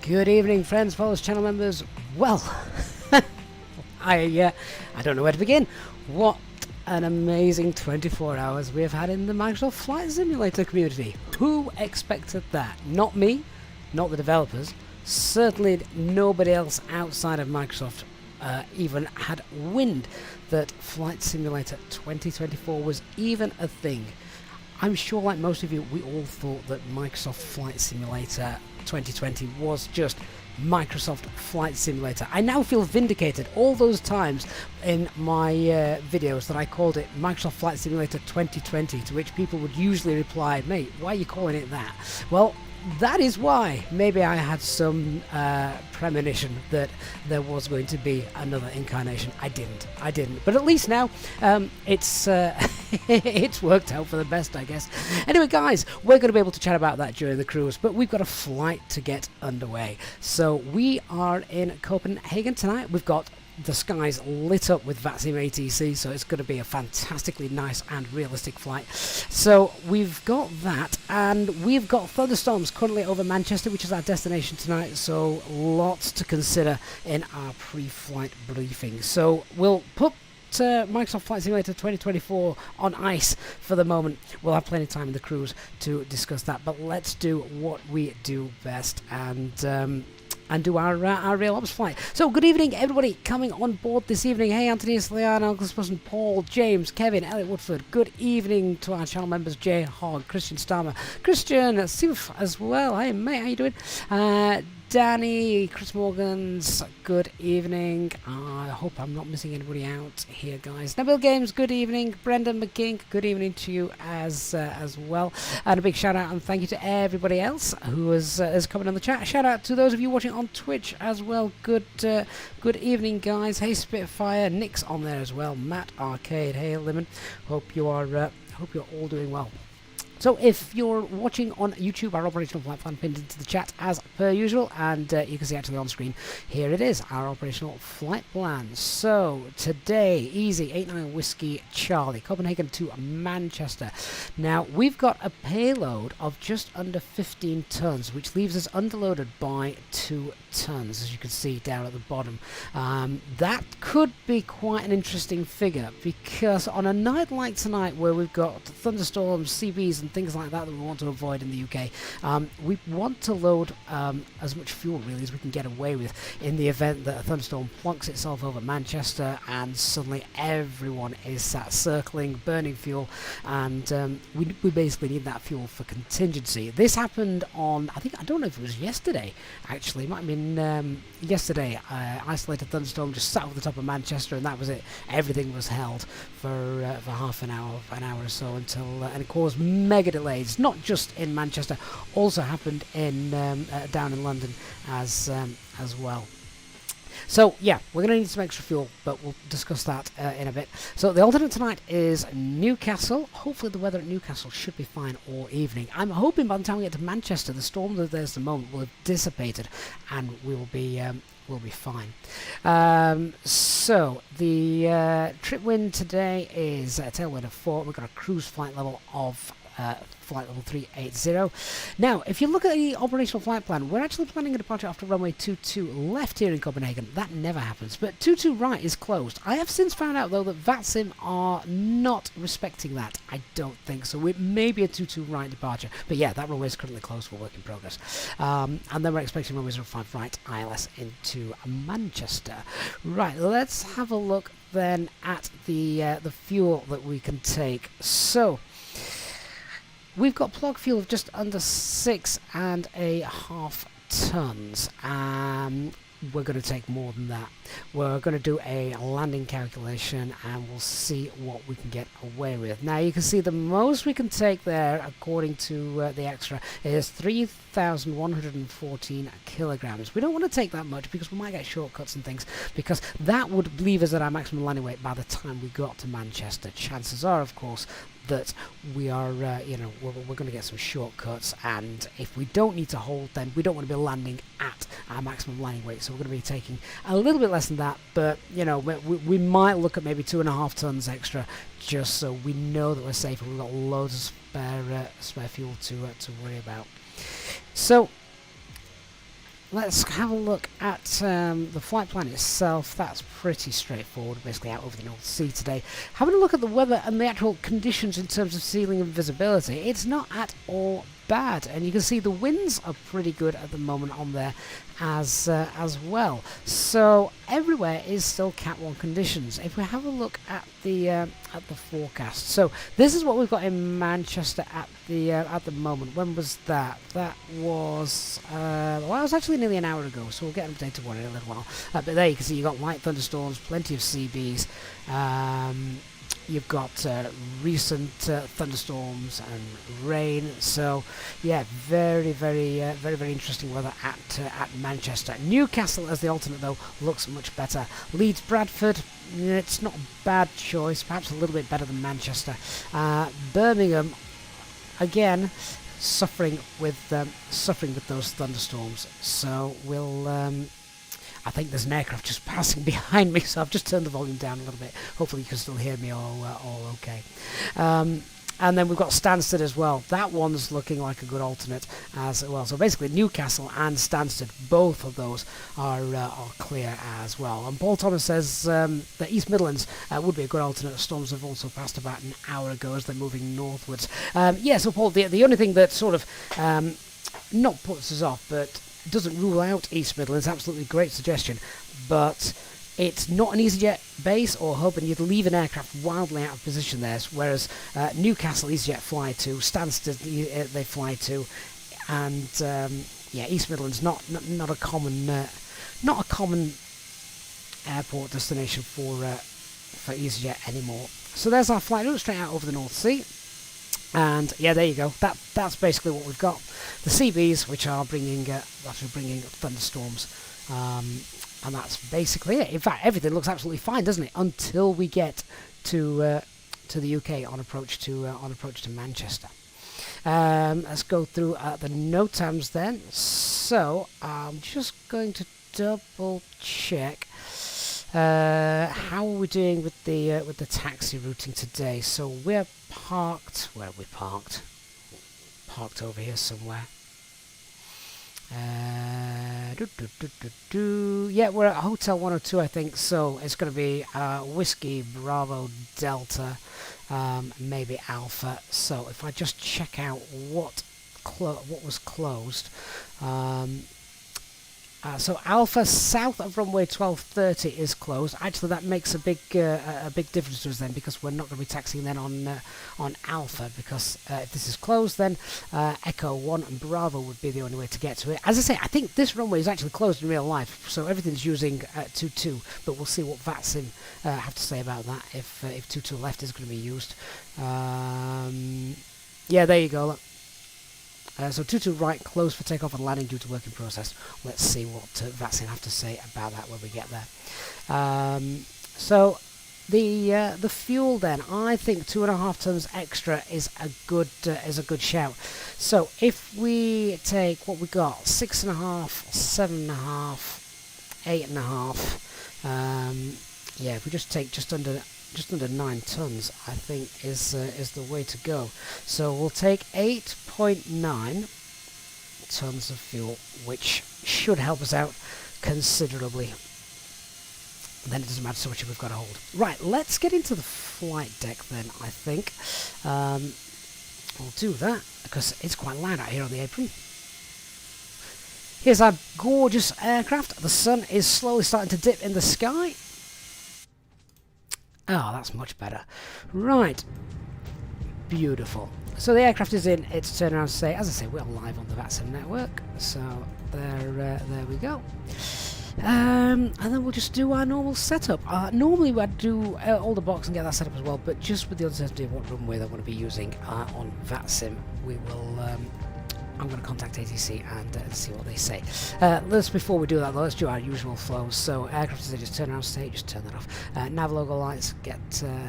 Good evening, friends, followers, channel members. Well, I don't know where to begin. What an amazing 24 hours we have had in the Microsoft Flight Simulator community. Who expected that? Not me, not the developers. Certainly nobody else outside of Microsoft even had wind that Flight Simulator 2024 was even a thing. I'm sure, like most of you, we all thought that Microsoft Flight Simulator 2020 was just Microsoft Flight Simulator. I now feel vindicated. All those times in my videos that I called it Microsoft Flight Simulator 2020, to which people would usually reply, "Mate, why are you calling it that?" Well, that is why. Maybe I had some premonition that there was going to be another incarnation. I didn't. But at least now it's it's worked out for the best, I guess. Anyway, guys, we're going to be able to chat about that during the cruise, but we've got a flight to get underway. So we are in Copenhagen tonight. We've got the skies lit up with VATSIM ATC, so it's going to be a fantastically nice and realistic flight. So we've got that, and we've got thunderstorms currently over Manchester, which is our destination tonight, so lots to consider in our pre-flight briefing. So we'll put Microsoft Flight Simulator 2024 on ice for the moment. We'll have plenty of time in the cruise to discuss that, but let's do what we do best and do our real ops flight. So good evening, everybody coming on board this evening. Hey, Anthony, Sliana, Uncle Spusson, Paul, James, Kevin, Elliot Woodford. Good evening to our channel members, Jay Hogg, Christian Starmer, Christian Sif as well. Hey, mate, how you doing? Danny, Chris Morgans, good evening. I hope I'm not missing anybody out here, guys. Nabil Games, good evening. Brendan McKink, good evening to you as well. And a big shout out and thank you to everybody else who is coming on the chat. Shout out to those of you watching on Twitch as well. Good evening, guys. Hey, Spitfire, Nick's on there as well. Matt Arcade, hey, Lemon. Hope you're all doing well. So if you're watching on YouTube, our operational flight plan pinned into the chat as per usual, and you can see actually on screen, here it is, our operational flight plan. So today, easy, 89 Whiskey Charlie, Copenhagen to Manchester. Now, we've got a payload of just under 15 tons, which leaves us underloaded by 2 tons, as you can see down at the bottom. That could be quite an interesting figure, because on a night like tonight, where we've got thunderstorms, CBs, and things like that we want to avoid in the UK, we want to load as much fuel really as we can get away with in the event that a thunderstorm plonks itself over Manchester and suddenly everyone is sat circling, burning fuel, and we basically need that fuel for contingency. This happened on, I don't know if it was yesterday, actually, it might have been yesterday. Isolated thunderstorm just sat over the top of Manchester, and that was it. Everything was held for half an hour or so until and it caused mega delays, not just in Manchester, also happened in down in London as well. So yeah, we're going to need some extra fuel, but we'll discuss that in a bit. So the alternate tonight is Newcastle. Hopefully the weather at Newcastle should be fine all evening. I'm hoping by the time we get to Manchester, the storm that there's at the moment will have dissipated, and we'll be fine. So the trip wind today is a tailwind of 4. We've got a cruise flight level of flight level 380. Now, if you look at the operational flight plan, we're actually planning a departure after runway 22 left here in Copenhagen. That never happens, but 22 right is closed. I have since found out, though, that VATSIM are not respecting that. I don't think so. It may be a 22 right departure, but yeah, that runway is currently closed for work in progress. And then we're expecting runway 05 right ILS into Manchester. Right, let's have a look then at the fuel that we can take. So we've got plug fuel of just under 6.5 tons. We're going to take more than that. We're going to do a landing calculation and we'll see what we can get away with. Now you can see the most we can take there, according to the extra, is 3,114 kilograms. We don't want to take that much because we might get shortcuts and things, because that would leave us at our maximum landing weight by the time we got to Manchester. Chances are, of course, that we are, we're going to get some shortcuts, and if we don't need to hold, then we don't want to be landing at our maximum landing weight, so we're going to be taking a little bit less than that, but, we might look at maybe 2.5 tons extra, just so we know that we're safe and we've got loads of spare fuel to worry about. So let's have a look at the flight plan itself. That's pretty straightforward, basically out over the North Sea today. Having a look at the weather and the actual conditions in terms of ceiling and visibility, it's not at all bad, and you can see the winds are pretty good at the moment on there as well. So everywhere is still Cat 1 conditions. If we have a look at the forecast, so this is what we've got in Manchester at the moment. When was that? That was well, it was actually nearly an hour ago. So we'll get an updated one in a little while. But there you can see you've got light thunderstorms, plenty of CBs. You've got recent thunderstorms and rain, so yeah, very interesting weather at Manchester. Newcastle as the alternate though looks much better. Leeds, Bradford, it's not a bad choice, perhaps a little bit better than Manchester. Birmingham, again, suffering with those thunderstorms. So we'll. I think there's an aircraft just passing behind me, so I've just turned the volume down a little bit. Hopefully you can still hear me all okay. And then we've got Stansted as well. That one's looking like a good alternate as well. So basically Newcastle and Stansted, both of those are clear as well. And Paul Thomas says that East Midlands would be a good alternate. Storms have also passed about an hour ago as they're moving northwards. Yeah, so Paul, the only thing that sort of not puts us off, but doesn't rule out East Midlands, absolutely great suggestion, but it's not an Easyjet base or hub, and you'd leave an aircraft wildly out of position there, whereas Newcastle Easyjet fly to, Stansted they fly to, and yeah, East Midlands not a common airport destination for Easyjet anymore. So there's our flight route straight out over the North Sea. And yeah, there you go. That's basically what we've got. The CBs, which are bringing thunderstorms, and that's basically it. In fact, everything looks absolutely fine, doesn't it? Until we get to the UK on approach to Manchester. Let's go through the NOTAMs then. So I'm just going to double check. How are we doing with the taxi routing today? So we're parked. Where are we parked? Parked over here somewhere. Yeah, we're at Hotel 102, I think. So it's going to be Whiskey Bravo Delta, maybe Alpha. So if I just check out what was closed. So Alpha south of runway 1230 is closed. Actually, that makes a big difference to us then, because we're not going to be taxiing then on Alpha, because if this is closed, then Echo 1 and Bravo would be the only way to get to it. As I say, I think this runway is actually closed in real life, so everything's using 22, but we'll see what VATSIM have to say about that, if 22 left is going to be used. Yeah, there you go. Look. So 22 right, closed for takeoff and landing due to work in process. Let's see what VATSIM have to say about that when we get there. So the fuel then, I think 2.5 tons extra is a good shout. So if we take what we got, 6.5, 7.5, 8.5, yeah, if we just take just under 9 tons, I think is the way to go. So we'll take 8.9 tons of fuel, which should help us out considerably. Then it doesn't matter so much if we've got a hold. Right, let's get into the flight deck then, I think. We'll do that, because it's quite loud out here on the apron. Here's our gorgeous aircraft. The sun is slowly starting to dip in the sky. Oh, that's much better. Right. Beautiful. So the aircraft is in its turnaround to say, as I say, we're live on the VATSIM network. So there we go. And then we'll just do our normal setup. Normally I'd do all the box and get that set up as well, but just with the uncertainty of what runway they want to be using on VATSIM, we will... I'm going to contact ATC and see what they say. Before we do that though, let's do our usual flows. So aircraft is just turn around state, just turn that off. Nav logo lights,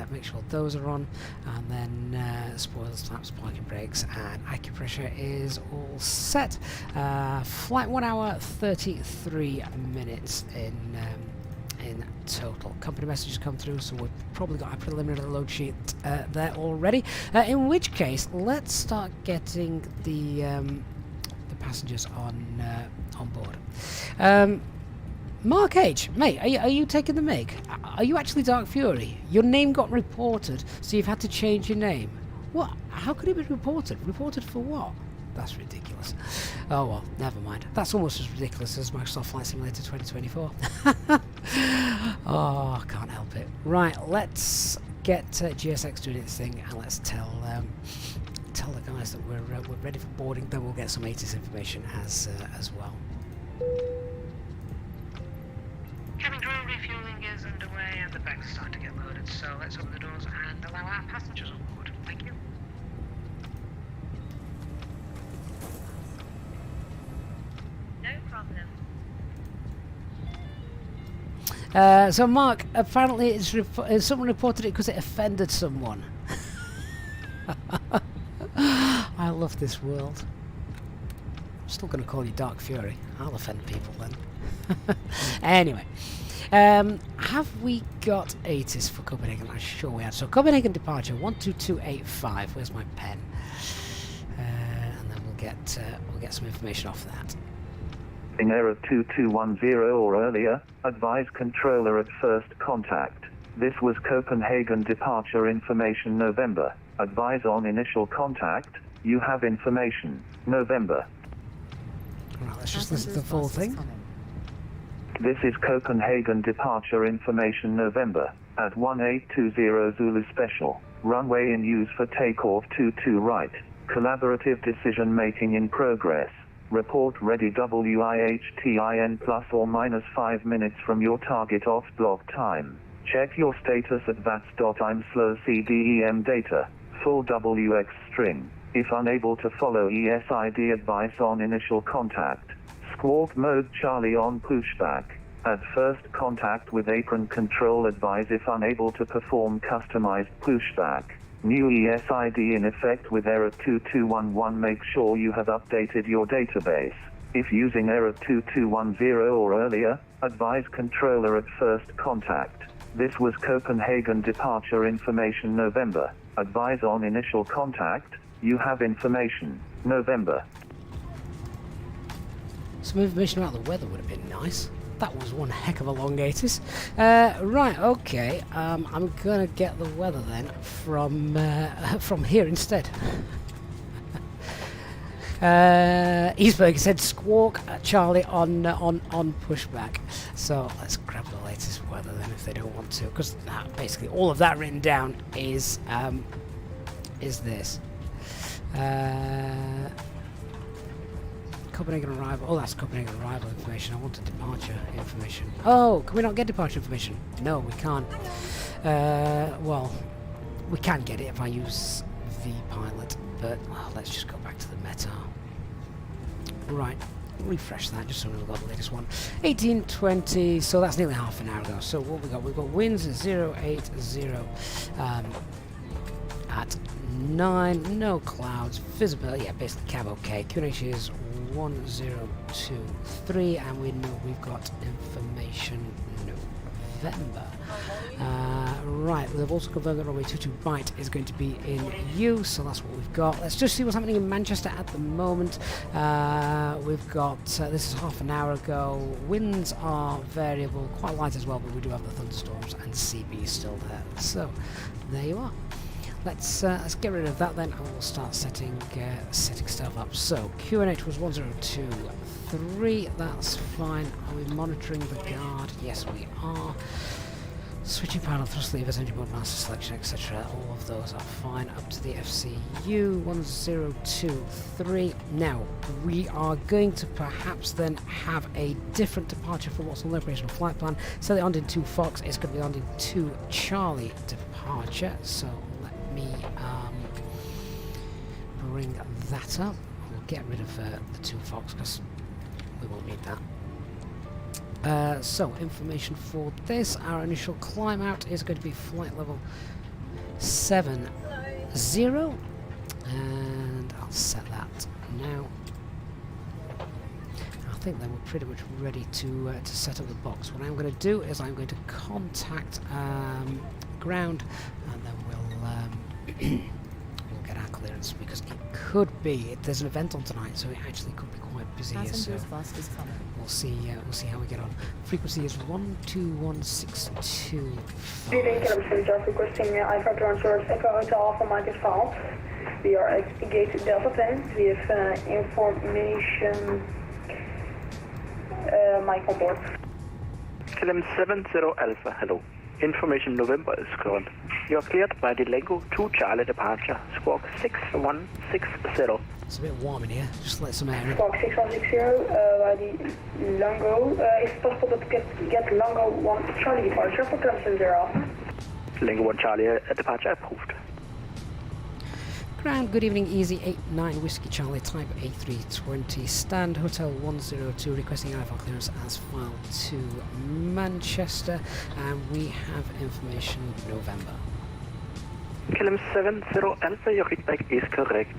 make sure those are on, and then spoilers, flaps, parking brakes, and acupressure is all set. Flight 1 hour 33 minutes in total. Company messages come through, so we've probably got a preliminary load sheet there already. In which case, let's start getting the passengers on board. Mark H, mate, are you taking the mic? Are you actually Dark Fury? Your name got reported, so you've had to change your name. What? How could it be reported? Reported for what? That's ridiculous. Oh well, never mind. That's almost as ridiculous as Microsoft Flight Simulator 2024. Oh, I can't help it. Right, let's get GSX doing its thing, and let's tell the guys that we're ready for boarding. Then we'll get some ATIS information as well. Cabin crew refueling is underway and the bags are starting to get loaded, so let's open the doors and allow our passengers on board. Thank you. No problem. So Mark, apparently it's someone reported it because it offended someone. I love this world. I'm still going to call you Dark Fury. I'll offend people then. Anyway, have we got ATIS for Copenhagen? I'm sure we have. So Copenhagen departure 12285. Where's my pen? And then we'll get some information off that. Error 2210 or earlier. Advise controller at first contact. This was Copenhagen departure information November. Advise on initial contact. You have information. November. Right, let's just listen to the full thing. This is Copenhagen departure information November. At 1820 Zulu Special. Runway in use for takeoff 22 right. Collaborative decision making in progress. Report ready WIHTIN plus or minus 5 minutes from your target off block time. Check your status at VATS.I'm slow CDEM data. Full WX string. If unable to follow ESID advice on initial contact. Squawk mode Charlie on pushback. At first contact with apron control advise if unable to perform customized pushback. New ESID in effect with error 2211. Make sure you have updated your database. If using error 2210 or earlier, advise controller at first contact. This was Copenhagen departure information November. Advise on initial contact. You have information. November. Some information about the weather would have been nice. That was one heck of a long ATIS. Right, okay. I'm gonna get the weather then from here instead. Eastberg said squawk Charlie on pushback. So let's grab the latest weather then if they don't want to, because basically all of that written down is this. Copenhagen arrival. Oh, that's Copenhagen arrival information. I wanted departure information. Oh, can we not get departure information? No, we can't. Well, we can get it if I use vPilot, but let's just go back to the meta. Right, refresh that just so we've got the latest one. 1820, so that's nearly half an hour ago. So what we got? We've got winds 080 at 9, no clouds, visibility, yeah, basically cab okay. QNH is 1023, and we know we've got information November. Right, we've also confirmed that runway 22 right is going to be in use, so that's what we've got. Let's just see what's happening in Manchester at the moment. We've got, this is half an hour ago, winds are variable, quite light as well, but we do have the thunderstorms, and CB is still there. So, there you are. Let's get rid of that then, and we'll start setting stuff up. So QNH was 1023. That's fine. Are we monitoring the guard? Yes, we are. Switching panel, thrust levers, engine mode, master selection, etc. All of those are fine. Up to the FCU 1023. Now we are going to perhaps then have a different departure for what's on the operational flight plan. So the Ondine 2 Fox is going to be Ondine 2 Charlie departure. So me bring that up. We'll get rid of the 2 Fox because we won't need that. So information for this, our initial climb out is going to be flight level 70, and I'll set that now. I think then we're pretty much ready to set up the box. What I'm going to do is I'm going to contact ground, and then we'll get our clearance, because it could be there's an event on tonight, so it actually could be quite busy here. So we'll see how we get on. Frequency is 12162. Good evening, Captain Jeff requesting IFR transfers Echo Hotel Alpha Mike 12. We are at gate Delta 10. We have information Mike on board. KLM 70 Alpha, hello. Information November is current. You are cleared by the Lango 2 Charlie departure, squawk 6160. It's a bit warm in here, just let some air in. Squawk 6160, by the Lango. Is it possible to get Lango 1 Charlie departure for KLM 70 Alpha? Lango 1 Charlie departure approved. Ground, good evening, Easy 89 Whiskey Charlie, type A320, stand Hotel 102, requesting IFR clearance as filed to Manchester, and we have information November. KLM 70 Alpha, your feedback is correct.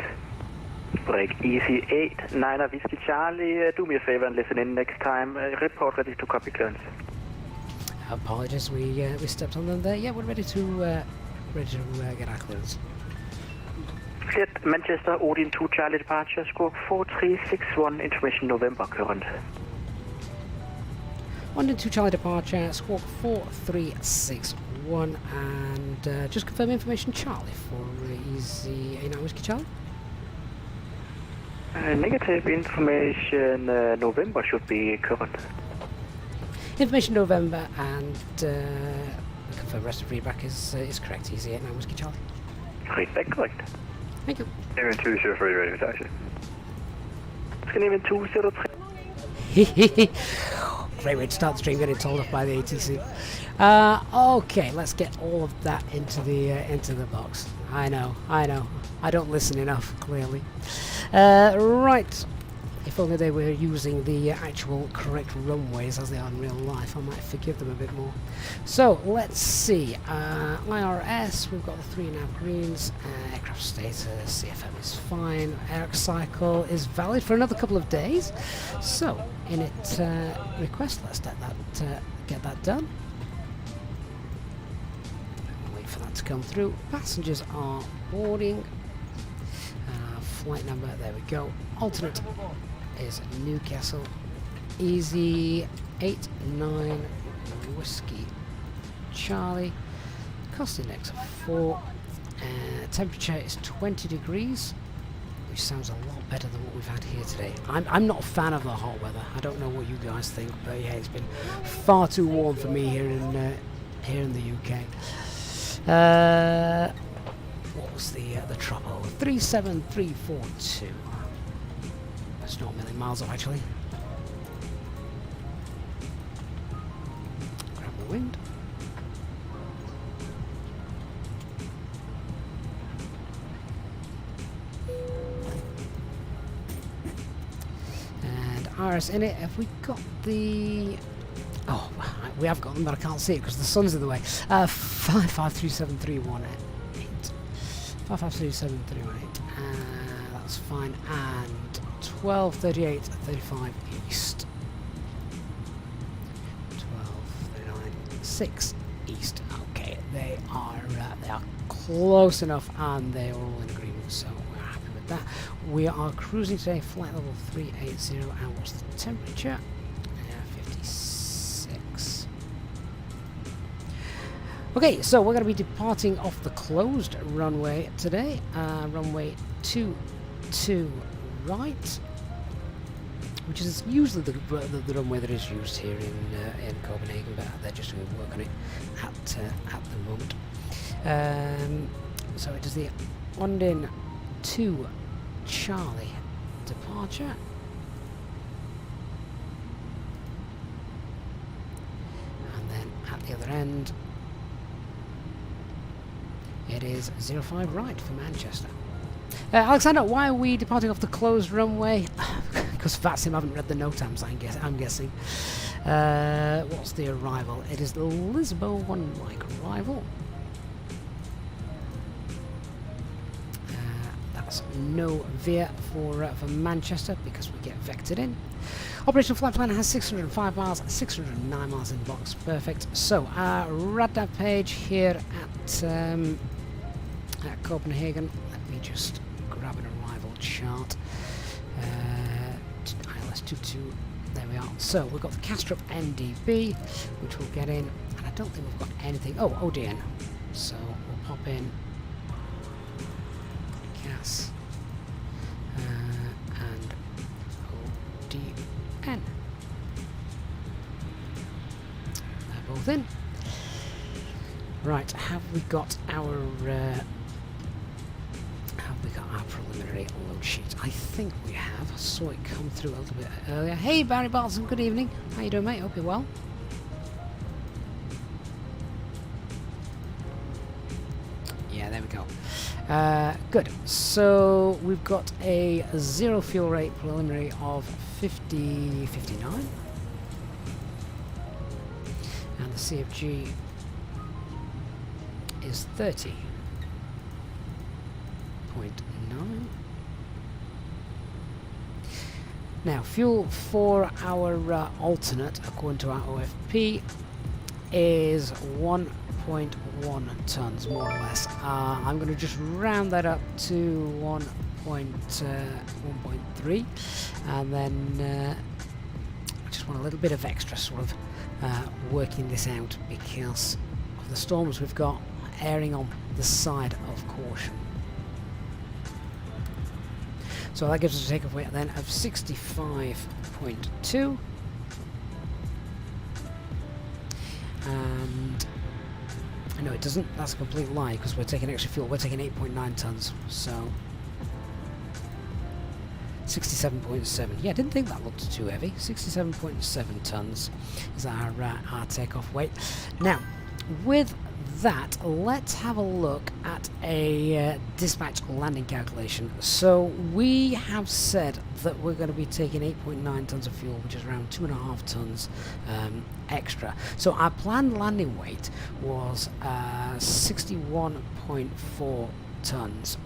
Break Easy 89 Whiskey Charlie, do me a favor and listen in next time. Report ready to copy clearance. Apologies, we stepped on them there. Yeah, we're ready to get our clearance. Cleared Manchester, Odin 2 Charlie departure, squawk 4361, information November current. Odin 2 Charlie departure, squawk 4361, and just confirm information Charlie for Easy 89 Whiskey Charlie. Negative information November should be current. Information November, and confirm rest of feedback is correct. Easy 89 Whiskey Charlie. Feedback correct. Thank you. Airman 203 ready for taxi. Scandinavian 203. Great way to start the stream, getting told off by the ATC. Okay, let's get all of that into the box. I know. I don't listen enough, clearly. Right. If only they were using the actual correct runways as they are in real life, I might forgive them a bit more. So, let's see. IRS, we've got the 3.5 greens. Aircraft status, CFM is fine. Air cycle is valid for another couple of days. So, init request, let's get that done. Wait for that to come through. Passengers are boarding. Flight number, there we go. Alternate is Newcastle. Easy 89 Whiskey Charlie. Cost index of 4. Temperature is 20 degrees, which sounds a lot better than what we've had here today. I'm not a fan of the hot weather. I don't know what you guys think, but yeah, it's been far too warm for me here in the UK. What was the tropo? 37342. That's not a million miles off, actually. Grab the wind. And RS in it. Have we got the... Oh, we have got them, but I can't see it because the sun's in the way. 553731. 553731. That's fine. And 123835 east. 1239 east. Okay, they are close enough, and they are all in agreement. So we're happy with that. We are cruising today, flight level 380, and what's the temperature? 56. Okay, so we're going to be departing off the closed runway today. Runway 22 right, which is usually the runway that is used here in Copenhagen, but they're just doing work on it at the moment. So it is the Ondin 2 Charlie departure. And then at the other end, it is 05 right for Manchester. Alexander, why are we departing off the closed runway? Because VATSIM haven't read the NOTAMs, I'm guessing. What's the arrival? It is the Lisbon 1 Mike arrival. That's no VIA for Manchester because we get vectored in. Operational flight plan has 605 miles, 609 miles in the box. Perfect. So, radar page here at Copenhagen. Let me just grab an arrival chart. ILS 22 There we are. So we've got the Castrop NDB, which we'll get in, and I don't think we've got anything. Oh, ODN. So we'll pop in CAS and ODN. They're both in. Right, have we got our preliminary load sheet? I think we have. I saw it come through a little bit earlier. Hey Barry Barton, good evening. How you doing, mate? Hope you're well. Yeah, there we go. Good. So we've got a 0 fuel rate preliminary of 59, and the CFG is 30.9. Now, fuel for our alternate, according to our OFP, is 1.1 tons, more or less. I'm going to just round that up to 1.3, and then I just want a little bit of extra sort of working this out because of the storms we've got, erring on the side of caution. So that gives us a takeoff weight then of 65.2, and no, it doesn't. That's a complete lie because we're taking extra fuel. We're taking 8.9 tons, so 67.7. Yeah, I didn't think that looked too heavy. 67.7 tons is our takeoff weight. Now, with that, let's have a look at a dispatch landing calculation. So we have said that we're going to be taking 8.9 tons of fuel, which is around 2.5 tons extra. So our planned landing weight was 61.4 tons.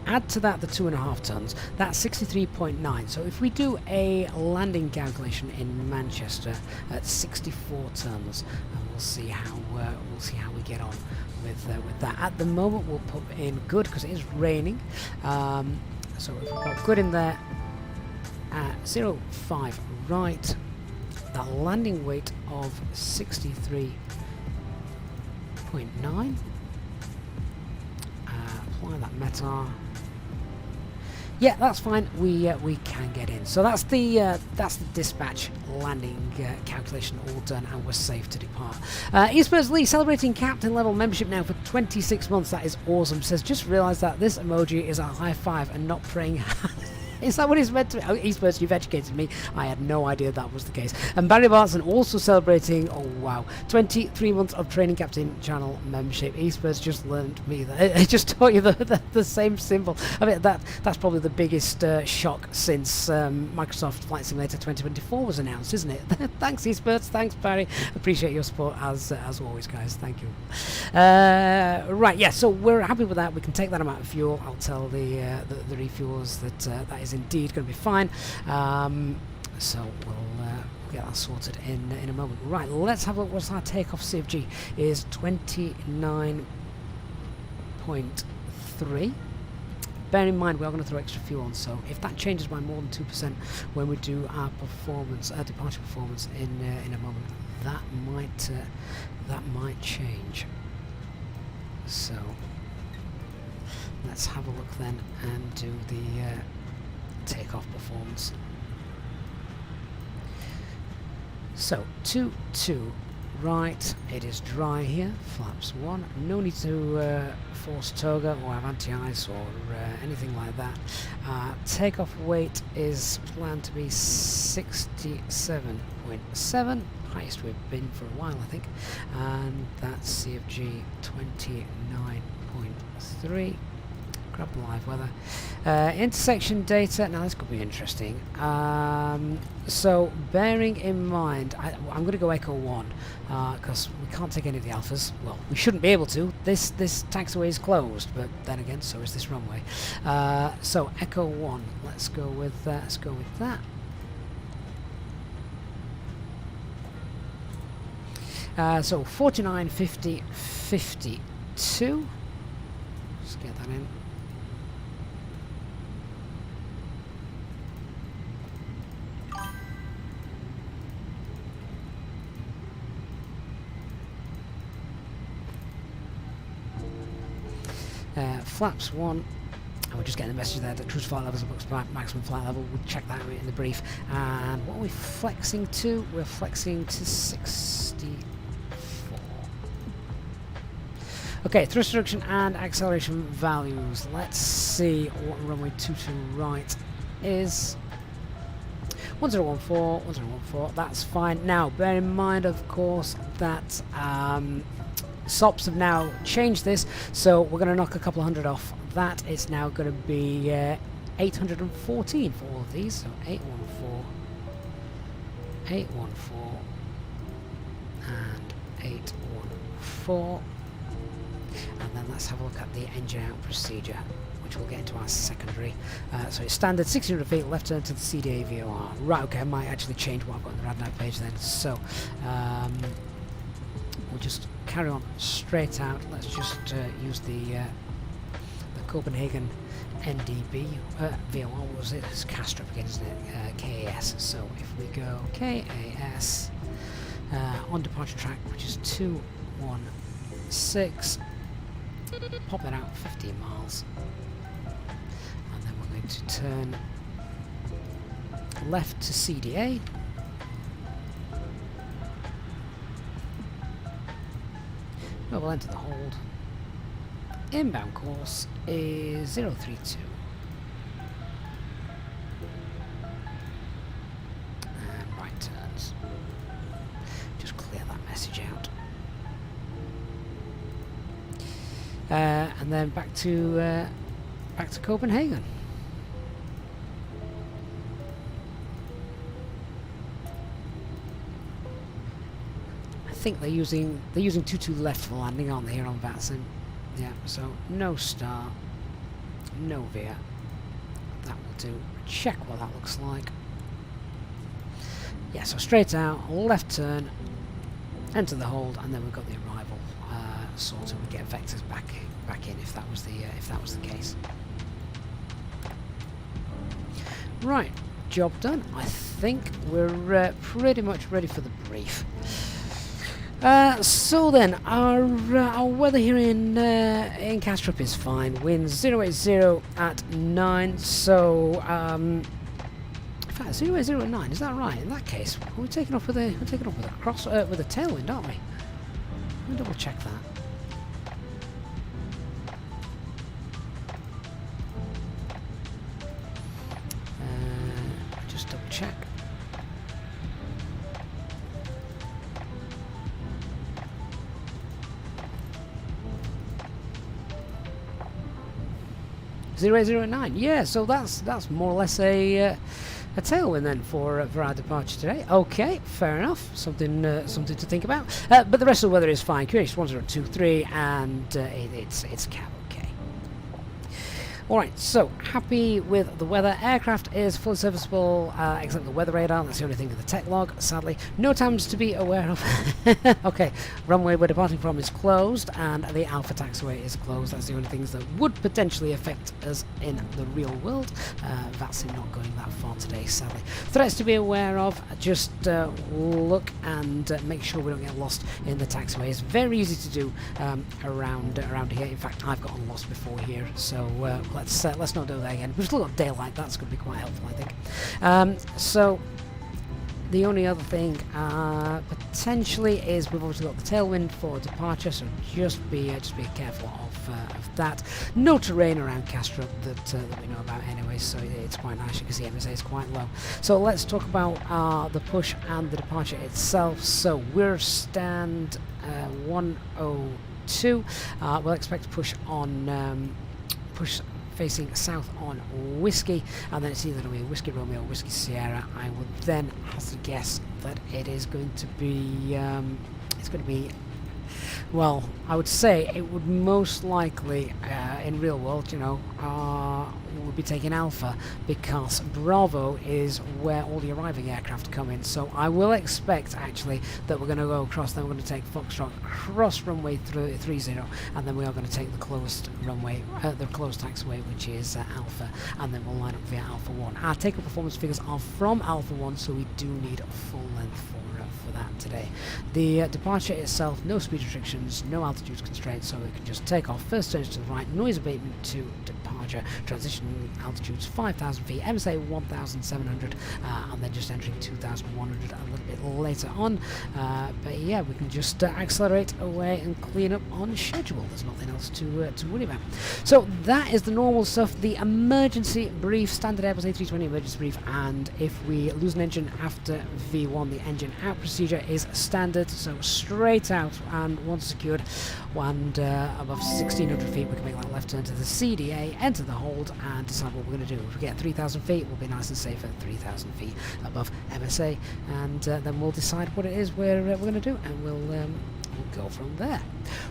Add to that the 2.5 tons, that's 63.9. So if we do a landing calculation in Manchester at 64 tons, we'll see how we get on with that. At the moment, we'll put in good because it is raining. So if we put good in there at 05 right, that landing weight of 63.9. Apply that METAR. Yeah, that's fine. We can get in. So that's the dispatch landing calculation all done, and we're safe to depart. Eastburst Lee celebrating captain level membership now for 26 months. That is awesome. Says just realised that this emoji is a high five and not praying. Is that what it's meant to be? Oh, Eastburst, you've educated me. I had no idea that was the case. And Barry Barton also celebrating, oh wow, 23 months of training captain channel membership. Eastburst just learned me that. It just taught you the same symbol. I mean, that's probably the biggest shock since Microsoft Flight Simulator 2024 was announced, isn't it? Thanks, Eastburst. Thanks, Barry. Appreciate your support as always, guys. Thank you. Right, yeah, so we're happy with that. We can take that amount of fuel. I'll tell the refuelers that that is indeed going to be fine. So we'll get that sorted in a moment. Right, let's have a look. What's our takeoff CFG? Is 29.3. Bear in mind we are going to throw extra fuel on, so if that changes by more than 2% when we do our performance, departure performance in a moment, that might change. So let's have a look then and do the takeoff performance. So 2-2 right, it is dry here, flaps 1, no need to force toga or have anti-ice or anything like that. Takeoff weight is planned to be 67.7, highest we've been for a while I think, and that's CFG 29.3. Grab the live weather. Intersection data, now this could be interesting. So bearing in mind, I'm going to go Echo 1 because we can't take any of the alphas. Well, we shouldn't be able to. This taxiway is closed, but then again, so is this runway. So Echo 1, let's go with that. So 49, 50, 52. Let's get that in. Flaps 1. And we're just getting a message there that cruise flight levels above maximum flight level. We'll check that in the brief. And what are we flexing to? We're flexing to 64. Okay, thrust reduction and acceleration values. Let's see what runway 22 right is. 1014, 1014, that's fine. Now, bear in mind, of course, that SOPs have now changed this, so we're going to knock a couple of hundred off that. It's now going to be 814 for all of these, so 814, 814, and 814. And then let's have a look at the engine out procedure, which we'll get into our secondary. So it's standard 1600 feet, left turn to the CDA VOR. Right, okay, I might actually change what I've got on the RadNav page then. So we'll just carry on straight out. Let's just use the Copenhagen NDB VOR. What was it? It's Castrop again, isn't it? KAS. So if we go KAS on departure track, which is 216. Pop that out 15 miles, and then we're going to turn left to CDA, where we'll enter the hold. Inbound course is 032, and right turns. Just clear that message out. And then back to Copenhagen. I think they're using 22 left for landing, aren't they, here on VATSIM? Yeah. So no start, no veer. That will do. Check what that looks like. Yeah. So straight out, left turn, enter the hold, and then we've got the arrival. Sort of, we get vectors back in if that was the case. Right, job done. I think we're pretty much ready for the brief. So then, our weather here in Castrop is fine. Winds 080 at 9. So in fact 080 at 9. Is that right? In that case, we're taking off with a with a tailwind, aren't we? Let me double check that. Just double check. .009. Yeah, so that's more or less a tailwind then for our departure today. Okay, fair enough. Something to think about. But the rest of the weather is fine. QH 1023, and it's cab okay. Alright, so happy with the weather. Aircraft is fully serviceable, except the weather radar. That's the only thing in the tech log, sadly. No times to be aware of. Okay, runway we're departing from is closed, and the Alpha taxiway is closed. That's the only things that would potentially affect us in the real world. VATSIM not going that far today, sadly. Threats to be aware of, just look and make sure we don't get lost in the taxiway. It's very easy to do around here. In fact, I've gotten lost before here, so let's not do that again. We've still got daylight. That's going to be quite helpful, I think. So the only other thing potentially is we've obviously got the tailwind for departure, so just be careful of that. No terrain around Castrop that we know about anyway, so it's quite nice. You can see MSA is quite low. So let's talk about the push and the departure itself. So we're stand 102. We'll expect to push on push facing south on Whiskey, and then it's either going to be Whiskey Romeo or Whiskey Sierra. I would then have to guess that it is going to be well, I would say it would most likely in real world, you know, would be taking Alpha, because Bravo is where all the arriving aircraft come in. So I will expect actually that we're going to go across, then we're going to take Foxtrot across runway 30, and then we are going to take the closed runway, the closed taxiway, which is Alpha, and then we'll line up via Alpha 1. Our take-up performance figures are from Alpha 1, so we do need a full length for that today. The departure itself, no speed restrictions, no altitude constraints, so we can just take off, first turns to the right, noise abatement to departure, transition altitudes 5,000 feet, MSA 1,700, and then just entering 2,100 a little bit later on. But yeah, we can just accelerate away and clean up on schedule. There's nothing else to worry about. So that is the normal stuff, the emergency brief, standard Airbus A320 emergency brief, and if we lose an engine after V1, the engine out procedure is standard, so straight out, and once secured and above 1,600 feet we can make that left turn to the CDA, enter the hold and decide what we're going to do. If we get 3,000 feet we'll be nice and safe at 3,000 feet above MSA, and then we'll decide what it is we're going to do, and we'll go from there.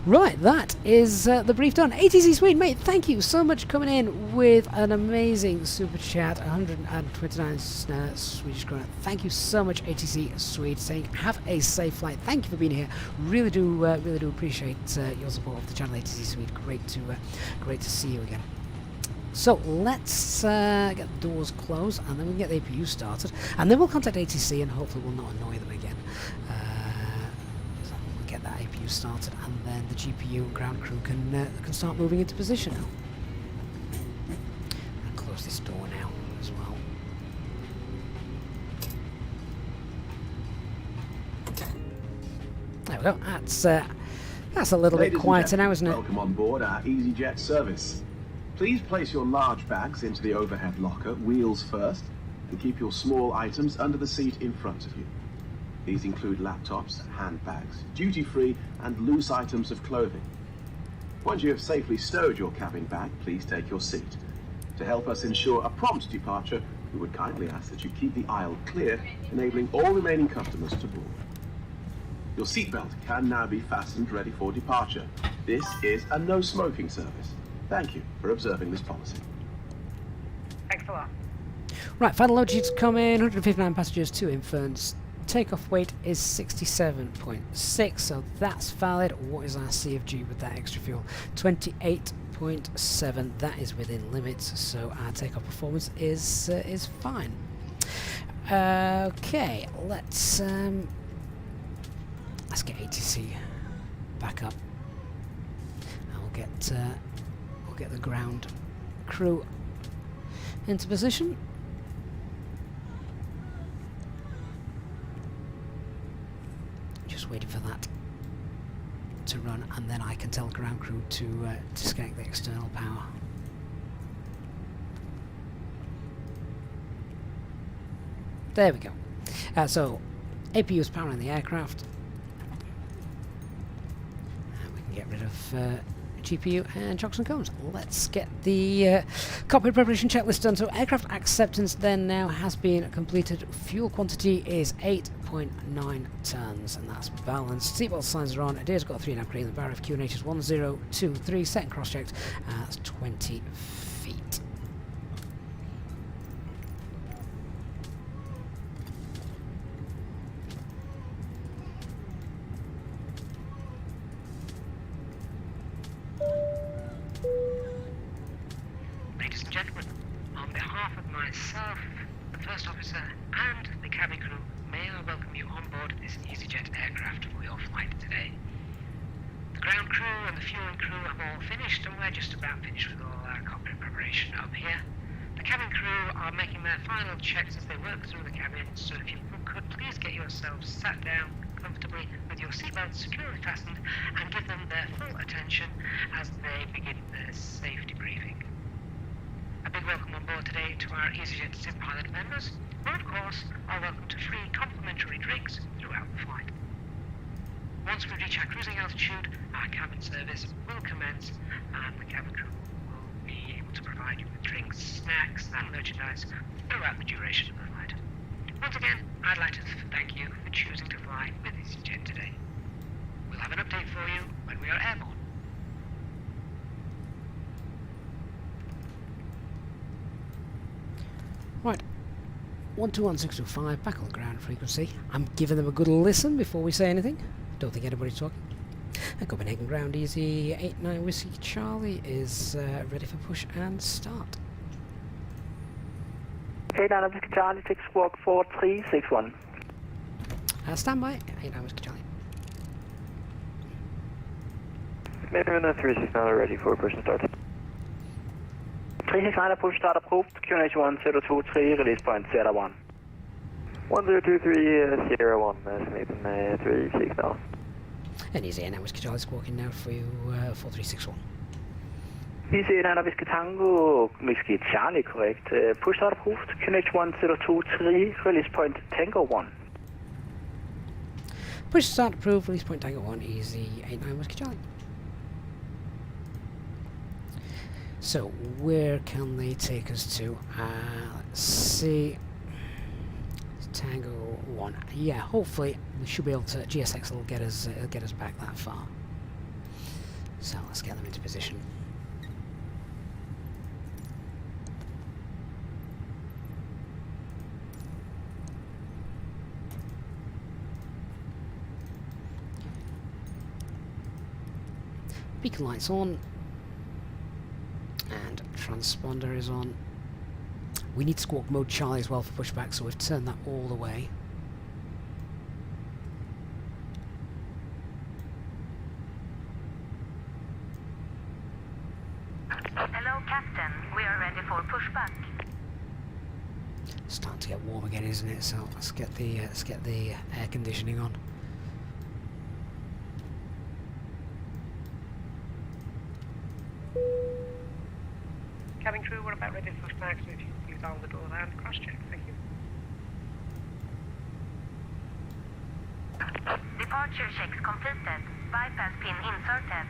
Right, that is the brief done. ATC Sweden, mate, thank you so much coming in with an amazing super chat, 129 Swedish krona. Thank you so much, ATC Sweden, saying have a safe flight. Thank you for being here. Really do appreciate your support of the channel, ATC Sweden. Great to see you again. So let's get the doors closed, and then we can get the APU started, and then we'll contact ATC and hopefully we'll not annoy them again. Get that APU started, and then the GPU and ground crew can start moving into position now. And close this door now as well. There we go. That's a little bit quieter now, isn't it? Welcome on board our Easyjet service. Please place your large bags into the overhead locker, wheels first, and keep your small items under the seat in front of you. These include laptops, handbags, duty-free and loose items of clothing. Once you have safely stowed your cabin bag, please take your seat. To help us ensure a prompt departure, we would kindly ask that you keep the aisle clear, enabling all remaining customers to board. Your seatbelt can now be fastened ready for departure. This is a no-smoking service. Thank you for observing this policy. Thanks a lot. Right, final load sheets come in, 159 passengers, 2 infants. Takeoff weight is 67.6, so that's valid. What is our CFG with that extra fuel? 28.7. That is within limits, so our takeoff performance is fine. Okay, let's get ATC back up, and we'll get the ground crew into position. Waiting for that to run, and then I can tell ground crew to disconnect the external power. There we go. So APU is powering the aircraft, and we can get rid of GPU and chocks and cones. Let's get the cockpit preparation checklist done. So aircraft acceptance then now has been completed. Fuel quantity is 8.9 tons, and that's balanced. Seatbelt signs are on. Adair's got a 3.5 grade in the bar. QNH is 1023. Set and cross checked. That's 20 feet. Ladies and gentlemen, on behalf of myself, the first officer, and the cabin crew, may I welcome you on board this Easyjet aircraft for your flight today. The ground crew and the fueling crew have all finished, and we're just about finished with all our cockpit preparation up here. The cabin crew are making their final checks as they work through the cabin, so if you could please get yourselves sat down comfortably with your seatbelts securely fastened, and give them their full attention as they begin their safety briefing. A big welcome on board today to our Easyjet Sim Pilot members, who of course are welcome to free complimentary drinks throughout the flight. Once we reach our cruising altitude, our cabin service will commence, and the cabin crew will be able to provide you with drinks, snacks and merchandise throughout the duration of the flight. Once again, I'd like to thank you for choosing to fly with Easyjet today. We'll have an update for you when we are airborne. Right, 121.625, back on ground frequency. I'm giving them a good listen before we say anything. Don't think anybody's talking. Copenhagen ground easy, 89 Whiskey Charlie is ready for push and start. 89 Whiskey Charlie, 6 squawk 4361. Stand by. 8 hours, Charlie. Maybe 369 ready for push and start. 369 push start approved. QNH1 023 release point 01. 102301 Sleeping 369. And Easy 8 hours, Charlie squawking now for you 4361. Easy 8 Whiskey Tango, Whiskey Charlie correct. Push start approved. QNH1 023 release point Tango 1. Push start approved, release point Tango 1, Easy 89 Whiskey Charlie. So, where can they take us to? Let's see. Tango 1. Yeah, hopefully we should be able to. GSX will get us back that far. So let's get them into position. Beacon lights on. And transponder is on. We need squawk mode Charlie as well for pushback, so we've turned that all the way. Hello, Captain. We are ready for pushback. Starting to get warm again, isn't it? So let's get the air conditioning on. Cabin crew, we're about ready for pushback, so if you can please down the door and cross-check. Thank you. Departure checks completed. Bypass pin inserted.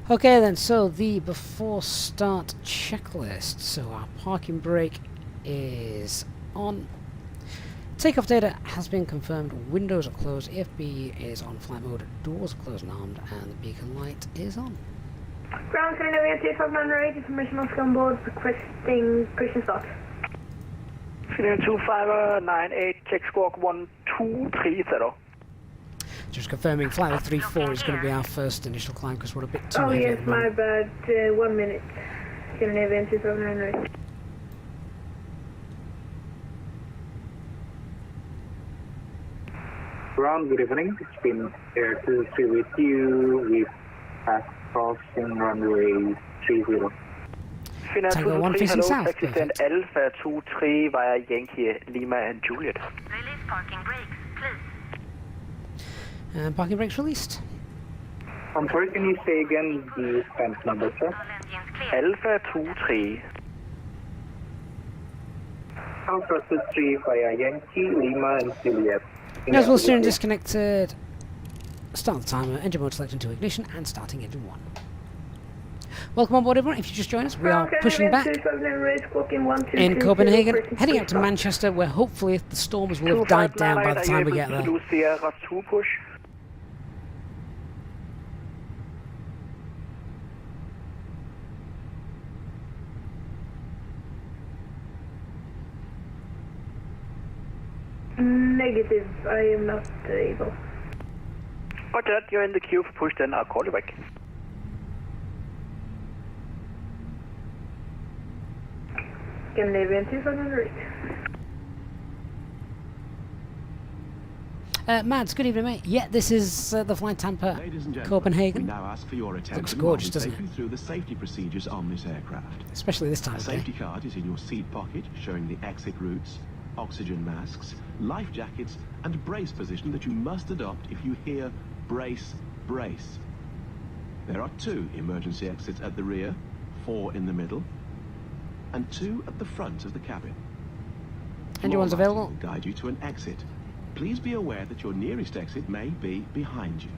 Okay then, so the before start checklist. So our parking brake is on. Takeoff data has been confirmed. Windows are closed. AFB is on flight mode. Doors are closed and armed, and the beacon light is on. Ground Canada VATSIM 598, information on on board, requesting push and start. 2598, check squawk 1230. Just confirming, flight level 34 is going to be our first initial climb because we're a bit too Oh heavy yes, at the my moment. bad, 1 minute. Canada VATSIM 598. Ground, good evening. It's been Air 23 with you. We passed crossing runway 30. Tango 1 facing south. Perfect. Alpha 23 via Yankee, Lima and Juliet. Release parking brakes, please. And parking brakes released. I'm sorry, can you say again the fence number, sir? All engines clear. Alpha 23. Alpha 23 via Yankee, Lima and Juliet. As well, steering disconnected. Start the timer, engine mode selected to ignition, and starting engine 1. Welcome on board, everyone. If you just joined us, we are pushing back in Copenhagen, heading out to Manchester, where hopefully the storms will have died down by the time we get there. Negative, I am not able. Roger, you're in the queue for push, then I'll call you back. Scandinavian 200. Mads, good evening, mate. Yeah, this is the flight Tampa, Ladies and gentlemen, Copenhagen. we now ask for your attention. Looks gorgeous, while doesn't we take it? you through the safety procedures on this aircraft. Especially this time A of safety day. card is in your seat pocket, showing the exit routes, oxygen masks, life jackets, and brace position that you must adopt if you hear brace, brace. There are 2 emergency exits at the rear, 4 in the middle, and 2 at the front of the cabin. Engine 1's Floor lighting available. will guide you to an exit. Please be aware that your nearest exit may be behind you.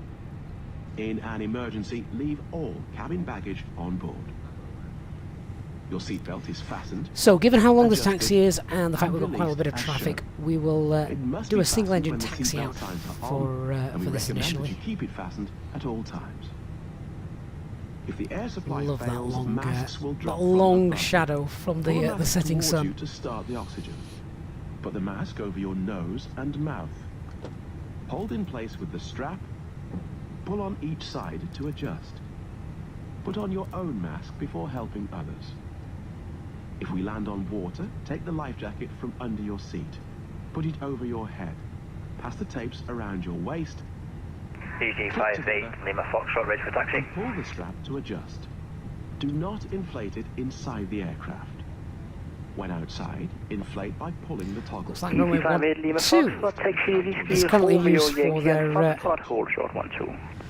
In an emergency, leave all cabin baggage on board. Your seatbelt is fastened. So, given how long this adjusted, taxi is and the fact we've got quite a released bit of as traffic, shown. we will It must do be a single engine fastened when the taxi seatbelt out signs are for, on, and we for this recommend that initially. you keep it fastened at all times. If the air supply Love that fails, long, masks will drop that from the long front. shadow from Pull a the mask setting towards sun. you to start the oxygen. Put the mask over your nose and mouth. Hold in place with the strap. Pull on each side to adjust. Put on your own mask before helping others. If we land on water, take the life jacket from under your seat. Put it over your head. Pass the tapes around your waist. Easy 58, Lima Foxtrot, ready for taxi. And pull the strap to adjust. Do not inflate it inside the aircraft. When outside, inflate by pulling the toggle. Looks like runway 58 Lima 12 Foxtrot, taxi Whiskey is currently Romeo used for Yankee their and Foxtrot, hold short 12.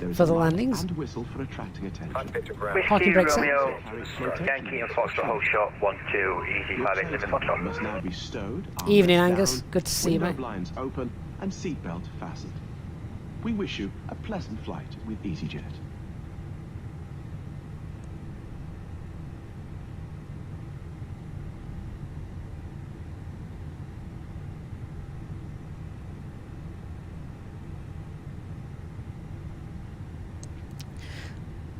There is for a the light landings. and whistle for attracting attention. Parking Whiskey brakes set. Romeo, Yankee and Foxtrot, hold short 12, Easy Your 58, Lima tail Foxtrot. must now be stowed. Evening, armrests Angus. down, Good to see you, window mate. blinds open, and seatbelt fastened. We wish you a pleasant flight with Easyjet.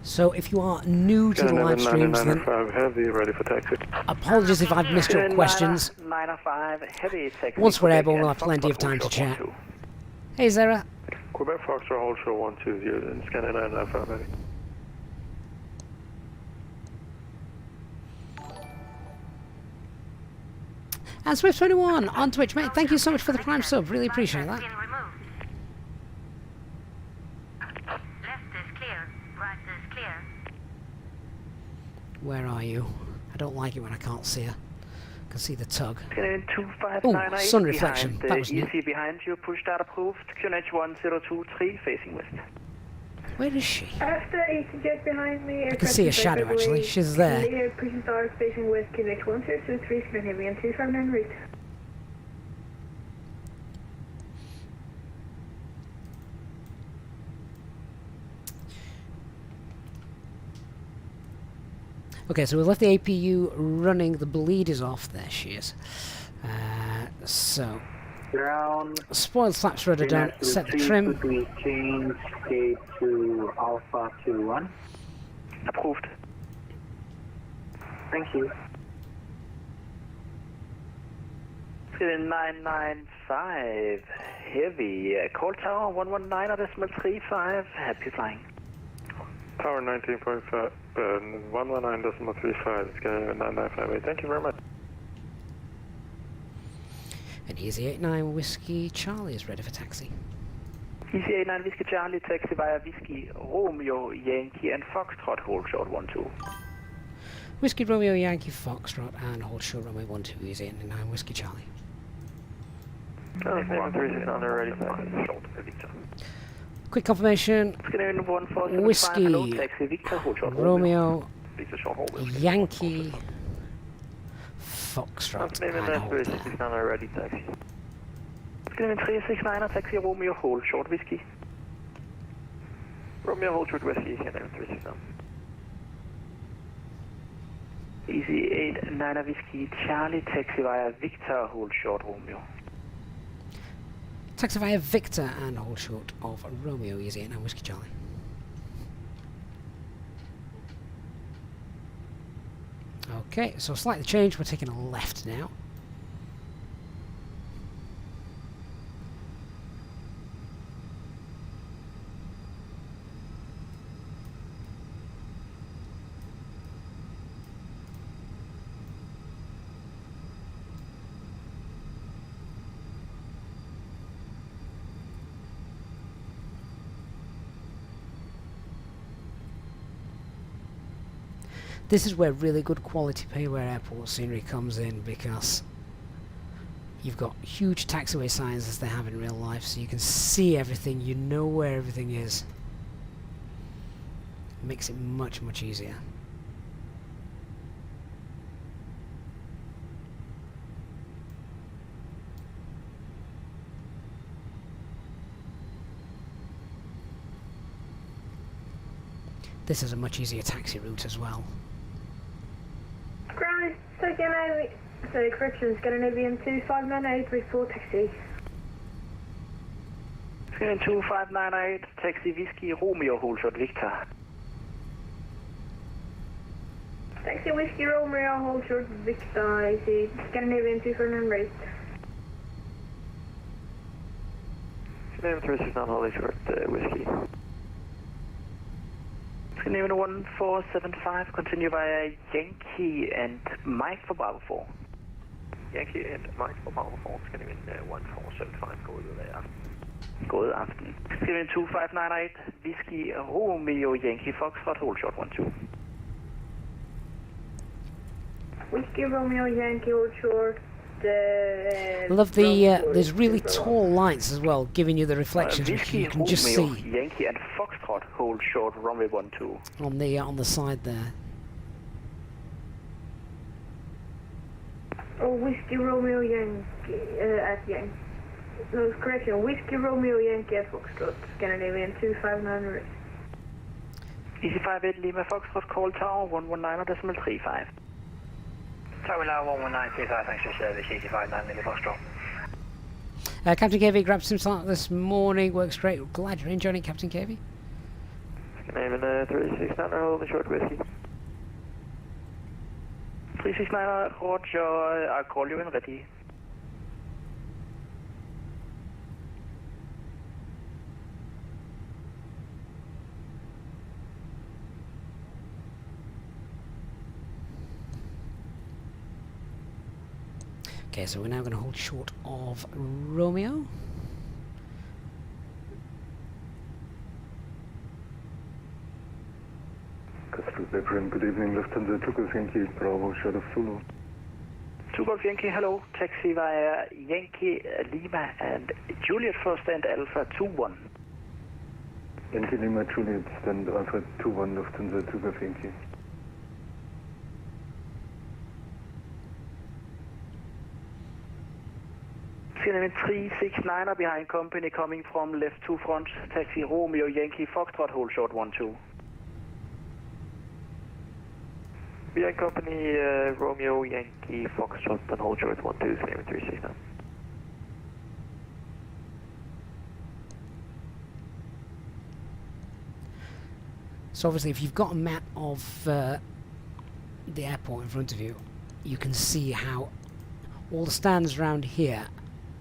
So if you are new to the live streams, then heavy, ready for taxi. apologies if I've missed your questions. 905 heavy, taxi. Once we're able, Quebec we'll and have plenty of Foxtrot, time to hold chat. short 12. Hey, Zara. Quebec Foxtrot, hold short 120, and scanning 995 heavy. And Swift21 on Twitch, mate. Thank you so much for the Prime sub. Really appreciate that. Bypass pin removed. Left is clear. Right is clear. Where are you? I don't like it when I can't see her. I can see the tug. Scanning 2598 Ooh, sun reflection. behind, That was new. easy behind you, push start approved, QNH 1023 facing west. Where is she? After Easyjet behind me, I can see a shadow actually. She's there. Clear, pushing stars facing west, QNH 1023, spin heavy and 259 read. Okay, so we left the APU running. The bleed is off. There she is. So, Ground. spoiled flaps rudder down. Set the trim. Quickly change gate to Alpha 21. Approved. Thank you. Scanning 995 heavy, call tower 119.35, happy flying. Tower 19.5, 119.35, scanning 9958. Thank you very much. And Easy 89 Whiskey Charlie is ready for taxi. Easy 89 Whiskey Charlie, taxi via Whiskey Romeo Yankee and Foxtrot, hold short 12. Whiskey Romeo Yankee Foxtrot and hold short runway 12 Easy 89 Whiskey Charlie. Ready Quick confirmation. Scanning 1475, Whiskey hello, taxi Victor, hold short Romeo Victor short hold. Yankee Foxtrot and hold there. ready taxi. Scanning 369, taxi Romeo, hold short Whiskey. Romeo, hold short Whiskey, scanning 369. Easy 89 Whiskey Charlie, taxi via Victor, hold short Romeo. Taxi via Victor and hold short of Romeo Easy 89 Whiskey Charlie. Okay, so slightly change. We're taking a left now. This is where really good quality payware airport scenery comes in, because you've got huge taxiway signs as they have in real life, so you can see everything, you know where everything is. It makes it much, much easier. This is a much easier taxi route as well. Ground, second Navy, sorry, corrections, Scandinavian 2598, report taxi. Scanning 2598, taxi Whiskey Romeo, hold short Victor. Taxi Whiskey Romeo, hold short Victor, I see, Scandinavian 2498. Scandinavian 369, holding short Whiskey. Scandinavian 1475, continue via Yankee and Mike for Bravo 4. Yankee and Mike for Bravo 4, Scandinavian 1475, go over there. God aften. Skriv 2598, Whiskey Romeo Yankee Foxtrot, hold short 12. Whiskey Romeo Yankee hold short. Love the there's really tall lights as well, giving you the reflections, which Whiskey you can just Romeo see Yankee and Foxtrot, hold short runway 12. on the side there. Oh, Whiskey Romeo Yankee at Yankee. No, correction. Whiskey Romeo Yankee at Foxtrot, Scandinavian 259. Easy 58 Lima Foxtrot, call tower 119.35. Tower 119.35, thanks for service, Easy 59 Lima Foxtrot. Captain KV grabbed some start this morning, works great. Glad you're enjoying it, Captain KV. Scandinavian 369, hold the short whiskey. 369, Roger, I'll call you when ready. Okay, so we're now going to hold short of Romeo. Good evening, Lufthansa 2 Golf Yankee, Bravo, short of Zulu. 2 Golf Yankee, hello. Taxi via Yankee, Lima and Juliet first and Alpha 21. Yankee Lima, Juliet, stand Alpha 21, Lufthansa 2 Golf Yankee. Scandinavian 369 are behind company coming from left 2 front. Taxi Romeo Yankee Foxtrot, hold short 12. Behind company Romeo Yankee Foxtrot, then hold short 12, Scandinavian 369. So obviously if you've got a map of the airport in front of you, you can see how all the stands around here,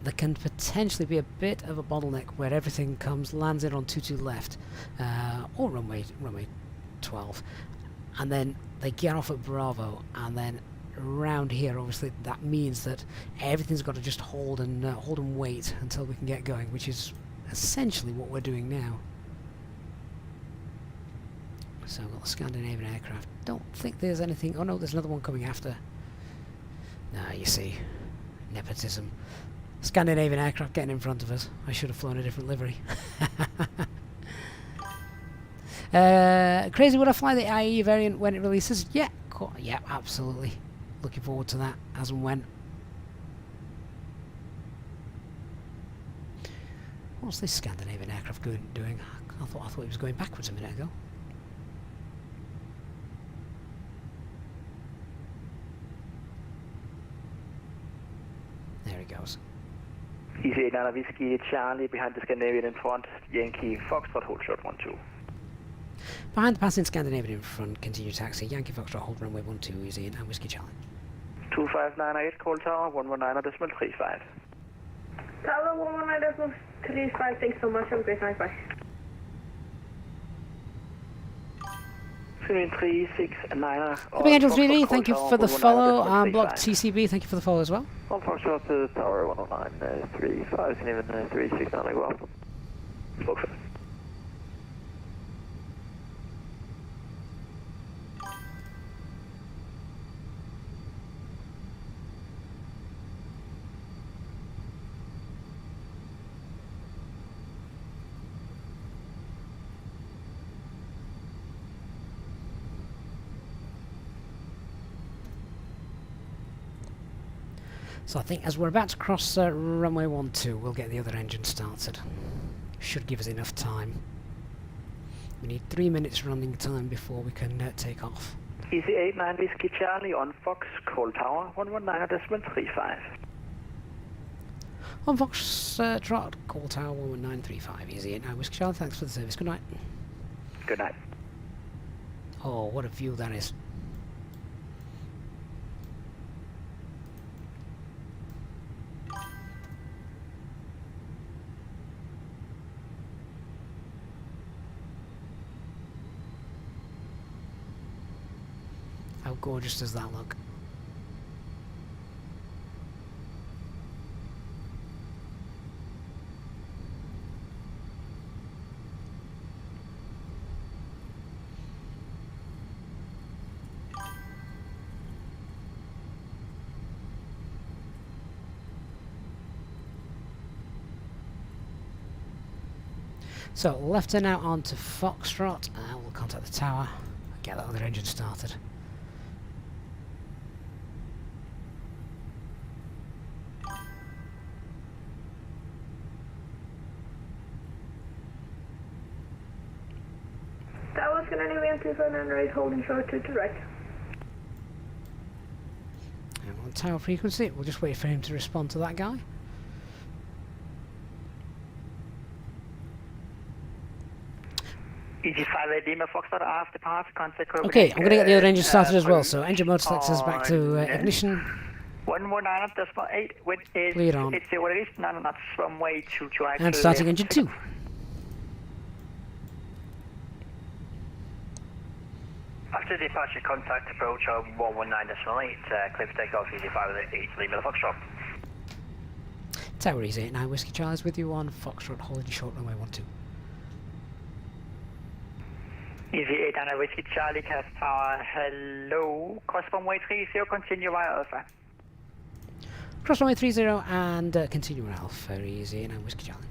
there can potentially be a bit of a bottleneck where everything lands in on 22 left, or runway 12, and then they get off at Bravo, and then around here obviously that means that everything's got to just hold and wait until we can get going, which is essentially what we're doing now. So I've got the Scandinavian aircraft. Don't think there's anything. Oh no, there's another one coming after. Nah, you see, nepotism. Scandinavian aircraft getting in front of us. I should have flown a different livery. Crazy, would I fly the IE variant when it releases? Yeah, yeah, absolutely. Looking forward to that as and when. What's this Scandinavian aircraft doing? I thought it was going backwards a minute ago. There he goes. Easy 89 Whiskey Charlie behind the Scandinavian in front. Yankee Foxtrot, hold short 12. Behind the passing Scandinavian in front, continue taxi. Yankee Foxtrot, hold runway 12, Easy and Whiskey Charlie. 2598, call tower 119.35. Tower 119.35, thanks so much, have a great night, bye. 369. Big Angel 3D, thank you for the follow. Block TCB, thank you for the follow as well. On Foxtrot to Tower 109.35, Scandinavian 369 as well. Spoke for. So I think as we're about to cross runway 12, we'll get the other engine started. Should give us enough time. We need 3 minutes running time before we can take off. Easy 89 Whiskey Charlie on Fox, call tower 119.35. On Fox Trot, call tower 11935. Easy 89 Whiskey Charlie, thanks for the service. Good night. Good night. Oh, what a view that is. How gorgeous does that look? So left turn out onto Foxtrot, we'll contact the tower, get that other engine started. Tower's gonna navigate 2598, holding short to right. And on tower frequency, we'll just wait for him to respond to that guy. Easyjet Lima Foxtrot after departure, contact Copenhagen. Okay, I'm going to get the other engine started as well, so engine motor selectors back to ignition. 119.8, wind is Lead on. 80 east, 9 knots, runway 22 right. And starting engine 2. After departure, contact approach of 119.8, clear for takeoff, Easyjet Lima Foxtrot. Tower Easy 89 Whiskey Charlie's with you on Foxtrot, holding short runway 12. Easy 89 Whiskey Charlie, Cast Tower, hello, cross runway 30, continue via Alpha. Cross runway 30 and continue on Alpha, Easy 89 Whiskey Charlie.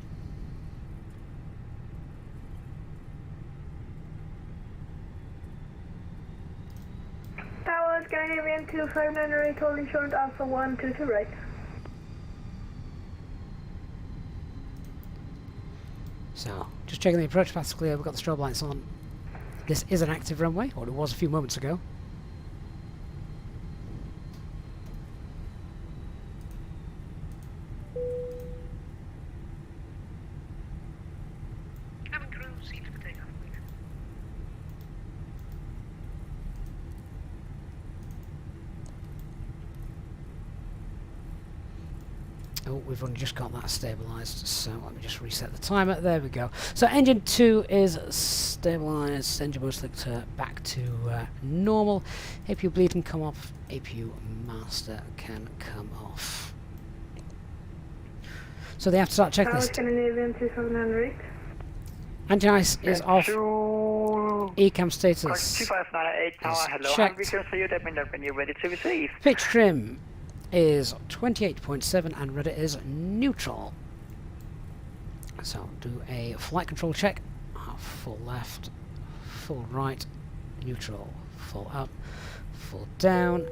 Tower Scandinavian 2598, holding short Alpha 122 right. So, just checking the approach path's clear, we've got the strobe lights on. This is an active runway, or it was a few moments ago. Cabin crew, seat for takeoff, please. Oh, we've only just got that stabilised, so let me just reset the timer. There we go. So engine 2 is stabilised, engine motor selector back to normal. APU bleed can come off, APU master can come off. So they have to start Tower checklist. Scandinavian 2598. Engine ice is off. ECAM status 2598 Tower, hello, checked. return for you, let me know when you're ready to receive. Pitch trim is 28.7 and rudder is neutral. So do a flight control check. Full left, full right, neutral, full up, full down,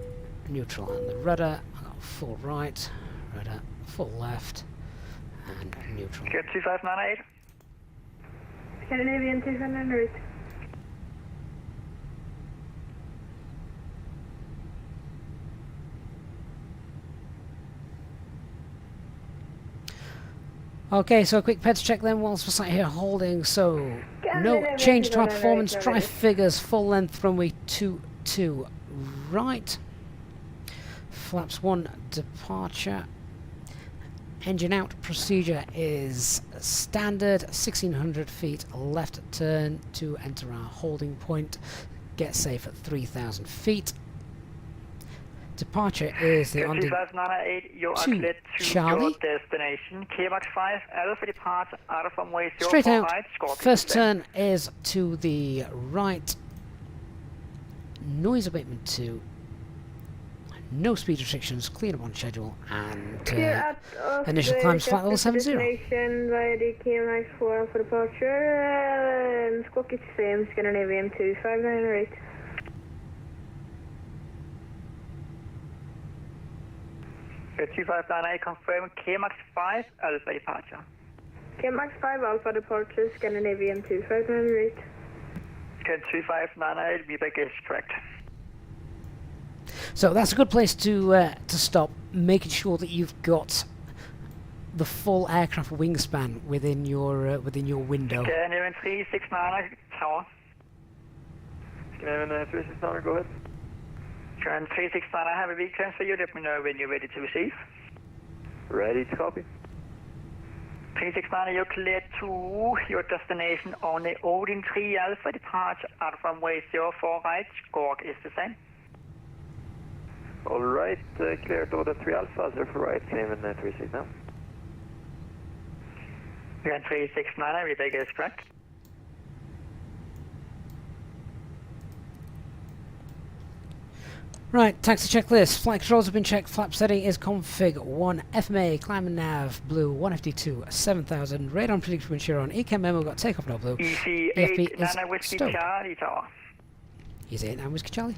neutral, and the rudder. Full right, rudder, full left, and neutral. Get 2598. Scandinavian 2598. Okay, so a quick pets check then whilst we're sat here holding. So no change to our performance. Drive figures full length runway 22 right. Flaps 1 departure. Engine out procedure is standard. 1600 feet left turn to enter our holding point. Get safe at 3000 feet. Departure is the 2598, you are to cleared to Charlie. your destination. KMAX 5, Alpha departure, out of runway 04 Straight out. right, Scorpion. First turn is to the right. Noise abatement 2. No speed restrictions. Clean up on schedule. And initial climb is flight level 70. Destination via the KMX 4 for departure. And Squawky same, Scandinavian 2598. Get 2598, confirm KMAX 5, Alpha departure. KMX 5 Alpha departure, Scandinavian 2598. Get 2598, VBAC is correct. So that's a good place to stop, making sure that you've got the full aircraft wingspan within your window. Scandinavian 369, tower. Scandinavian 369, go ahead. Current 369, I have a big transfer you, let me know when you're ready to receive. Ready to copy. 369, you're cleared to your destination on the Odin 3 Alpha departure out of runway 04 right, score is the same. Alright, clear to Odin 3 Alpha, 04 right, Scandinavian 369. Current 369, everything is correct. Right, taxi checklist. Flight controls have been checked. Flap setting is config 1. FMA, climb and nav, blue, 152, 7000. Radar predicted wind shear on. ECAM memo got takeoff no blue. Easyjet, Nana Whiskey Charlie Tower. Easyjet, Nana Whiskey Charlie.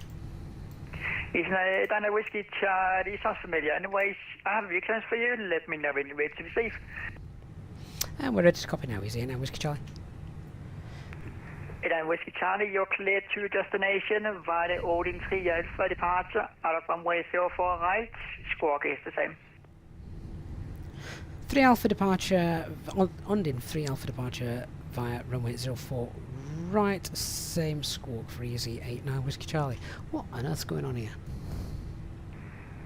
Easyjet, Nana Whiskey Charlie, sounds familiar. Anyways, I have a view clearance for you. Let me know when you're ready to receive. And we're ready to copy now, Easyjet, Nana Whiskey Charlie. Nana Whiskey Charlie, you're cleared to destination via the Odin 3 Alpha departure out of runway 04 right. Squawk is the same. 3 Alpha departure, Odin 3 Alpha departure via runway 04 right, same squawk for Easyjet, Nana Whiskey Charlie. What on earth's going on here?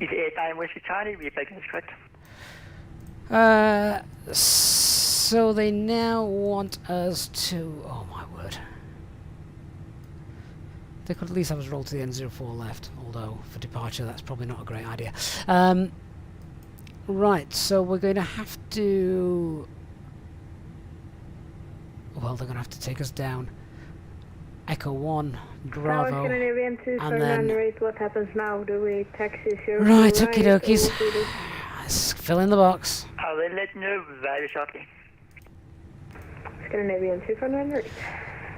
Easyjet, Nana Whiskey Charlie, replay is correct. So they now want us to... Oh my word. They could at least have us roll to the N04 left, although for departure that's probably not a great idea. Right, so we're going to have to... Well, they're going to have to take us down Echo 1, Bravo, and then... What happens now? Do we taxi 0 Right, okie dokies. Let's fill in the box. I will let you know very shortly. Scandinavian 249.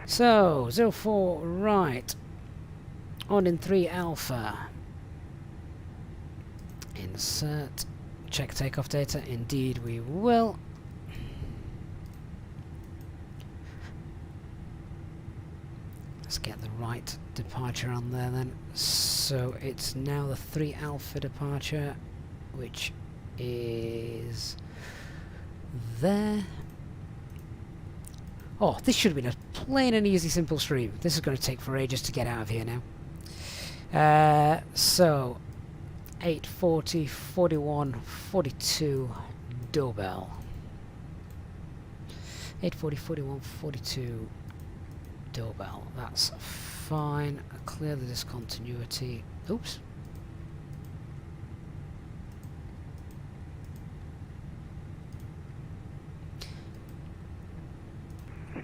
So, 04 right. On in 3 Alpha. Insert. Check takeoff data. Indeed we will. Let's get the right departure on there then. So it's now the 3 Alpha departure, which is there. Oh, this should have been a plain and easy simple stream. This is going to take for ages to get out of here now. So 840, 41, 42, doorbell. 840, 41, 42, doorbell. That's fine. Clear the discontinuity. Oops.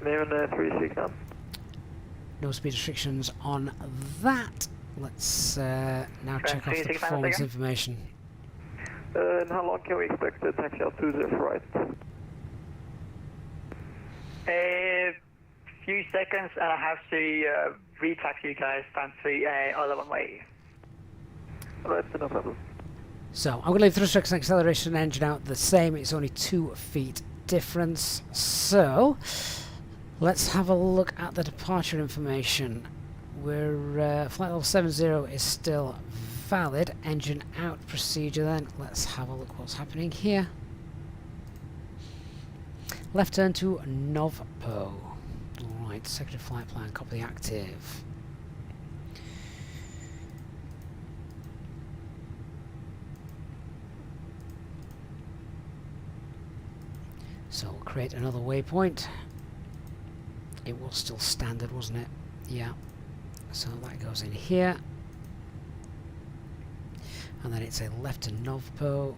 Name and 369. No speed restrictions on that. Let's now check off the performance information. And how long can we expect the taxi out to the right? A few seconds, and I have to re-taxi you guys down to the other one way. Alright, no problem. So I'm going to leave thrust restriction, acceleration, and engine out the same. It's only 2 feet difference. So let's have a look at the departure information. We're flight level 70 is still valid. Engine out procedure then. Let's have a look what's happening here. Left turn to Novpo. Alright, secondary flight plan, copy active. So we'll create another waypoint. It was still standard, wasn't it? Yeah. So that goes in here. And then it's a left to Novpo.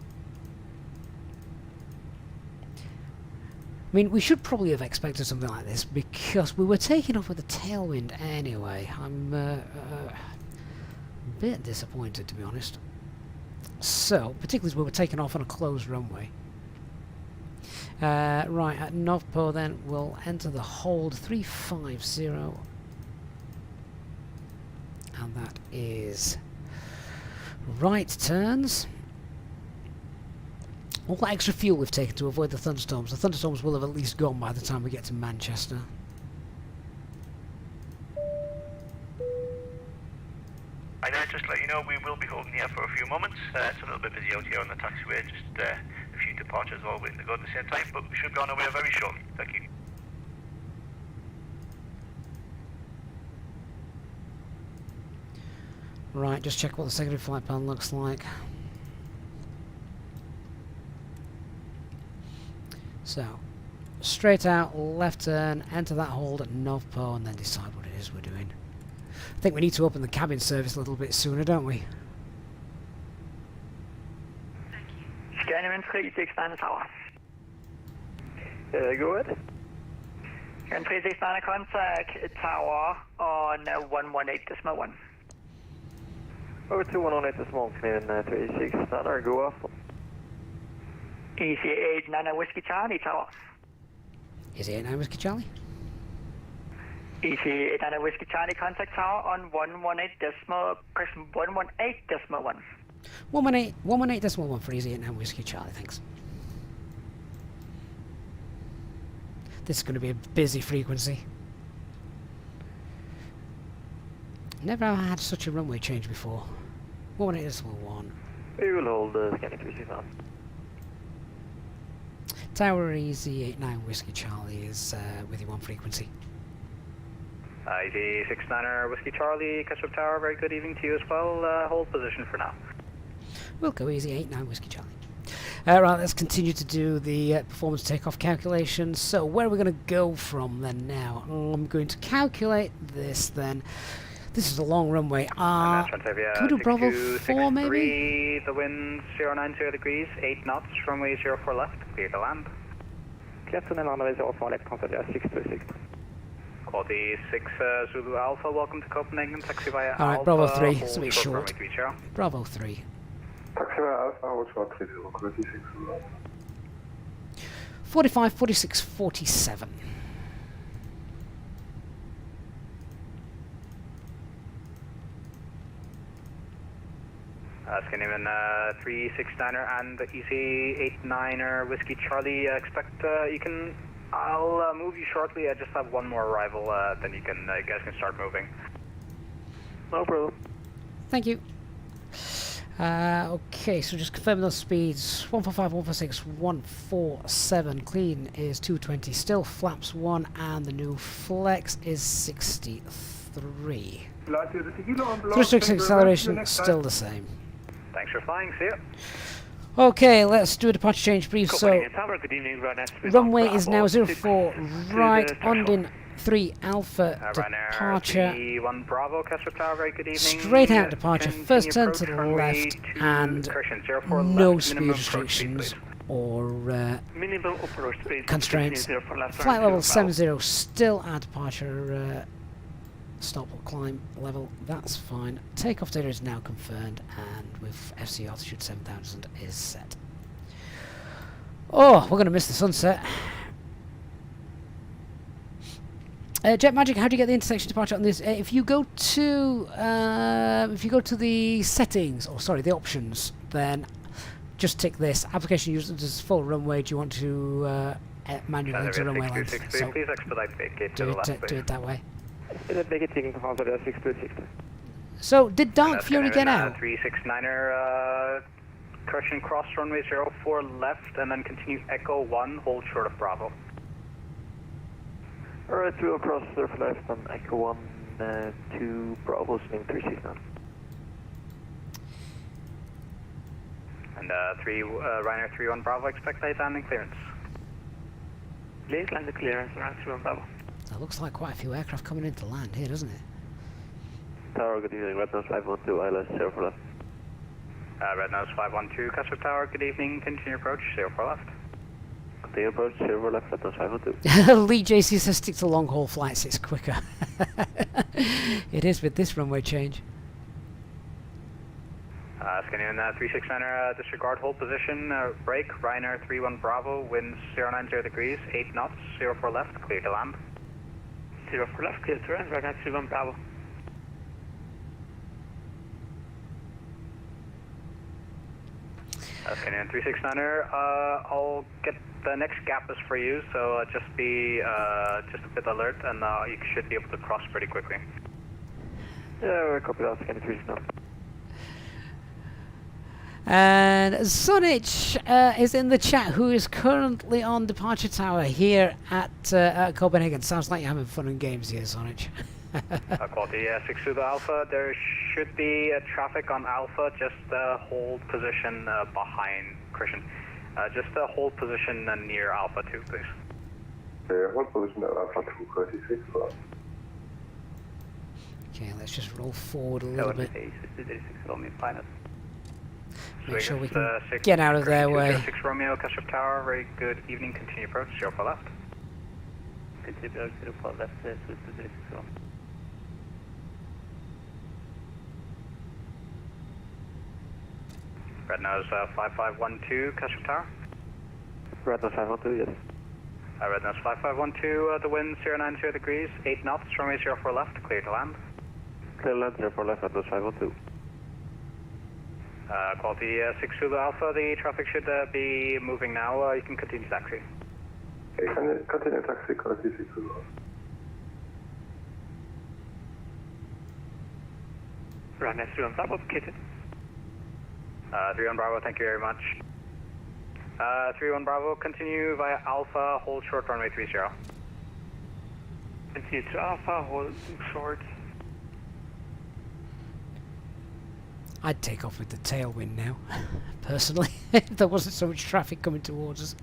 I mean, we should probably have expected something like this because we were taking off with a tailwind anyway. I'm a bit disappointed, to be honest. So, particularly as we were taking off on a closed runway. Right, at Novpo then, we'll enter the hold 350. And that is right turns. All that extra fuel we've taken to avoid the thunderstorms. The thunderstorms will have at least gone by the time we get to Manchester. I know, just to let you know, we will be holding here for a few moments. It's a little bit busy out here on the taxiway, just a few departures all waiting to go at the same time, but we should be on our way very shortly. Thank you. Right, just check what the secondary flight plan looks like. So, straight out, left turn, enter that hold at Novpo, and then decide what it is we're doing. I think we need to open the cabin service a little bit sooner, don't we? Scanning 369 tower. Go ahead. And 369 contact tower on 118.1. Over 2118 Canadian 36 Niner, go off. Easyjet 9 Whiskey Charlie, tower. Easyjet 9 Whiskey Charlie. Easyjet 9 Whiskey Charlie, contact tower on 118.1. 118.1 for Easyjet 9 Whiskey Charlie, thanks. This is going to be a busy frequency. Never have had such a runway change before. 118.1. We will hold scanning 36 now. Tower Easyjet 9 Whiskey Charlie is with you on frequency. Easy 69er Whiskey Charlie, catch up tower, very good evening to you as well. Hold position for now. We'll go Easyjet 9 Whiskey Charlie. Right, let's continue to do the performance takeoff calculations. So where are we going to go from then now? I'm going to calculate this then. This is a long runway. Can we do Bravo 4 maybe? The wind 090 degrees, 8 knots, runway 04 left, clear to land. Captain and runway 04 left, contact 626. Quality 6 Zulu Alpha, welcome to Copenhagen, taxi via Alpha. Alright, Bravo 3, it's a bit short. Bravo 3. Taxi via Alpha, hold short 30, 46. 45, 46, 47. Scandinavian 369er and EC89er Whiskey Charlie, expect you can, I'll move you shortly, I just have one more arrival, then you guys can start moving. No problem. Thank you. Okay, so just confirming those speeds. 145, 146, 147. Clean is 220. Still flaps 1 and the new flex is 63. Thrust acceleration still the same. Thanks for flying, see ya. Okay, let's do a departure change brief. So, runway is now 04 right, Ondin 3 Alpha departure. 1 Bravo, Casper Tower, very good evening. Straight out departure, first turn to the left, and no speed restrictions or constraints. Flight level 70 still at departure. Stop or climb level, that's fine. Takeoff data is now confirmed, and with FC altitude 7000 is set. Oh, we're going to miss the sunset. Jet Magic, how do you get the intersection departure on this? If you go to the settings, or sorry, the options, then just tick this. Application uses full runway. Do you want to manually enter runway length? So please expedite vacate do it that way. -626. So, did Dark Fury get out? 369er, correction cross runway 04 left, and then continue Echo 1, hold short of Bravo. Alright, we'll cross surf left on Echo 1 to Bravo, swing 369. And Ryanair 31 Bravo, expect late landing clearance. Late landing clearance, around 31 Bravo. That looks like quite a few aircraft coming into land here, doesn't it? Tower, good evening, Red Nose 512, ILS 04 left. Red Nose 512, Casper Tower, good evening, continue approach, 04 left. Continue approach, 04 left, Red Nose 512. Lee JC says stick to long haul flights, it's quicker. It is with this runway change. Scandinavian 369er, disregard hold position, brake, Ryanair 31 Bravo, winds 090 degrees, 8 knots, 04 left, clear to land. 04 left, clear to land, Ryanair 31 Bravo. Scandinavian 369er, I'll get the next gap is for you, so just be just a bit alert, and you should be able to cross pretty quickly. Yeah, we're copy that, Scandinavian 369er. And Sonich is in the chat, who is currently on departure tower here at Copenhagen. Sounds like you're having fun and games here, Sonich. Quality 6 Zulu Alpha, there should be traffic on Alpha, just hold position behind Christian. Just hold position near Alpha 2, please. Hold position at Alpha 236. Okay, let's just roll forward a little bit. Make sure we can get out of their way. 6 Romeo, Casper Tower, very good evening, continue approach, 04 left. Continue 04 left, 6 Romeo. Red nose 5512, Castle Tower. Red nose 512, yes. Red nose 5512, the wind 090 degrees, 8 knots, runway 04 left, clear to land. Clear land 04 left, Red nose 512. Quality 6 Zulu Alpha, the traffic should be moving now. You can continue taxi. Okay, continue taxi, quality 6 Zulu Alpha. Runway 31 Bravo, kitted. 31 Bravo, thank you very much. 31 Bravo, continue via Alpha, hold short runway 30. Continue to Alpha, hold short. I'd take off with the tailwind now, personally, if there wasn't so much traffic coming towards us.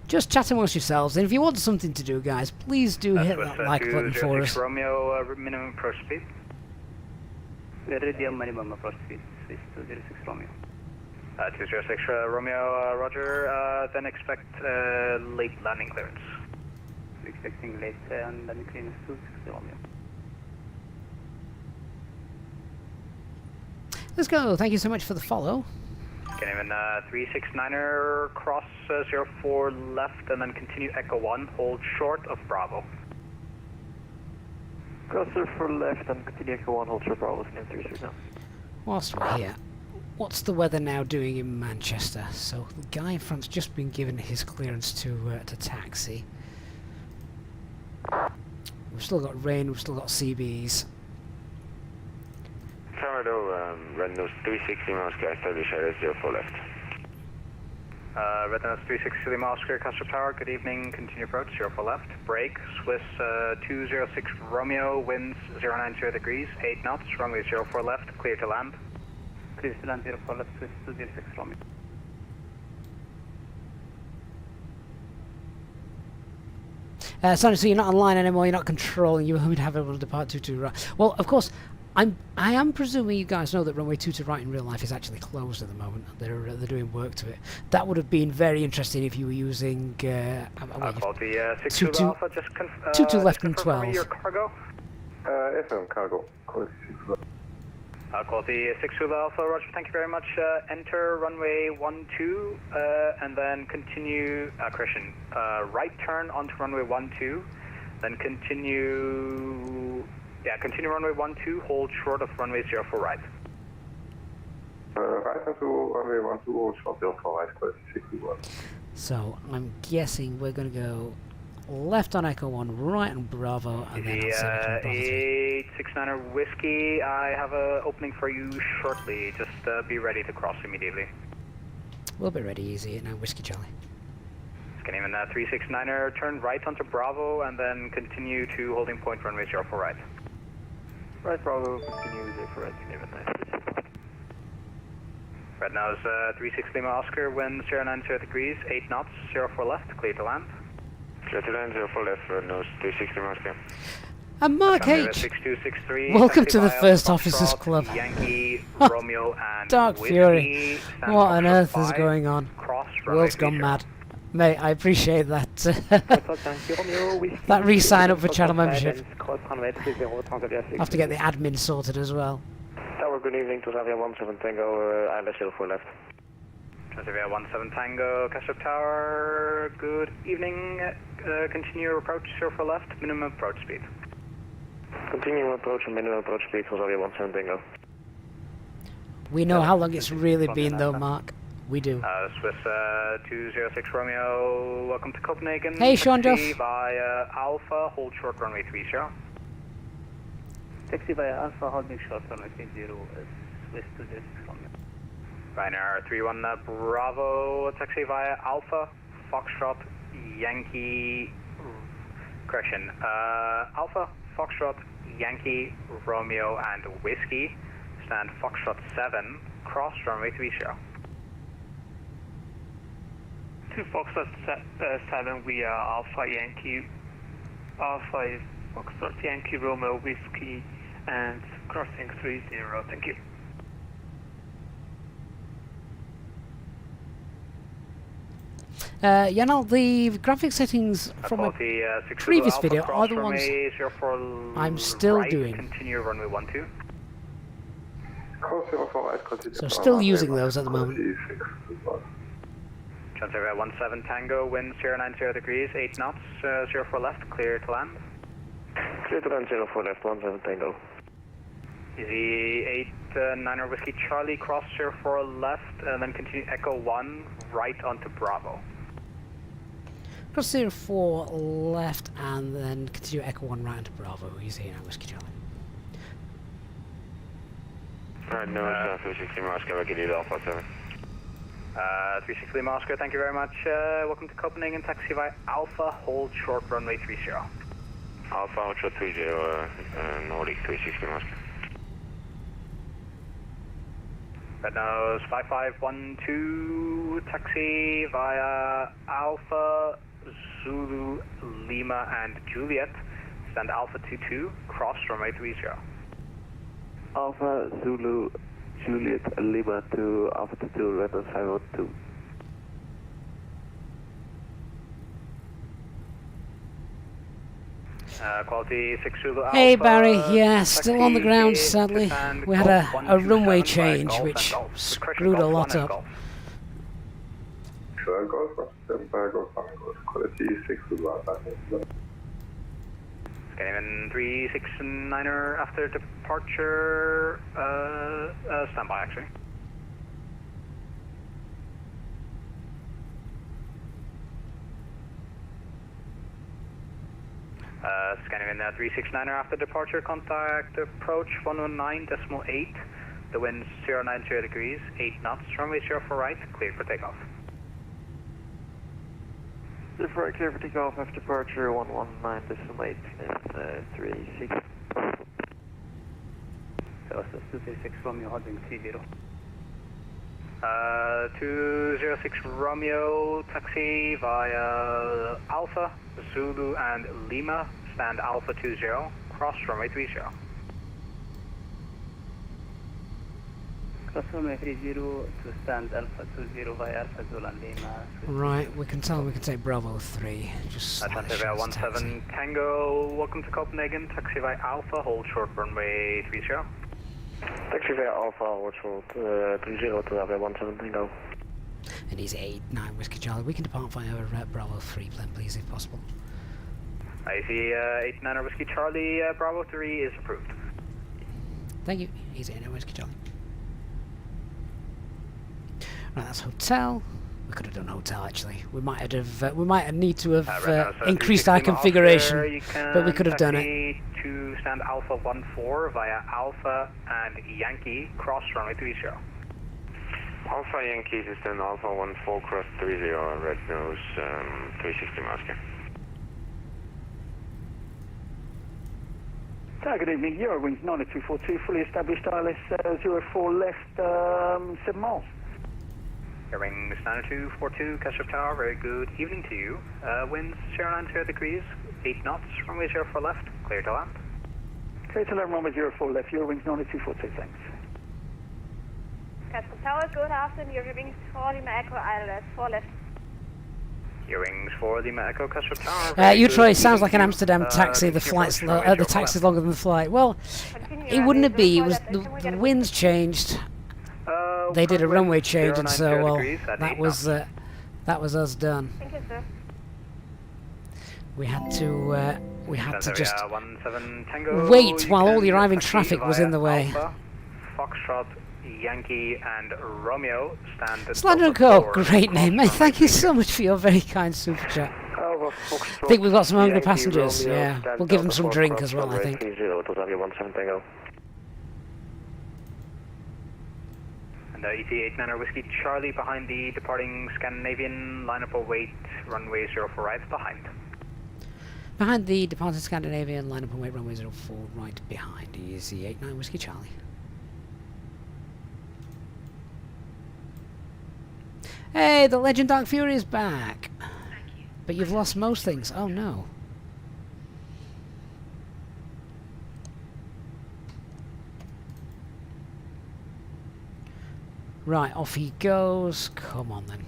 Just chat amongst yourselves, and if you want something to do, guys, please do hit that like button for us. Romeo, minimum approach speed. Iridium minimum approach speed, Swiss 206 Romeo. 206 Romeo, roger, then expect late landing clearance. We're expecting late landing clearance 260 Romeo. Let's go, thank you so much for the follow. Can even 369er cross 04 left and then continue Echo 1, hold short of Bravo. Cross 04 left and continue Echo 1, hold short Bravo, name 36 now. Whilst we're here, what's the weather now doing in Manchester? So the guy in front's just been given his clearance to taxi. We've still got rain, we've still got CBs. Toronto, red nose 360 miles clear, establish area 04 left. Red nose 360 miles clear, Castro Tower, good evening, continue approach, 04 left. Break, Swiss 206 Romeo, winds 090 degrees, 8 knots, runway 04 left, clear to land. Clear to land 04 left, Swiss 206 Romeo. Sonny, so you're not online anymore, you're not controlling, you would have able to depart 22 right. Well, of course, I am presuming you guys know that runway 22 right in real life is actually closed at the moment. They're doing work to it. That would have been very interesting if you were using Quality 6 two Alpha, just 2 left and 12. Your cargo. FM cargo, quality 6 Zulu. Quality 6 Zulu Alpha, roger, thank you very much. Enter runway 12 and then continue, correction, right turn onto runway 12, then continue runway 12, hold short of runway 04 right. Right onto runway 12, hold short 04 right, quality 61. So I'm guessing we're going to go left on Echo 1, right on Bravo, and then on 869er Whiskey, I have an opening for you shortly. Just be ready to cross immediately. We'll be ready, easy. Now, Whiskey Charlie. Can even 369er turn right onto Bravo and then continue to holding point runway 04 right. Right Bravo, continue 04 right, can even Red nose 360 Lima Oscar, wind 090 degrees, 8 knots, 04 left, clear to land. Clear to land 04 left, red nose 360 miles clear. And Mark H. 6263, welcome to the First Officers Club. Yankee, Romeo, and Dark Whiskey, Fury. What on earth is 5, going on? Cross World's gone mad. Mate, I appreciate that. That re-sign up for channel membership. Have to get the admin sorted as well. Tower, good evening, to Xavier 17 Tango, Isla 04 left. Xavier 17 Tango, Castle Tower, good evening. Continue approach 04 left, minimum approach speed. Continue approach and minimum approach speed for Xavier 17 Tango. We know how long it's really been though, Mark. We do. Swiss 206 Romeo, welcome to Copenhagen. Hey, Sean Duff. Taxi via Alpha, hold short runway 30. Taxi via Alpha, holding short runway 30, Swiss 206 Romeo. Ryanair 31 Bravo, taxi via Alpha, Foxtrot, Yankee, correction, Alpha, Foxtrot, Yankee, Romeo, and Whiskey, stand Foxtrot 7, cross runway 30. 2 Foxtrot 7, we are Alpha Yankee, Alpha Foxtrot Yankee, Romeo, Whiskey, and crossing 30, thank you. Yanal, the graphic settings from a previous video are the ones I'm still doing. Continue runway 12. So still using those at the moment. Transfer 17 Tango, wind 090 degrees, 8 knots, 04 left, clear to land. Clear to land 04 left, 17 Tango. Easy 89 Whiskey Charlie, cross 04 left, and then continue Echo 1 right onto Bravo. Cross 04 left and then continue Echo 1 right into Bravo. Easy 89 Whiskey Charlie. Alright, no, 360 Moscow, I'll give you the Alpha 7. 360 Moscow, thank you very much. Welcome to Copenhagen, taxi via Alpha, hold short runway 30. Alpha, hold short 30, Nordic 360 Moscow. Red nose 5512, taxi via Alpha, Zulu, Lima and Juliet. Stand Alpha 22, cross runway 30. Alpha, Zulu, Juliet, Lima to Alpha 22, Red nose 512. Quality 6 Zulu Alpha. Hey Barry, yeah, still on the ground sadly. We had a runway change which screwed a lot up. Scanning 369er after departure, standby actually. Scanning in 369er after departure, contact approach 119.8, the wind 090 degrees, 8 knots, runway 04 right, clear for takeoff. Right, clear for takeoff after departure 119.8 and 36. So 206 Romeo holding 30. 206 Romeo, taxi via Alpha, Zulu and Lima, stand Alpha 20, cross runway 30. Cross runway 30 to stand Alpha 20 via Alpha Zulu and Lima. Right, we can tell we can take Bravo 3. Just taxi via 17 Tango, welcome to Copenhagen, taxi via Alpha, hold short runway 30. Taxi via Alpha, hold short 30 to Alpha 17 Tango. And he's 89 Whiskey Charlie. We can depart via Bravo 3 plan, please, if possible. I see 89 Whiskey Charlie, Bravo 3 is approved. Thank you. He's 89 Whiskey Charlie. Right, that's hotel. We could have done hotel actually. We might have need to have increased our configuration, but we could have done it. To stand Alpha 14 via Alpha and Yankee, cross runway 30. Alpha Yankee is stand Alpha 14 cross 30, red nose 360 Moscow. Good evening, Eurowings 9242, fully established ILS 04 left, 7 miles. Eurowings 9242, Castle Tower, very good evening to you. Winds 090 degrees, 8 knots, runway 04 left, clear to land. Clear to land, runway 04 left, Eurowings 9242, thanks. Castle Tower, good afternoon, Eurowings 4 Lima Echo ILS 4 left. Eurowings 4 Lima Echo, Castle Tower. Utroy sounds like an Amsterdam taxi. The flight's the taxi's longer than the flight. Well, it wouldn't it be? It was the winds changed. They did a runway change, and so well, that was us done. Thank you, sir. We had to just wait while all the arriving traffic was in the way. Alpha, Foxtrot, Yankee and Romeo stand at Slander & Co, great name, mate. Thank you so much for your very kind super chat. I think we've got some hungry passengers, yeah. We'll give them some drink as well, I think. And ET89 Whiskey Charlie behind the departing Scandinavian, line up and wait, runway 04 right behind. Behind the departing Scandinavian, line up and wait, runway 04 right behind. EasyJet Whiskey Charlie. Hey, the Legend Dark Fury is back. But you've lost most things. Oh no. Right, off he goes. Come on then.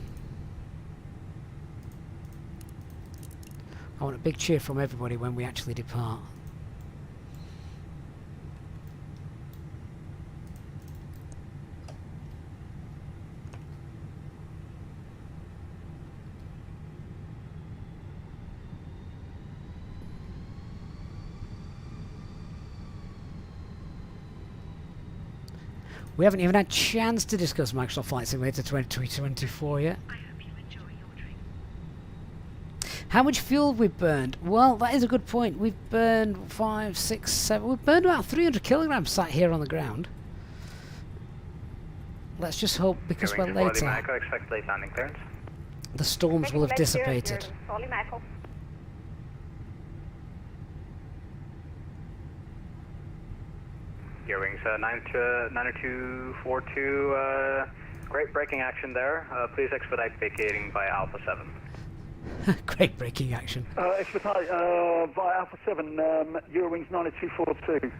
I want a big cheer from everybody when we actually depart. We haven't even had a chance to discuss Microsoft Flight Simulator 2024 yet. How much fuel have we burned? Well, that is a good point. We've burned 5, 6, 7... We've burned about 300 kilograms sat here on the ground. Let's just hope, because we're later, expect late landing clearance. the storms will have dissipated. Gear wings 90242, great braking action there. Please expedite vacating by Alpha 7. Great braking action. Expedite via Alpha 7, Eurowings 90242.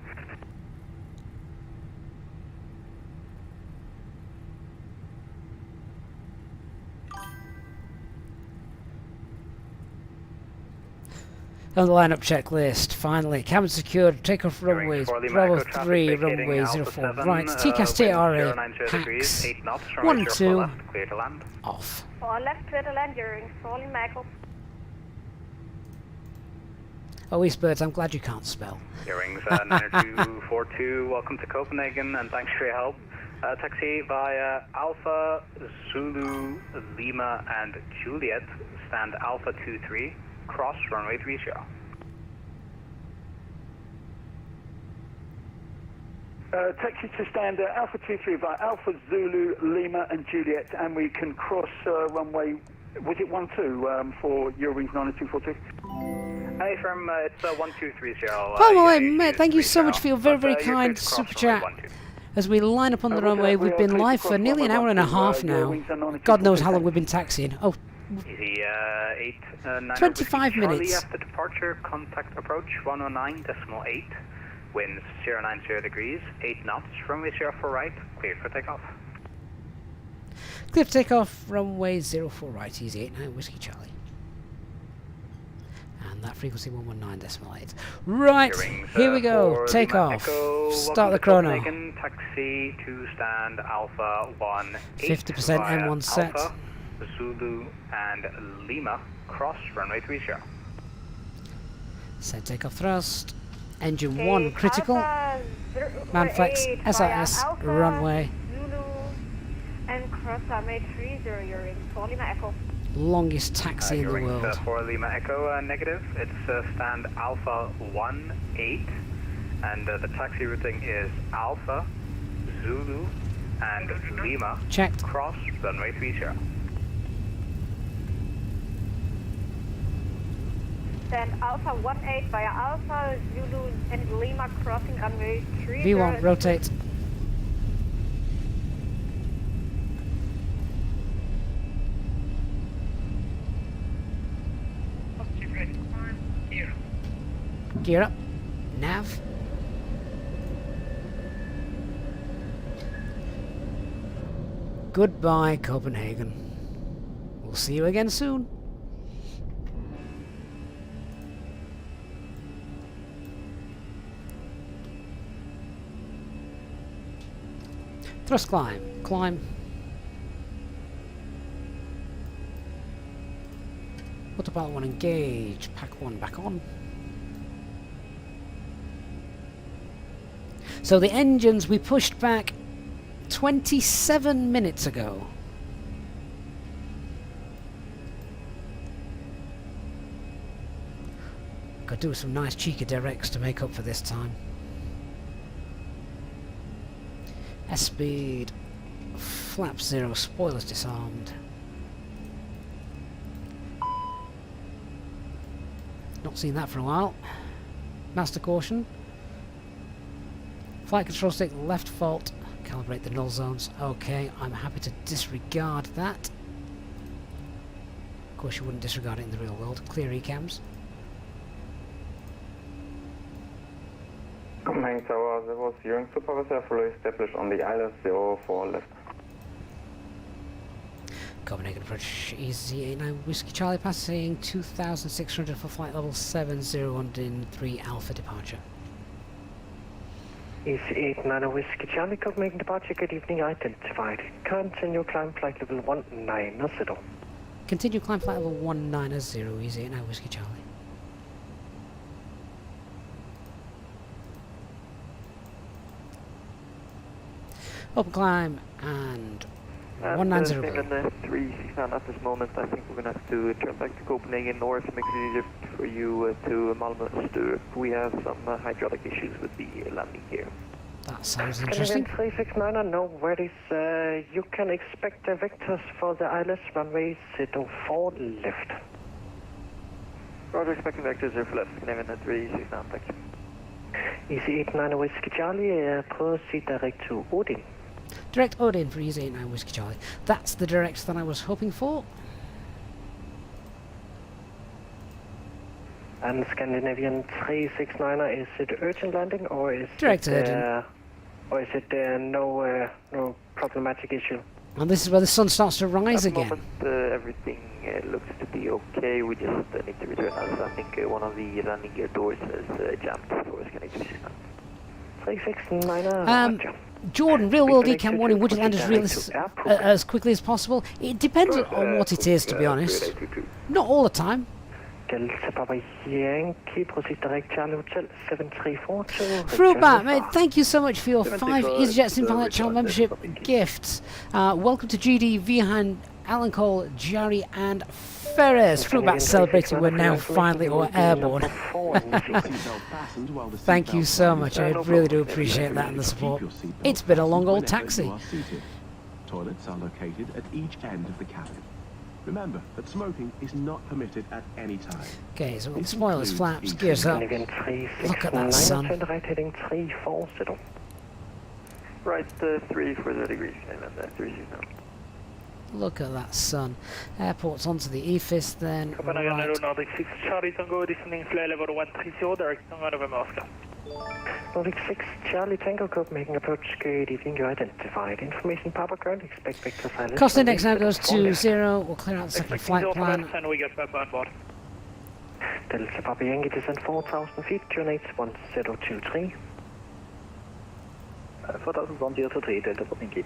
On the lineup checklist, finally, cabin secured, takeoff runways, Bravo 3, runway 04, right, TCAS TRA, PAX, 1, 2, off. For left, clear to land, Eurowings, Charlie Michael. Oh, Eastbirds, I'm glad you can't spell. Eurowings 90242, welcome to Copenhagen and thanks for your help. Taxi via Alpha, Zulu, Lima and Juliet, stand Alpha 23. Cross runway 30. Taxi to stand Alpha 23 via Alpha, Zulu, Lima and Juliet, and we can cross runway, was it 12 for Eurowings 90242? Hey, from it's 1230. By the way, mate, thank you so much for your very, very kind super chat. As we line up on the runway, we've been live for nearly an hour and a half now. God knows how long we've been taxiing. Oh, Easy 25 minutes. After departure, contact approach 109.8, winds 090 degrees, 8 knots, runway 04 right, cleared for takeoff. Clear for takeoff, runway 04 right, easy 89 Whiskey Charlie. And that frequency 119.8. Right, here we go, take off. Start the chrono. Taxi to stand Alpha 1 50% M1 set. Alpha, Zulu and Lima, cross runway 30. Set takeoff thrust. Engine 1 critical. Manflex SRS runway. Zulu and cross runway 30, Eurowings, for Lima Echo. Longest taxi in the world. For Lima Echo negative, it's stand Alpha 18 and the taxi routing is Alpha, Zulu and Lima. Checked. Cross runway 30. Then Alpha 18 via Alpha, Zulu and Lima crossing runway 30. V1, rotate. Gear up. Nav. Goodbye, Copenhagen. We'll see you again soon. Thrust climb. Climb. Autopilot 1 engage. Pack 1 back on. So the engines we pushed back 27 minutes ago. Could do some nice cheeky directs to make up for this time. S-speed, flap 0, spoilers disarmed. Not seen that for a while. Master caution. Flight control stick left fault. Calibrate the null zones. Okay, I'm happy to disregard that. Of course you wouldn't disregard it in the real world. Clear ECAMs. Copenhagen Tower 0, steering supervisor, fully established on the ILS 04 left. Copenhagen approach, Easy89 Whiskey Charlie, passing 2,600 for flight level 7013 Alpha departure. Easyjet Whiskey Charlie, Copenhagen departure, good evening, identified. Continue climb flight level 190. Continue climb flight level 190, Easy89 Whiskey Charlie. Open climb and 190. And 369 at this moment. I think we're going to have to turn back to Copenhagen or to make it easier for you to Malmö Sturup. We have some hydraulic issues with the landing gear. That sounds interesting. 369, no worries. You can expect the vectors for the ILS runway 04 left. Roger, expecting vectors 0 for left. Canadian 369, thank you. Easy89 Whiskey Charlie, proceed direct to Odin. Direct Odin for Easy89 Whiskey Charlie. That's the direct that I was hoping for. And Scandinavian 369, is it urgent landing or is direct it urgent? Or is it no problematic issue? And this is where the sun starts to rise At the again. moment, everything looks to be okay. We just need to return us. I think one of the landing gear doors has jammed for Scandinavian 369. Jordan, real world ECAM warning, would you land as quickly as possible? It depends on what it is, to be honest. Not all the time. Delta Papa Yankee, proceed direct Charlie Hotel 7342. Fruitbat, mate, thank you so much for your 5 EasyJet Simpilot channel membership gifts. Welcome to GD, Vihan, Alan Cole, Jerry and Ferris. Fruitbat celebrating we're now finally airborne. Thank you so much, I really do appreciate that and the support. It's been a long old taxi. Toilets are located at each end of the cabin. Remember that smoking is not permitted at any time. Okay, so we've got spoilers, flaps, gears up. Look at that sun. Right, 3 for the degrees, and 3 now. Look at that sun. Airport's onto the EFIS then. Copenhagen Right. Aeronautic 6 Charlie Tango, descending flight level 130, direct on November Oscar. Nordic 6 Charlie Tango, Copenhagen approach, good evening, you identified. Information Papa current, expect vector silence. Cost index now goes to 0. We'll clear out the second flight plan. And we get Papa on board. Delta Papa Yankee descend 4,000 feet, QNH 1023. 4,103, Delta Papa Yankee.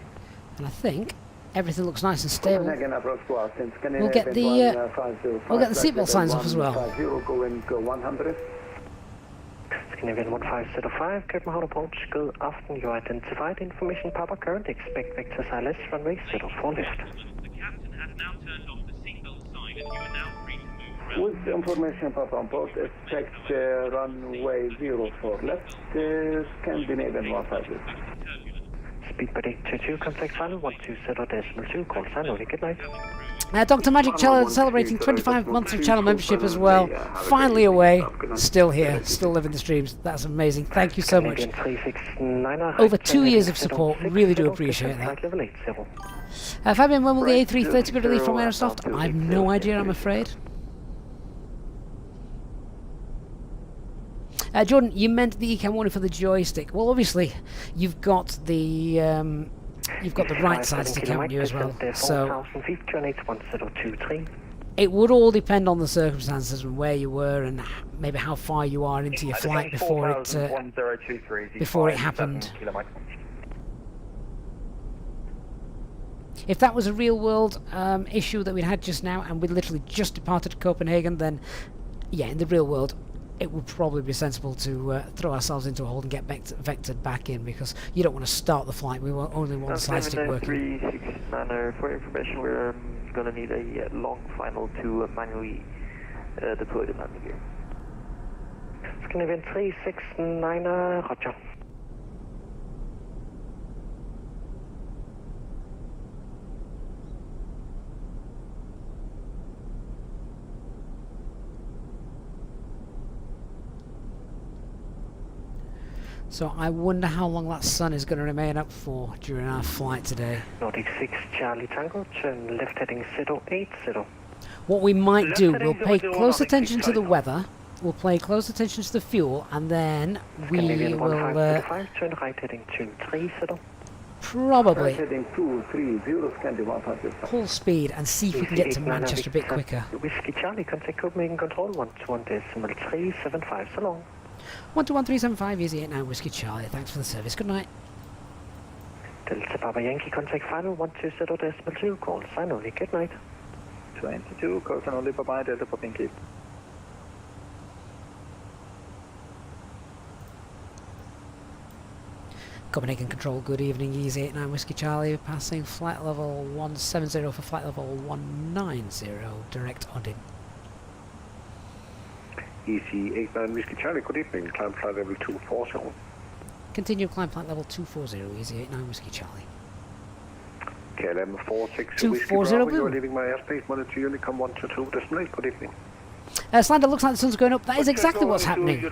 And I think everything looks nice and stable. We'll get the seatbelt signs off as well. Going 100. Scandinavian 1505, Copenhagen approach, good afternoon, you identified. Information Papa current, expect vector silence, runway 04 left. With information Papa on board, expect runway 04 left, Scandinavian 15. Speed predictor 2, contact final 120.2, call sign only, good night. Dr. Magic Cello celebrating 25 months of channel membership as well. Finally away, still here, still living the streams. That's amazing. Thank you so much. Over 2 years of support, really do appreciate that. Fabian, when will the A330 be released from Aerosoft? I have no idea, I'm afraid. Jordan, you meant the ECAM warning for the joystick. Well, obviously, you've got the right side stick, haven't you, as well? So it would all depend on the circumstances and where you were and maybe how far you are into your flight before it happened. If that was a real world issue that we'd had just now and we'd literally just departed Copenhagen, then yeah, in the real world it would probably be sensible to throw ourselves into a hold and get vectored back in, because you don't want to start the flight. We only want the side stick working. 369, for information, we're going to need a long final to manually deploy the landing gear. Scandinavian 369, roger. So I wonder how long that sun is going to remain up for during our flight today. Nordic 6 Charlie Tango, turn left heading 080. What we might do, we'll pay close attention to the weather, we'll pay close attention to the fuel, and then we will turn right heading 230. probably heading 230, scanning 100. pull speed and see if we can get to Manchester a bit quicker. Whiskey Charlie, contact Copenhagen Control 121.375, so long. 121.375, Easyjet Whiskey Charlie, thanks for the service, good night. Delta Papa Yankee, contact final 120.2, call sign only, good night. 22, call sign only, bye-bye, Delta Papa Yankee. Copenhagen Control, good evening, Easyjet Whiskey Charlie, passing flight level 170 for flight level 190, direct on in. Easyjet Whiskey Charlie, good evening, climb flight level 240. Continue climb flight level 240, Easyjet Whiskey Charlie. KLM 46 Whiskey 240 Bravo, you are leaving my airspace, monitor Unicom 122, decimal, good evening. Slander, looks like the sun's going up. That is exactly what's happening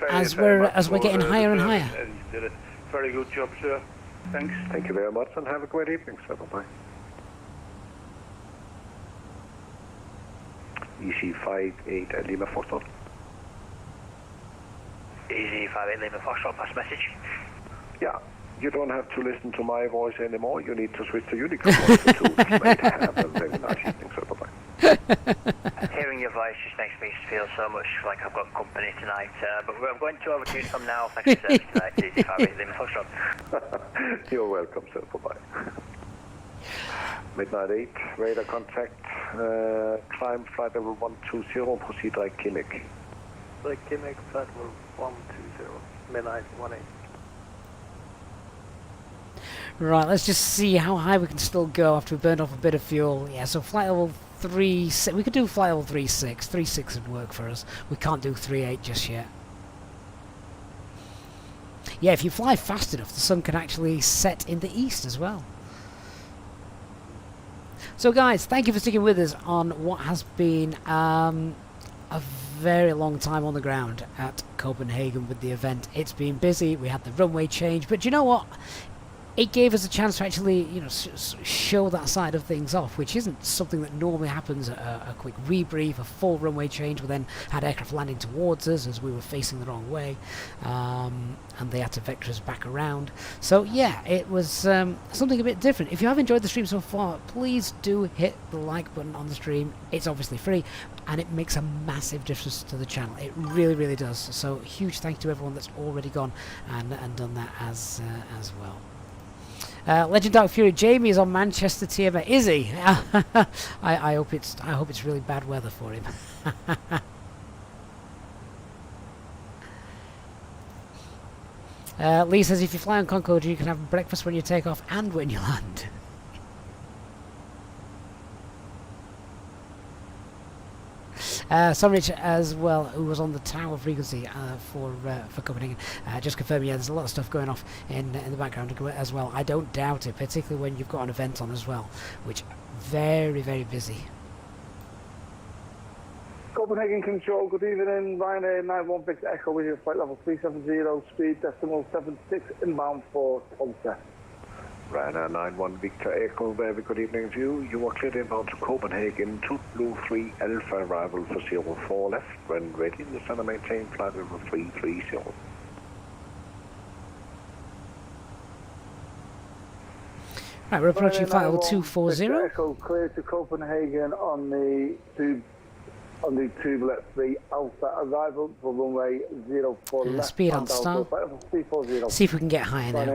as we're getting higher and higher. You did a very good job, sir. Thanks. Thank you very much and have a great evening, sir. Bye-bye. EC58 Lima Foxtrot. EC58 Lima Foxtrot, pass message. Yeah, you don't have to listen to my voice anymore. You need to switch to Unicom 122. Mate, have a very nice evening, sir. Bye-bye. Hearing your voice just makes me feel so much like I've got company tonight, but we're going to over to Unicom now. Thanks for service tonight, EC58 Lima Foxtrot. You're welcome, sir. Bye-bye. Midnight 8, radar contact, climb flight level 120, proceed like Kimmich. Like Kimmich, flight level 120, midnight 18. Right, let's just see how high we can still go after we burned off a bit of fuel. Yeah, so flight level 3.6, we could do flight level 3.6, 3.6 would work for us. We can't do 3.8 just yet. Yeah, if you fly fast enough, the sun can actually set in the east as well. So guys, thank you for sticking with us on what has been a very long time on the ground at Copenhagen with the event. It's been busy, we had the runway change, but you know what? It gave us a chance to actually, you know, show that side of things off, which isn't something that normally happens. A quick rebrief, a full runway change. We then had aircraft landing towards us as we were facing the wrong way, and they had to vector us back around. So yeah, it was something a bit different. If you have enjoyed the stream so far, please do hit the like button on the stream. It's obviously free, and it makes a massive difference to the channel. It really, really does. So huge thank you to everyone that's already gone and done that as well. Legend Dark Fury, Jamie is on Manchester TMA. Is he? I hope it's really bad weather for him. Lee says if you fly on Concorde, you can have breakfast when you take off and when you land. Somrich as well, who was on the tower frequency for Copenhagen, just confirming, yeah, there's a lot of stuff going off in the background as well. I don't doubt it, particularly when you've got an event on as well, which very, very busy. Copenhagen Control, good evening, Ryanair 91 Victor Echo with your flight level 370, speed decimal 76, inbound for Tulsa. Ryanair 91 Victor Echo, very good evening to you. You are cleared inbound to Copenhagen, 2 Blue 3 Alpha, arrival for 04 left. When ready, the center maintain flight level 330. Right, we're approaching flight level 240. Echo clear to Copenhagen on the tubulet 3 Alpha, arrival for runway 04 left. Speed on start. See if we can get higher now.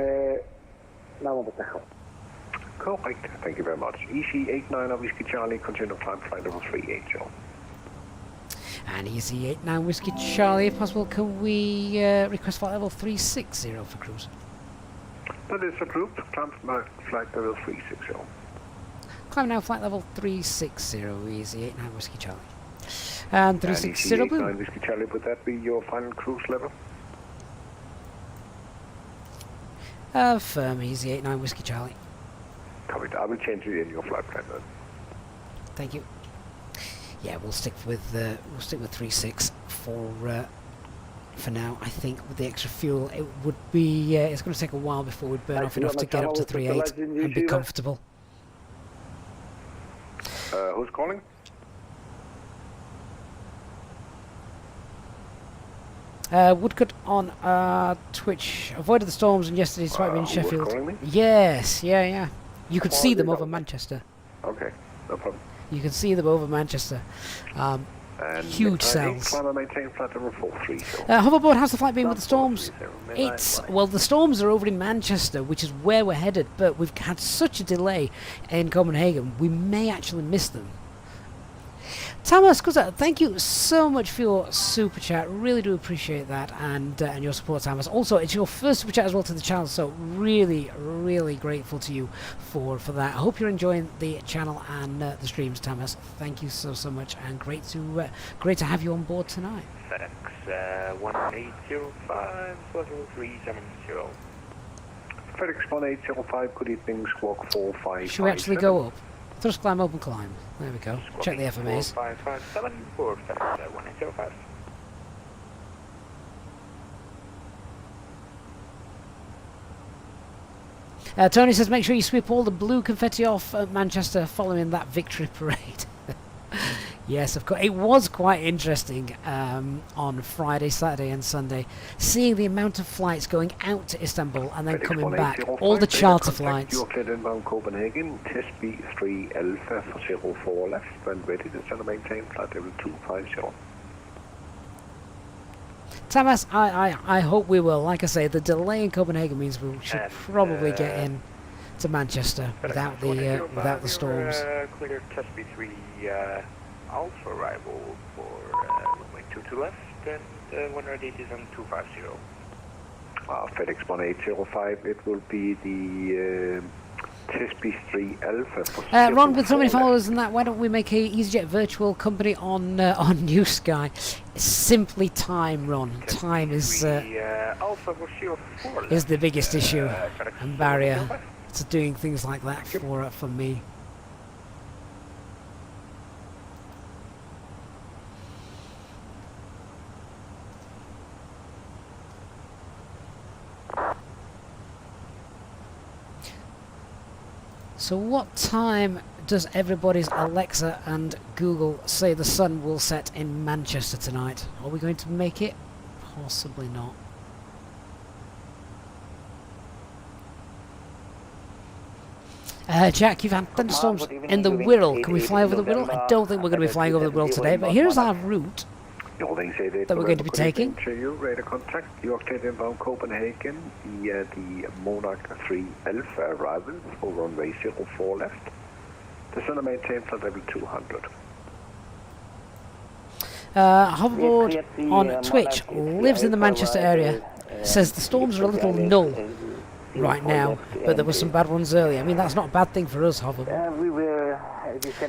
Correct, thank you very much. EC89 Whiskey Charlie, continue climb flight level 380. And EC89 Whiskey Charlie, if possible, can we request flight level 360 for cruise? That is approved, climb flight level 360. Climb now flight level 360, EC89 Whiskey Charlie. And 360 EC89 Whiskey Charlie, would that be your final cruise level? Firm, EasyJet Whiskey Charlie. Covered. I will change it in your flight plan then. Thank you. Yeah, we'll stick with 3.6 for now. I think with the extra fuel, it would be. It's going to take a while before we burn off enough to get up to 3.8 and be comfortable. Who's calling? Woodcut on Twitch avoided the storms and yesterday's fight in Sheffield. calling me? Yes, yeah. You could see them over Manchester. Okay, no problem. You can see them over Manchester. And Huge cells. Climb and maintain flight level 43. Hoverboard, how's the flight been with the storms? Well, the storms are over in Manchester, which is where we're headed, but we've had such a delay in Copenhagen, we may actually miss them. Thomas, thank you so much for your super chat. Really do appreciate that and your support, Thomas. Also, it's your first super chat as well to the channel, so really, really grateful to you for that. I hope you're enjoying the channel and the streams, Thomas. Thank you so much, and great to have you on board tonight. FedEx 1805 370. FedEx 1805, good evening, squawk 455. Should we actually go up? Thrust climb, open climb. There we go. Check the FMAs. 4557 for FedEx 1805. Tony says, make sure you sweep all the blue confetti off at Manchester following that victory parade. Yes, of course. It was quite interesting on Friday, Saturday and Sunday, seeing the amount of flights going out to Istanbul and then coming back. All the charter flights. You're cleared inbound Copenhagen, TSB3 Alpha for 04 left, when ready to center maintain flight level 250. Thomas, I hope we will. Like I say, the delay in Copenhagen means we should probably get in to Manchester without the storms. Clear TSB3 Alpha arrival for runway 22 left, and when ready it is on 250. FedEx 1805, it will be the TSB3 Alpha for Ron, with so many followers and that, why don't we make a EasyJet virtual company on New Sky? Simply time, Ron. Time is the biggest issue and barrier to doing things like that for me. So what time does everybody's Alexa and Google say the sun will set in Manchester tonight? Are we going to make it? Possibly not. Jack, you've had thunderstorms in the Wirral. Can we fly over the Wirral? I don't think we're going to be flying over the Wirral today, but here's our route that we're going to be taking. Radar contact, you're cleared inbound Copenhagen via the Monarch 3 Alpha arrival for runway 04 left. Descend and maintain flight level 200. Hoverboard on Twitch lives in the Manchester area. Says the storms are a little null right now, but there were some bad ones earlier. I mean, that's not a bad thing for us, Hoverboard.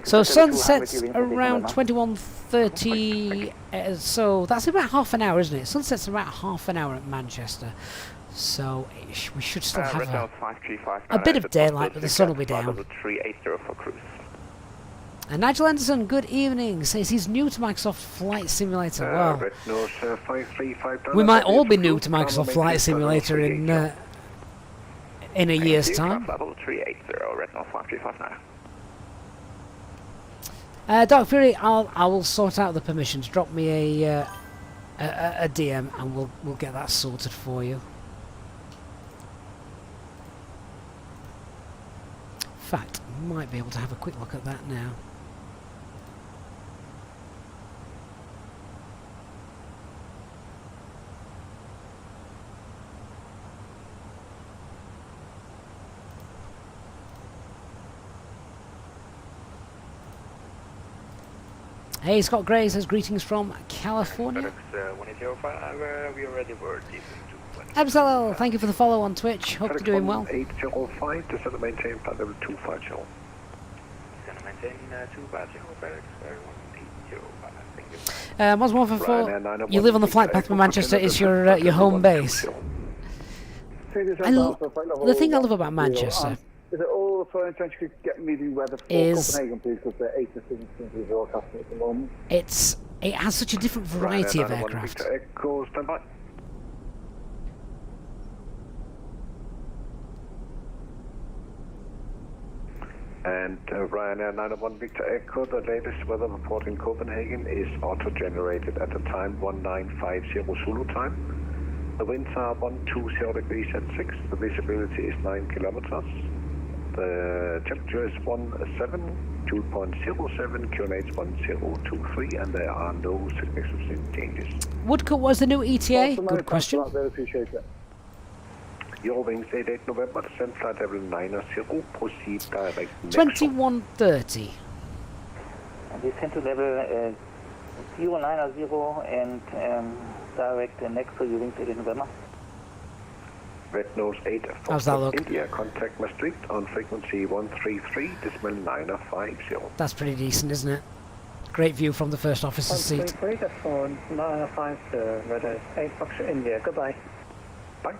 So sun sets around 21:30, so that's about half an hour, isn't it? Sun sets about half an hour at Manchester, so we should still have a bit of daylight, but the sun will be down. And Nigel Anderson, good evening, says he's new to Microsoft Flight Simulator. Well, we might all be new to Microsoft Flight Simulator in a year's time. Dark Fury, I will sort out the permissions. Drop me a DM and we'll get that sorted for you. In fact, might be able to have a quick look at that now. Hey, Scott Gray says greetings from California. FSLTL, thank you for the follow on Twitch. Hope you're doing well. 805 to center maintain flight level 250. Moz 154, you live on the flight path from Manchester, is your home base. The thing I love about Manchester is it all the phone attention could get me the weather for Copenhagen, please, because they're 8 to broadcasting at the moment. It has such a different variety of aircraft. And Ryanair 901 Victor Echo, the latest weather report in Copenhagen is auto-generated at the time 1950 Zulu time. The winds are 120 degrees at 6, the visibility is 9 kilometers. The temperature is 17, dew point 07, QNH 1023, and there are no significant changes. Woodcut was the new ETA? Good question. Very appreciate that. Eurowings 88 November, descent flight level 90, proceed direct next. 21:30. Descend to level 090 and direct next to Eurowings 88 November. Red Nose 8 How's that look? India, contact Maastricht on frequency 133, decimal 950. That's pretty decent, isn't it? Great view from the first officer's seat. 133, that's for 950, Red 8 Foxtrot India, goodbye. Bye.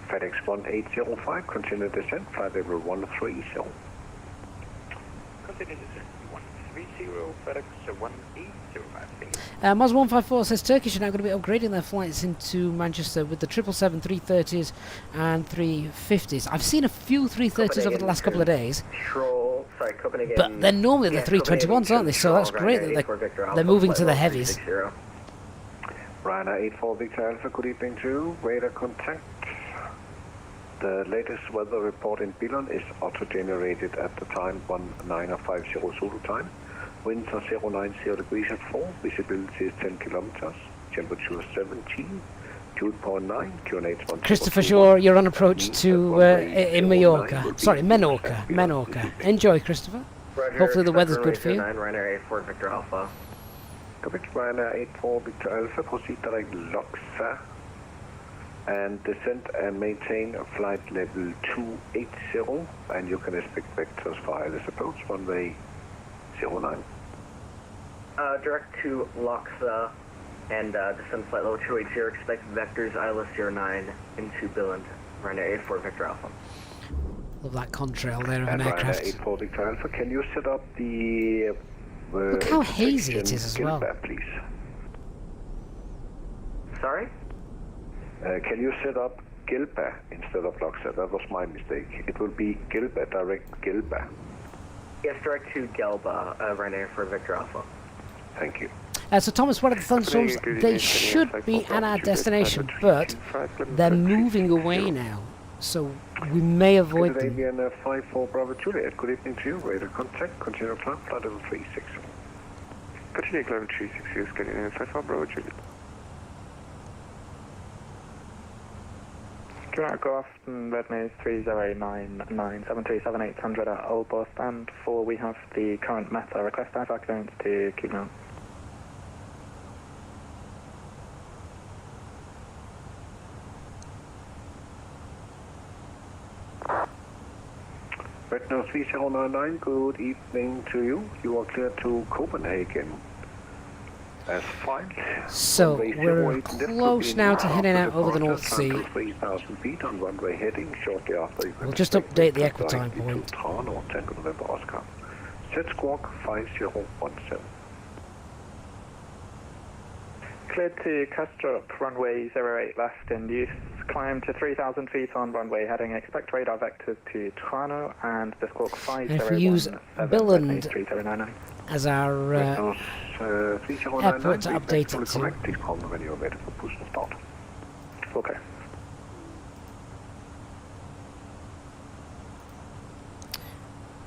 FedEx 1805, continue descent, flight level 130. Continue descent 130, FedEx 1805. Moz 154 says Turkish are now going to be upgrading their flights into Manchester with the 777 330s and 350s. I've seen a few 330s over the last couple of days, Copenhagen, but they're normally the 321s, aren't they? So that's great that they're moving to the heavies. Ryanair 84 Victor Alpha, good evening to you. Radar contact. The latest weather report in Billund is auto-generated at the time 1950 Zulu time. Winds are 090 degrees at 4, visibility is 10 kilometers, temperature 17, dew point 9, QNH 1. Christopher Shaw, you're on approach to in Mallorca. Sorry, Menorca. Enjoy, Christopher. Roger, Hopefully the weather's good for you. 9 Ryanair 84 Victor Alpha. Correct, Ryanair 84 Victor Alpha, proceed direct Loxa and descend and maintain a flight level 280, and you can expect vectors for ILS approach runway 09. Direct to Loxa and descend flight level 280, expect vectors ILS 09 into Billund, Ryanair 84 Victor Alpha. Love that contrail there of an Ryanair aircraft. 84 Victor Alpha, can you set up the Look how hazy it is as well. Please. Sorry? Can you set up Gilba instead of Loxa? That was my mistake. It will be Gilba, direct Gilba. Yes, direct to Gelba, Ryanair for Victor Alpha. Thank you. So Thomas, what are the thunderstorms? They should be at our destination, but they're moving away now, so we may avoid them. Canadian 54 Bravo Juliet, good evening to you. Radar contact, continue climb, flight level 36. Continue climb 360, Canadian 54 Bravo Juliet. Current aircraft, Red Nose 30899737 at Old Bus Stand 4, we have the current META request IFR clearance to keep now. Red Nose 3099, good evening to you. You are clear to Copenhagen. As filed. So we're close now to heading out over the North Sea. 3,000 feet on runway heading shortly after you. We'll just update the equitime point. Toronto, Tango November Oscar. Set squawk 5017. Cleared to Kastrup, runway 08 left in use. Climb to 3,000 feet on runway heading. Expect radar vectors to Toronto and the squawk 501. And if we use Billund as our airport to update it to. Please call me when you're ready for push and start. Okay.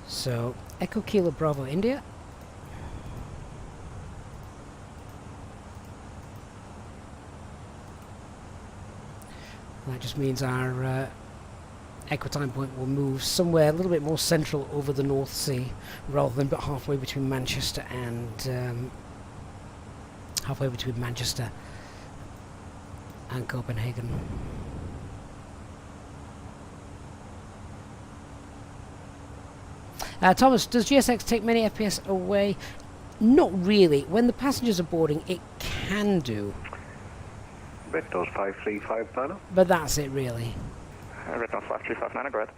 So Echo Kilo Bravo India. That just means our equitime point will move somewhere a little bit more central over the North Sea, rather than but halfway between Manchester and Copenhagen. Thomas, does GSX take many FPS away? Not really. When the passengers are boarding, it can do. Red Nose 5359. But that's it, really. Red Nose 5359, go ahead.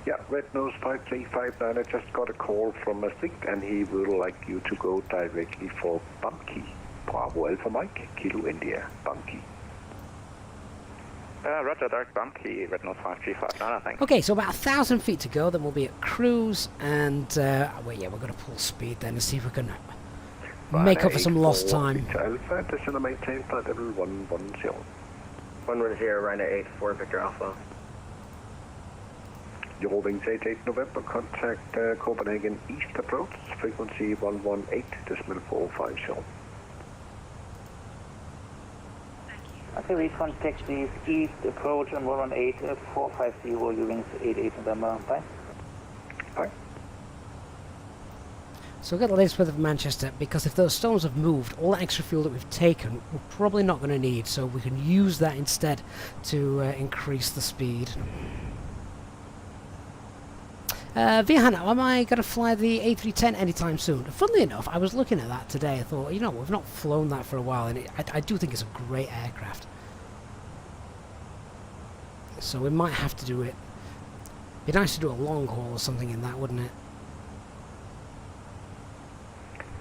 Yeah, Red Nose 5359. I just got a call from Maastricht, and he would like you to go directly for Bamki. Bravo Alpha Mike, Kilo India, Bamki. Roger, direct Bunkey, Red North 5359, thanks. Okay, so about 1,000 feet to go, then we'll be at cruise, and well, yeah, we're going to pull speed then and see if we can make up for some lost time. Alpha, descend and maintain flight level 110. 110, Ryanair 84, Victor Alpha. Your wings 88 November, contact Copenhagen East approach, frequency 118.450. Okay, we contact the East approach on 118.450, your wings 88 November, bye. Bye. So we'll get the latest weather of Manchester, because if those storms have moved, all that extra fuel that we've taken, we're probably not going to need, so we can use that instead to increase the speed. Vihanna, am I going to fly the A310 anytime soon? Funnily enough, I was looking at that today. I thought, you know, we've not flown that for a while, and I do think it's a great aircraft. So we might have to do it. It'd be nice to do a long haul or something in that, wouldn't it?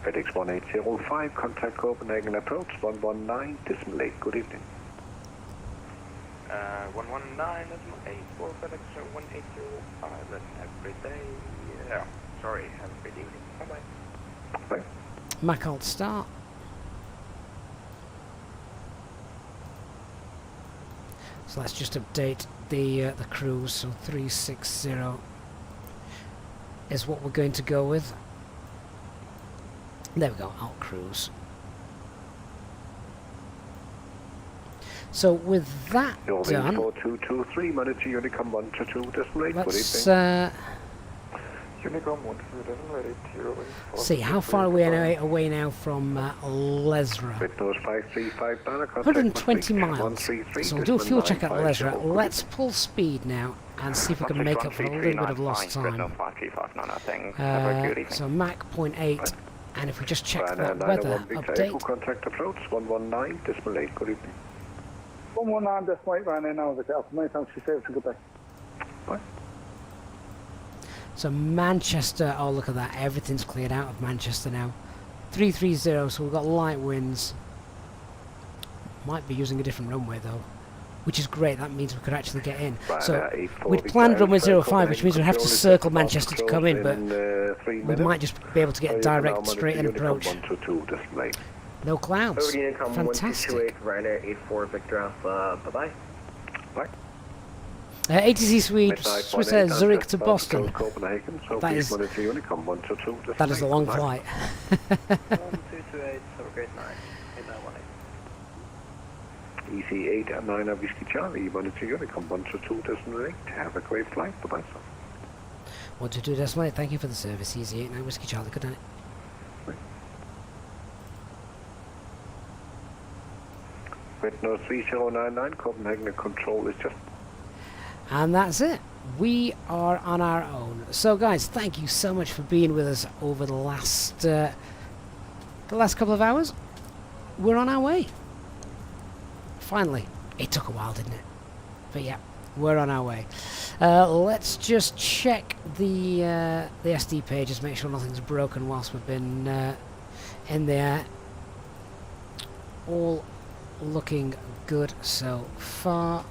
FedEx 1805, contact Copenhagen approach 119.8. Good evening. 119.8 FedEx 1805, and every day. Yeah, sorry, have a good evening. Bye bye. Bye. Mac alt start. So let's just update the cruise. So 360 is what we're going to go with. There we go, alt cruise. So with that done, 4223, manager Unicom 122, decimal 8, let's Unicom 122, see how far are we away now from Lesra. 120 miles. So we'll do a fuel check at Lesra. Let's pull speed now and see if we can make up for a little bit of lost time. So Mach 0.8. And if we just check that weather update. Contact approach 119.8. Good evening. 119.8 Ryanair now, the Alpha. Many thanks for your service and good day. Bye. So Manchester, oh look at that, everything's cleared out of Manchester now. 330, so we've got light winds. Might be using a different runway though, which is great. That means we could actually get in. So we'd planned runway 05, which means we'd have to circle Manchester to come in, but we might just be able to get a direct straight in approach. No clouds. Fantastic. Ryanair 84, Victor Alpha, bye-bye. Bye. ATC Swiss Air Zurich to Boston. That is a long flight. 1228, have a great night. EC8 at 9 Whiskey Charlie, monitor Unicom 122.8. Have a great flight. Bye-bye, sir. 122.8, thank you for the service. Easy 89 Whiskey Charlie, good night. Red North 3099, Copenhagen control is just. And that's it. We are on our own. So guys, thank you so much for being with us over the last couple of hours. We're on our way. Finally. It took a while, didn't it? But yeah, we're on our way. Let's just check the SD pages, make sure nothing's broken whilst we've been in there. All looking good so far.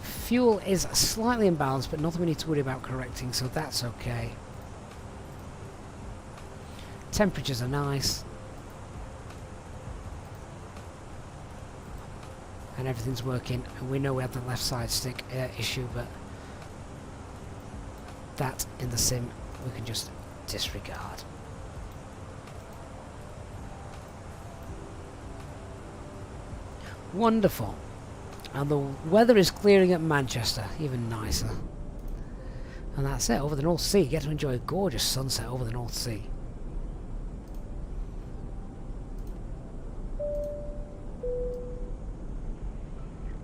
Fuel is slightly imbalanced, but nothing we need to worry about correcting, so that's okay. Temperatures are nice. And everything's working, and we know we have the left side stick issue, but that in the sim we can just disregard. Wonderful. And the weather is clearing at Manchester, even nicer. And that's it, over the North Sea. Get to enjoy a gorgeous sunset over the North Sea.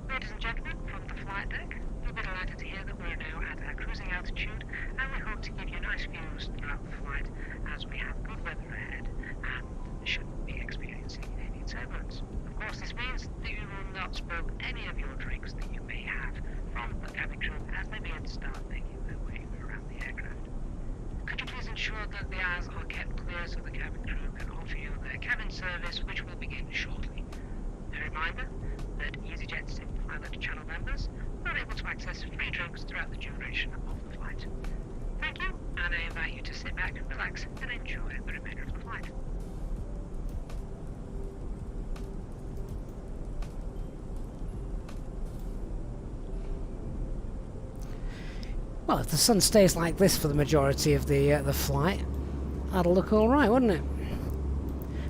Ladies and gentlemen, from the flight deck, you'll be delighted to hear that we're now at our cruising altitude, and we hope to give you nice views throughout the flight as we have good weather ahead and shouldn't be experiencing any turbulence. Of course, this means that you will not spill any of your drinks that you may have from the cabin crew as they begin to start making their way around the aircraft. Could you please ensure that the aisles are kept clear so the cabin crew can offer you their cabin service, which will begin shortly. A reminder that Easyjet SIM Pilot channel members are able to access free drinks throughout the duration of the flight. Thank you, and I invite you to sit back, relax, and enjoy the remainder of the flight. Well, if the sun stays like this for the majority of the flight, that'll look all right, wouldn't it?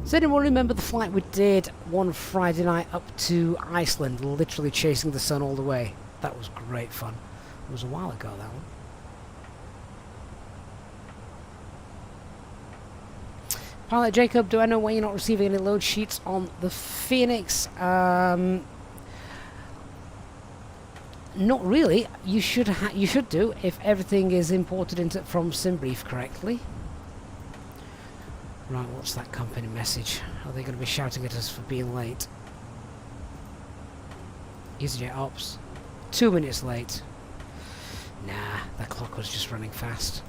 Does anyone remember the flight we did one Friday night up to Iceland, literally chasing the sun all the way? That was great fun. It was a while ago, that one. Pilot Jacob, do I know why you're not receiving any load sheets on the Fenix? Not really. You should do if everything is imported into from SimBrief correctly. Right, what's that company message? Are they going to be shouting at us for being late? Easyjet Ops. 2 minutes late. Nah, that clock was just running fast.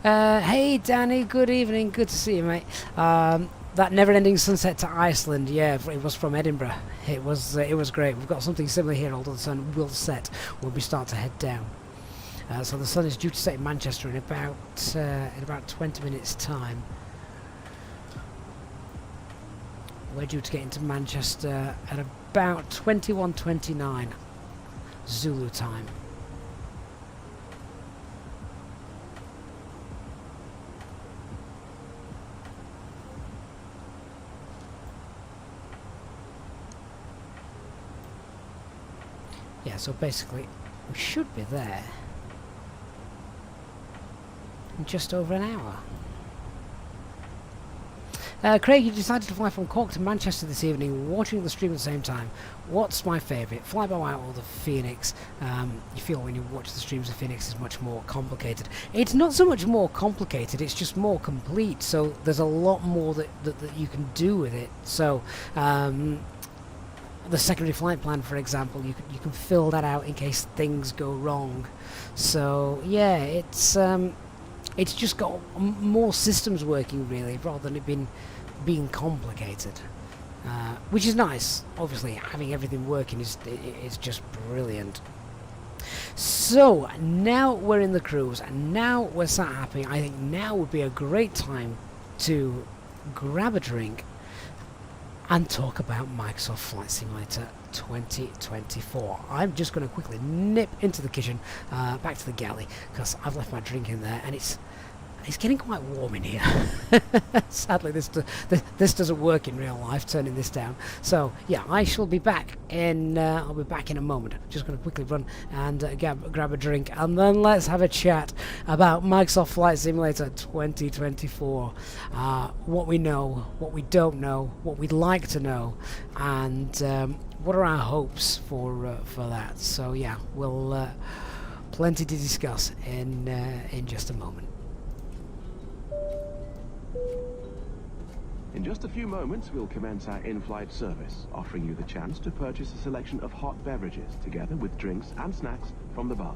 Hey Danny, good evening, good to see you, mate. That never-ending sunset to Iceland, yeah, it was from Edinburgh. It was great. We've got something similar here, although the sun will set when we start to head down. So the sun is due to set in Manchester in about 20 minutes' time. We're due to get into Manchester at about 21:29 Zulu time. Yeah, so basically we should be there in just over an hour. Craig, you decided to fly from Cork to Manchester this evening, watching the stream at the same time. What's my favourite, fly-by-wire or the Fenix? You feel when you watch the streams, the Fenix is much more complicated. It's not so much more complicated, it's just more complete, so there's a lot more that you can do with it. So, the secondary flight plan, for example, you can fill that out in case things go wrong. So yeah, it's just got more systems working really, rather than it being complicated, which is nice. Obviously, having everything working is just brilliant. So now we're in the cruise, and now we're sat happy. I think now would be a great time to grab a drink and talk about Microsoft Flight Simulator 2024. I'm just going to quickly nip into the kitchen, back to the galley, because I've left my drink in there, and it's getting quite warm in here. Sadly, this doesn't work in real life, turning this down. So yeah, I shall be back in. I'll be back in a moment. Just going to quickly run and grab a drink, and then let's have a chat about Microsoft Flight Simulator 2024. What we know, what we don't know, what we'd like to know, and what are our hopes for that. So yeah, we'll plenty to discuss in just a moment. In just a few moments, we'll commence our in-flight service, offering you the chance to purchase a selection of hot beverages, together with drinks and snacks from the bar.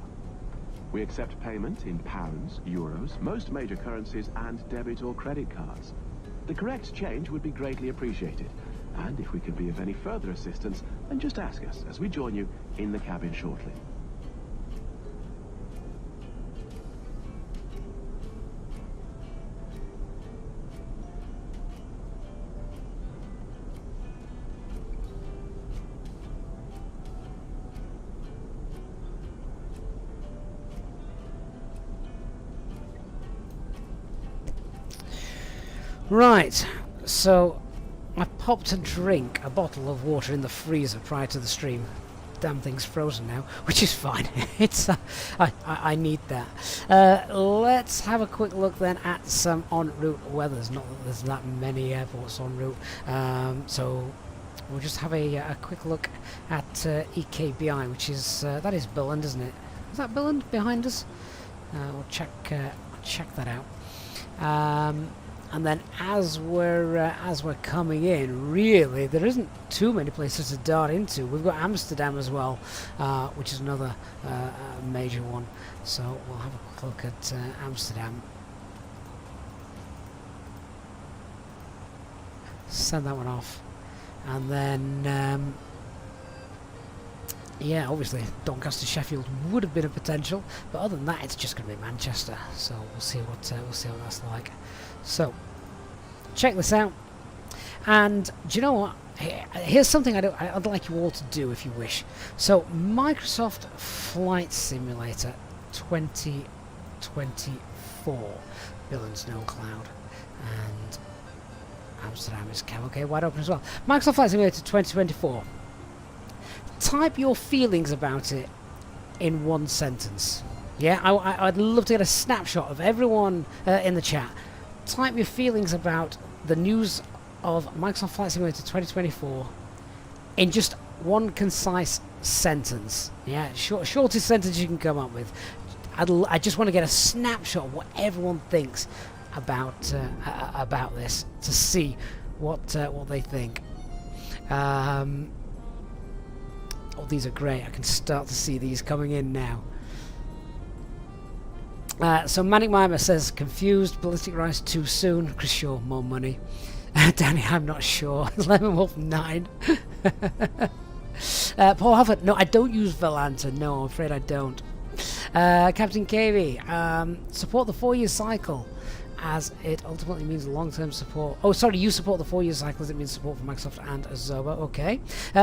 We accept payment in pounds, euros, most major currencies, and debit or credit cards. The correct change would be greatly appreciated, and if we can be of any further assistance, then just ask us as we join you in the cabin shortly. Right, so I popped a bottle of water in the freezer prior to the stream. Damn thing's frozen now, which is fine. It's I need that. Let's have a quick look then at some en route weathers. Not that there's that many airports en route, so we'll just have a quick look at EKBI, which is that is Billund, isn't it? Is that Billund behind us? We'll check that out. and then as we're coming in, really there isn't too many places to dart into. We've got Amsterdam as well, which is another major one. So we'll have a quick look at Amsterdam. Send that one off, and then yeah, obviously Doncaster Sheffield would have been a potential, but other than that, it's just going to be Manchester. So we'll see what that's like. So check this out, and do you know what? Here's something I'd like you all to do if you wish. So Microsoft Flight Simulator 2024, Bill and Snow Cloud, and Amsterdam is okay, wide open as well. Microsoft Flight Simulator 2024. Type your feelings about it in one sentence. Yeah, I'd love to get a snapshot of everyone in the chat. Type your feelings about the news of Microsoft Flight Simulator 2024 in just one concise sentence. Yeah, shortest sentence you can come up with. I just want to get a snapshot of what everyone thinks about this, to see what they think. Oh, these are great. I can start to see these coming in now. So Manic Mimer says, confused, Ballistic Rise too soon. Chris Shaw, more money. Danny, I'm not sure. Lemon Wolf 9. Paul Hufford, no, I don't use Volanta. No, I'm afraid I don't. Captain KV, support the 4-year cycle, as it ultimately means long-term support. Oh, sorry, you support the 4-year cycle as it means support for Microsoft and Azoba. Okay.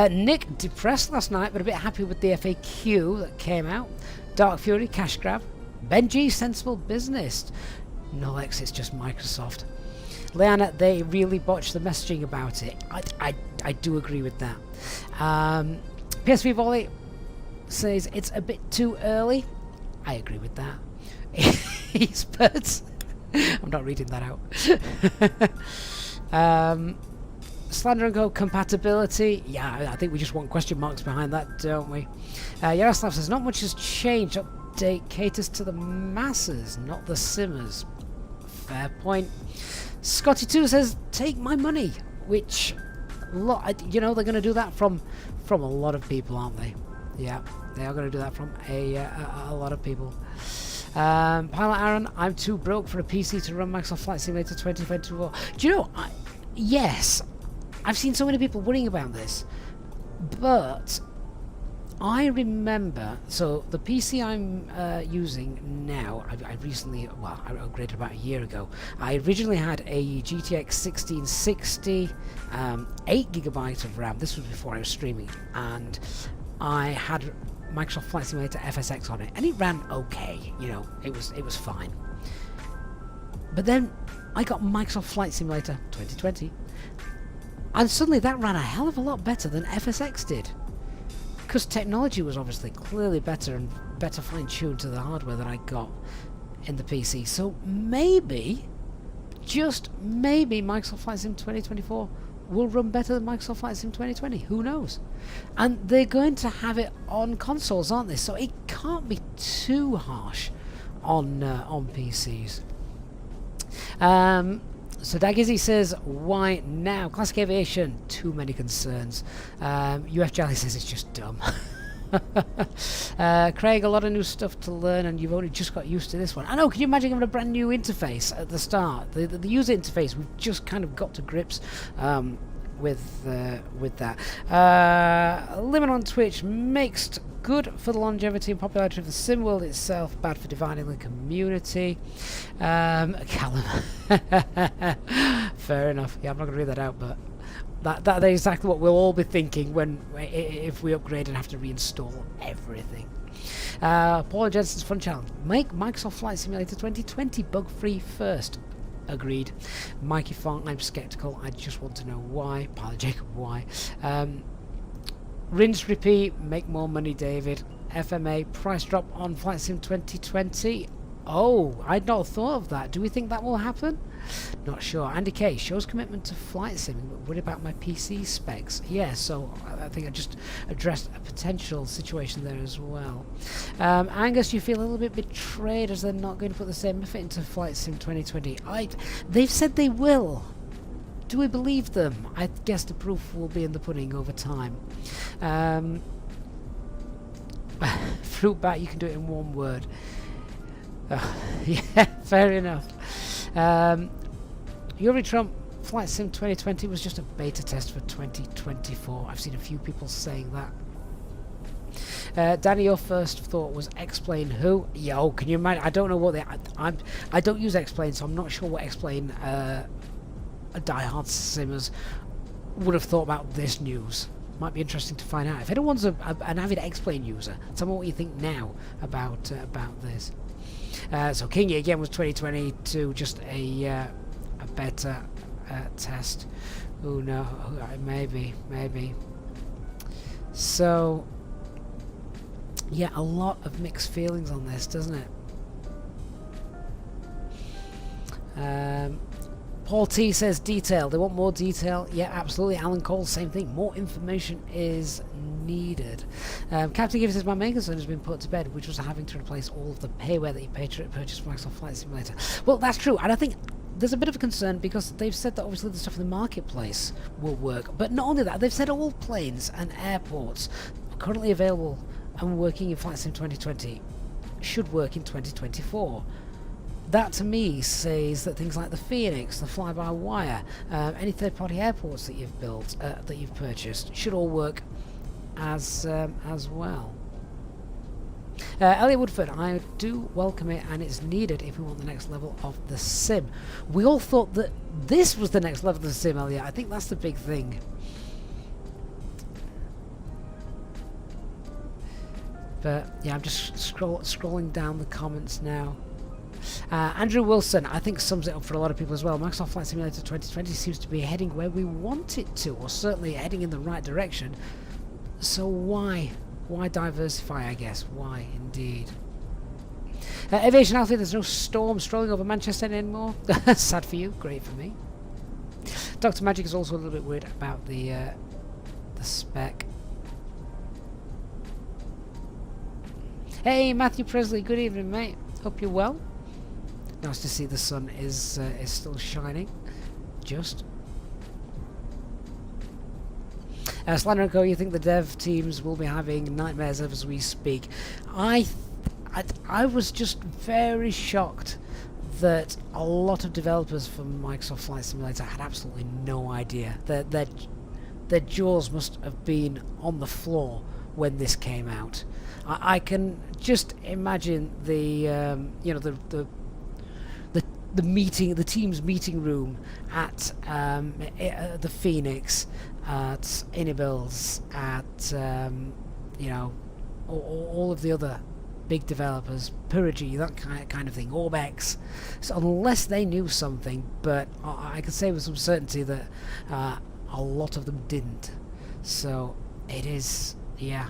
Nick, depressed last night, but a bit happy with the FAQ that came out. Dark Fury, cash grab. Benji, sensible business. No X, it's just Microsoft. Leanna, they really botched the messaging about it. I do agree with that. PSV Volley says it's a bit too early. I agree with that. Experts. I'm not reading that out. Slander & Co. compatibility. Yeah, I think we just want question marks behind that, don't we? Yaroslav says, not much has changed. Update caters to the masses, not the simmers. Fair point. Scotty2 says, take my money. Which, you know, they're going to do that from a lot of people, aren't they? Yeah, they are going to do that from a lot of people. Pilot Aaron, I'm too broke for a PC to run Microsoft Flight Simulator 2024. Do you know, yes, I've seen so many people worrying about this, but I remember, so the PC I'm using now, I recently, well, I upgraded about a year ago. I originally had a GTX 1660, 8GB of RAM. This was before I was streaming, and I had Microsoft Flight Simulator FSX on it, and it ran okay, you know, it was fine. But then I got Microsoft Flight Simulator 2020, and suddenly that ran a hell of a lot better than FSX did, because technology was obviously clearly better and better fine-tuned to the hardware that I got in the PC. So maybe, just maybe, Microsoft Flight Sim 2024 will run better than Microsoft Flight Sim 2020. Who knows? And they're going to have it on consoles, aren't they? So it can't be too harsh on PCs. So Dagizzy says, why now? Classic Aviation, too many concerns. UF Jolly says it's just dumb. Craig, a lot of new stuff to learn, and you've only just got used to this one. I know, can you imagine having a brand new interface at the start? The user interface, we've just kind of got to grips with that. Limit on Twitch, mixed, good for the longevity and popularity of the sim world itself, bad for dividing the community. Callum. Fair enough. Yeah, I'm not going to read that out, but that is exactly what we'll all be thinking if we upgrade and have to reinstall everything. Paul Jensen's fun challenge: make Microsoft Flight Simulator 2020 bug-free first. Agreed. Mikey Fong, I'm skeptical. I just want to know why. Pilot Jacob, why? Rinse, repeat, make more money, David. FMA, price drop on Flight Sim 2020. Oh, I'd not thought of that. Do we think that will happen? Not sure. Andy K shows commitment to flight sim, but what about my PC specs? Yeah, so I think I just addressed a potential situation there as well. Angus, you feel a little bit betrayed as they're not going to put the same effort into flight sim 2020. They've said they will. Do we believe them? I guess the proof will be in the pudding over time. Fruit bat, you can do it in one word. Yeah, fair enough. Yuri Trump Flight Sim 2020 was just a beta test for 2024. I've seen a few people saying that. Danny, your first thought was explain who? Yo, can you imagine? I don't know what they... I don't use explain, so I'm not sure what explain diehard simmers would have thought about this news. Might be interesting to find out. If anyone's an avid explain user, tell me what you think now about this. So Kingy again was 2022, just a beta test. Oh no, maybe. So yeah, a lot of mixed feelings on this, doesn't it? Paul T says detail. They want more detail. Yeah, absolutely. Alan Cole, same thing. More information is needed. Captain Gibbs says my main concern has been put to bed, which was having to replace all of the payware that you purchased from Microsoft Flight Simulator. Well, that's true, and I think there's a bit of a concern because they've said that obviously the stuff in the marketplace will work, but not only that, they've said all planes and airports currently available and working in Flight Sim 2020 should work in 2024. That to me says that things like the Fenix, the fly-by-wire, any third-party airports that you've built, that you've purchased, should all work as well. Elliot Woodford, I do welcome it, and it's needed if we want the next level of the sim. We all thought that this was the next level of the sim, Elliot. I think that's the big thing. But yeah, I'm just scrolling down the comments now. Andrew Wilson, I think sums it up for a lot of people as well. Microsoft Flight Simulator 2020 seems to be heading where we want it to, or certainly heading in the right direction. So why diversify, I guess? Why indeed? Aviation Alpha, there's no storm strolling over Manchester anymore. Sad for you, great for me. Dr. Magic is also a little bit worried about the spec. Hey Matthew Presley, good evening mate. Hope you're well. Nice to see the sun is still shining. Just. Slander & Co, you think the dev teams will be having nightmares as we speak? I was just very shocked that a lot of developers from Microsoft Flight Simulator had absolutely no idea. Their jaws must have been on the floor when this came out. I can just imagine the the team's meeting room at the Fenix, at Inibils, at all of the other big developers, Pyrrhgy, that kind of thing, Orbex. So unless they knew something, but I can say with some certainty that a lot of them didn't. So it is, yeah,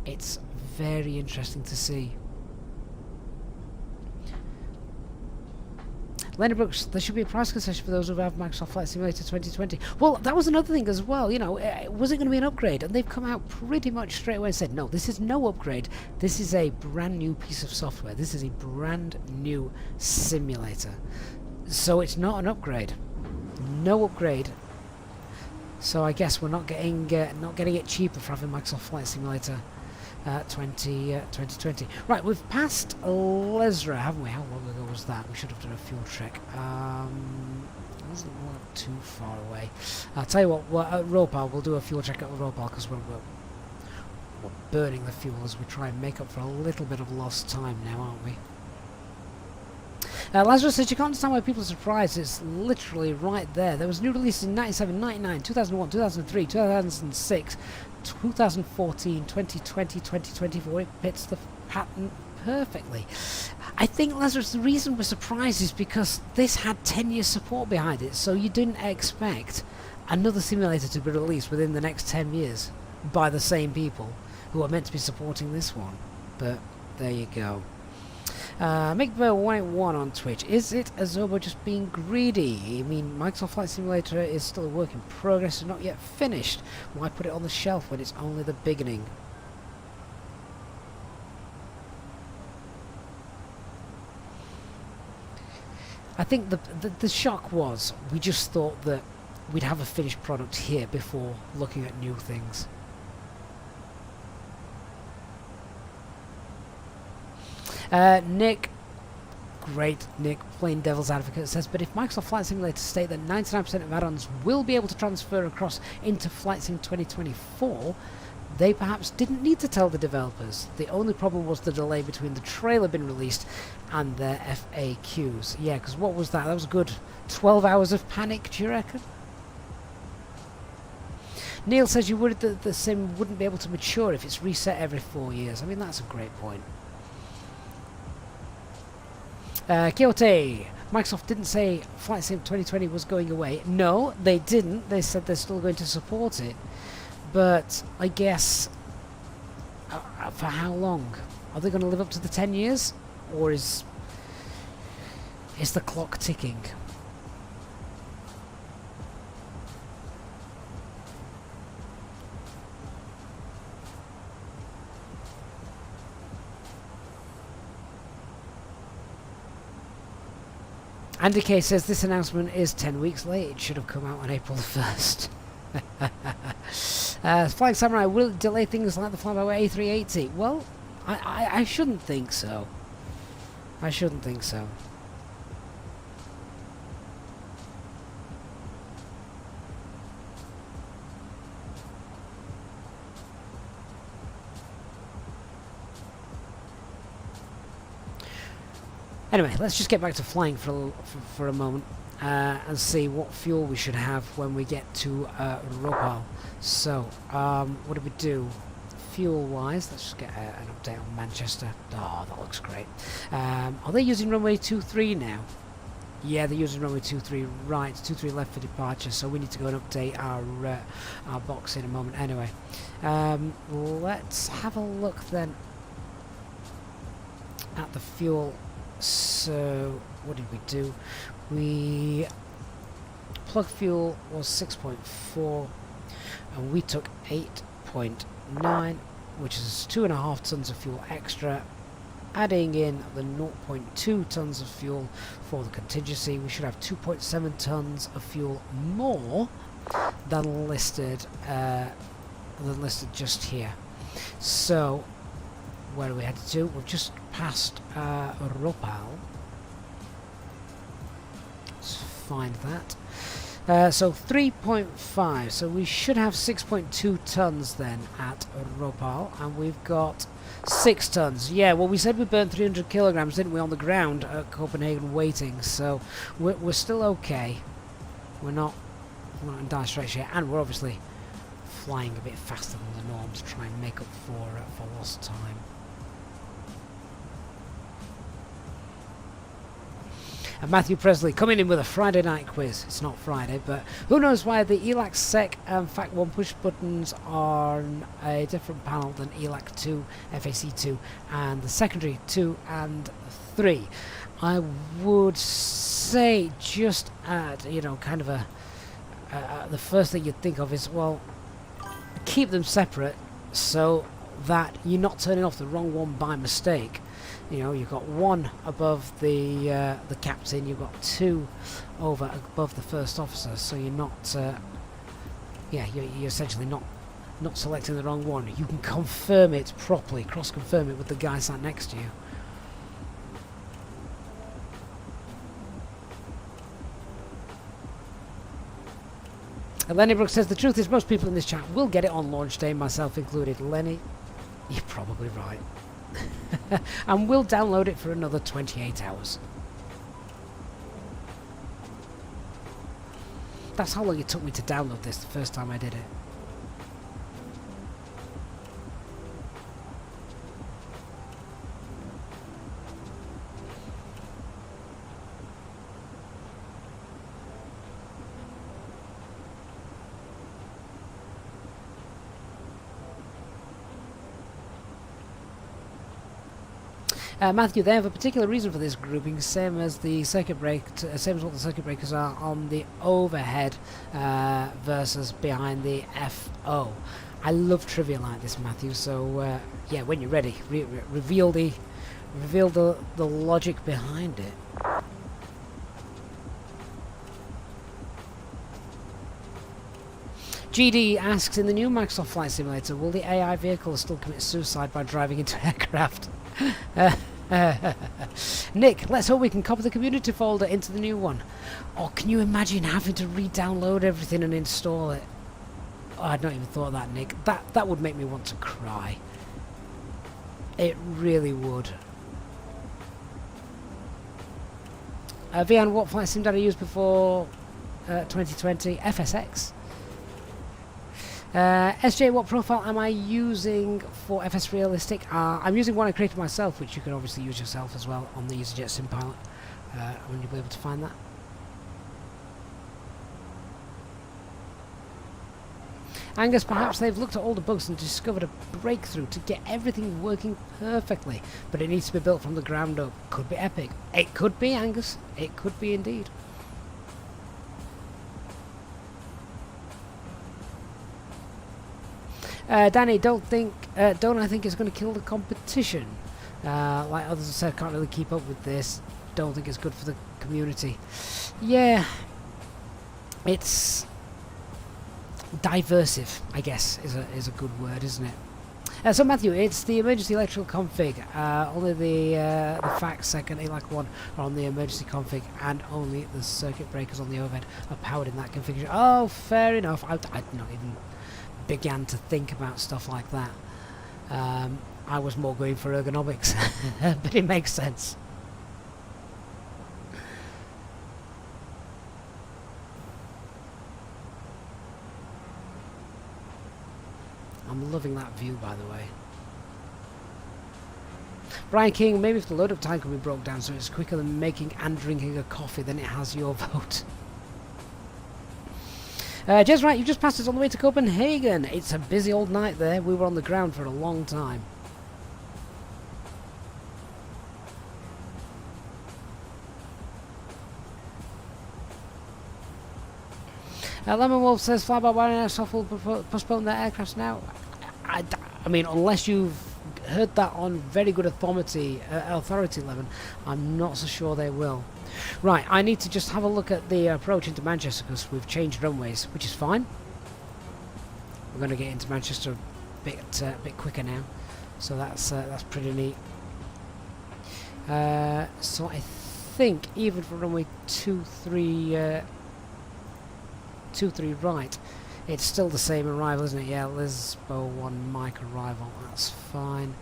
it's very interesting to see. Leonard Brooks, there should be a price concession for those who have Microsoft Flight Simulator 2020. Well, that was another thing as well, you know, was it going to be an upgrade? And they've come out pretty much straight away and said, no, this is no upgrade. This is a brand new piece of software. This is a brand new simulator. So it's not an upgrade. No upgrade. So I guess we're not getting it cheaper for having Microsoft Flight Simulator 2020. Right, we've passed Lesra, haven't we? How long ago was that? We should have done a fuel check. It wasn't too far away. I'll tell you what, at Ropal, we'll do a fuel check at Ropal because we're burning the fuel as we try and make up for a little bit of lost time now, aren't we? Lazarus says, you can't understand why people are surprised. It's literally right there. There was new releases in 97, 99, 2001, 2003, 2006, 2014, 2020, 2024. It fits the pattern perfectly. I think, Lazarus, the reason we're surprised is because this had 10 years support behind it, so you didn't expect another simulator to be released within the next 10 years by the same people who are meant to be supporting this one. But there you go. MakeBear181 on Twitch. Is it Azobo just being greedy? I mean, Microsoft Flight Simulator is still a work in progress and not yet finished. Why put it on the shelf when it's only the beginning? I think the shock was we just thought that we'd have a finished product here before looking at new things. Nick, great Nick, playing devil's advocate, says, but if Microsoft Flight Simulator state that 99% of add-ons will be able to transfer across into Flight Sim 2024, they perhaps didn't need to tell the developers. The only problem was the delay between the trailer being released and their FAQs. Yeah, because what was that? That was a good 12 hours of panic, do you reckon? Neil says you worried that the sim wouldn't be able to mature if it's reset every 4 years. I mean, that's a great point. Kyoto, Microsoft didn't say Flight Sim 2020 was going away. No, they didn't. They said they're still going to support it. But I guess for how long? Are they going to live up to the 10 years? Or is the clock ticking? Andy K says this announcement is 10 weeks late. It should have come out on April the 1st. Flying Samurai, will it delay things like the Flyby A380? Well, I shouldn't think so. I shouldn't think so. Anyway, let's just get back to flying for a moment and see what fuel we should have when we get to Ropal. So, what do we do? Fuel-wise, let's just get an update on Manchester. Oh, that looks great. Are they using runway 23 now? Yeah, they're using runway 23 right, 23 left for departure, so we need to go and update our box in a moment. Anyway, let's have a look then at the fuel. So, what did we do? We plug fuel was 6.4 and we took 8.9, which is 2.5 tons of fuel extra. Adding in the 0.2 tons of fuel for the contingency, we should have 2.7 tons of fuel more than listed just here. So, where do we head to? We've just passed Ropal. Let's find that. So 3.5. So we should have 6.2 tons then at Ropal, and we've got 6 tons. Yeah, well, we said we burned 300 kilograms, didn't we, on the ground at Copenhagen waiting. So we're still okay. We're not in dire straits yet, and we're obviously flying a bit faster than the norm to try and make up for lost time. And Matthew Presley coming in with a Friday night quiz. It's not Friday, but who knows why the ELAC SEC and FAC 1 push buttons are on a different panel than ELAC 2, FAC 2, and the secondary 2 and 3. I would say just add, you know, kind of the first thing you'd think of is, well, keep them separate so that you're not turning off the wrong one by mistake. You know, you've got one above the captain, you've got 2 over above the first officer, so you're not, you're essentially not selecting the wrong one. You can confirm it properly, cross-confirm it with the guy sat next to you. And Lenny Brooks says, the truth is most people in this chat will get it on launch day, myself included. Lenny, you're probably right. And we'll download it for another 28 hours. That's how long it took me to download this the first time I did it. Matthew, they have a particular reason for this grouping, same as the circuit break, same as what the circuit breakers are on the overhead versus behind the FO. I love trivia like this, Matthew. So yeah, when you're ready, reveal the logic behind it. GD asks, in the new Microsoft Flight Simulator, will the AI vehicle still commit suicide by driving into aircraft? Nick, let's hope we can copy the community folder into the new one. Or can you imagine having to re-download everything and install it? Oh, I'd not even thought of that, Nick. That would make me want to cry. It really would. Vian, what flight sim did I use before 2020? FSX. SJ, what profile am I using for FS Realistic? I'm using one I created myself, which you can obviously use yourself as well on the Easyjet Sim Pilot, when you'll be able to find that. Angus, perhaps they've looked at all the bugs and discovered a breakthrough to get everything working perfectly, but it needs to be built from the ground up. Could be epic. It could be, Angus. It could be indeed. Danny, don't I think it's going to kill the competition? Like others have said, can't really keep up with this. Don't think it's good for the community. Yeah, it's diversive, I guess, is a good word, isn't it? So Matthew, it's the emergency electrical config. Only the FAC2 and ALAC 1 are on the emergency config, and only the circuit breakers on the overhead are powered in that configuration. Oh, fair enough. I'd not even began to think about stuff like that. I was more going for ergonomics, but it makes sense. I'm loving that view, by the way. Brian King, maybe if the load-up time can be broke down so it's quicker than making and drinking a coffee, then it has your vote. Just right, you've just passed us on the way to Copenhagen. It's a busy old night there. We were on the ground for a long time. Lemon Wolf says, Flyby Airsoft will postpone their aircrafts now. I mean, unless you've heard that on very good authority, Lemon, I'm not so sure they will. Right, I need to just have a look at the approach into Manchester because we've changed runways, which is fine. We're going to get into Manchester a bit quicker now, so that's pretty neat. So I think even for runway 23 right, it's still the same arrival, isn't it? Yeah, Lisbon 1 Mike arrival, that's fine.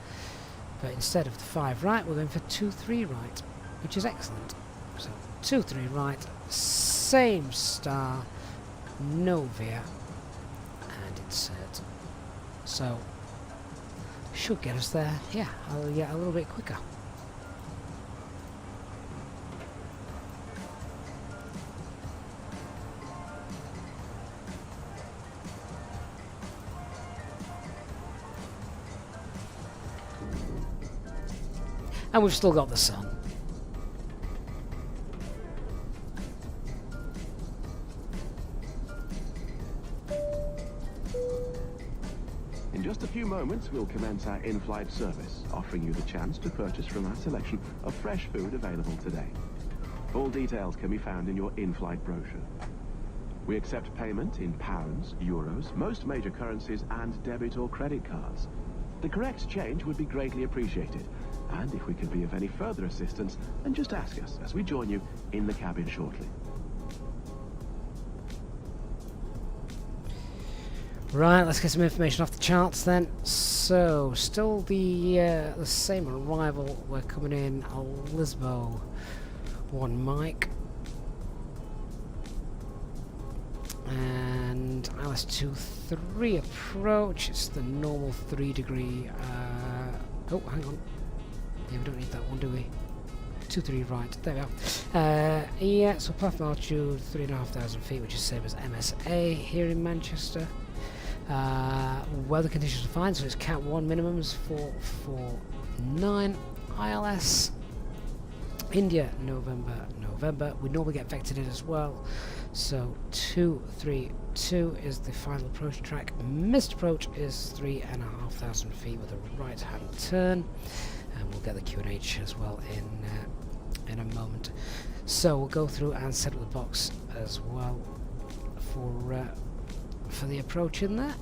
But instead of the 5 right, we're going for 23 right, which is excellent. So 23 right, same star, no veer, and insert. So should get us there. Yeah, a little bit quicker. And we've still got the sun. In just a few moments, we'll commence our in-flight service, offering you the chance to purchase from our selection of fresh food available today. All details can be found in your in-flight brochure. We accept payment in pounds, euros, most major currencies, and debit or credit cards. The correct change would be greatly appreciated. And if we can be of any further assistance, then just ask us as we join you in the cabin shortly. Right, let's get some information off the charts then. So, still the same arrival. We're coming in Lisbon 1 Mike. And ILS-23 approach. It's the normal 3 degree. Oh, hang on. Yeah, we don't need that one, do we? 23 right. There we are. Yeah, so platform altitude 3,500 feet, which is the same as MSA here in Manchester. Weather conditions are fine, so it's Cat 1 minimums 449. ILS. India, November, November. We normally get vectored in as well. So 232 is the final approach track. Missed approach is 3,500 feet with a right-hand turn, and we'll get the QNH as well in a moment. So we'll go through and set up the box as well for the approach in there.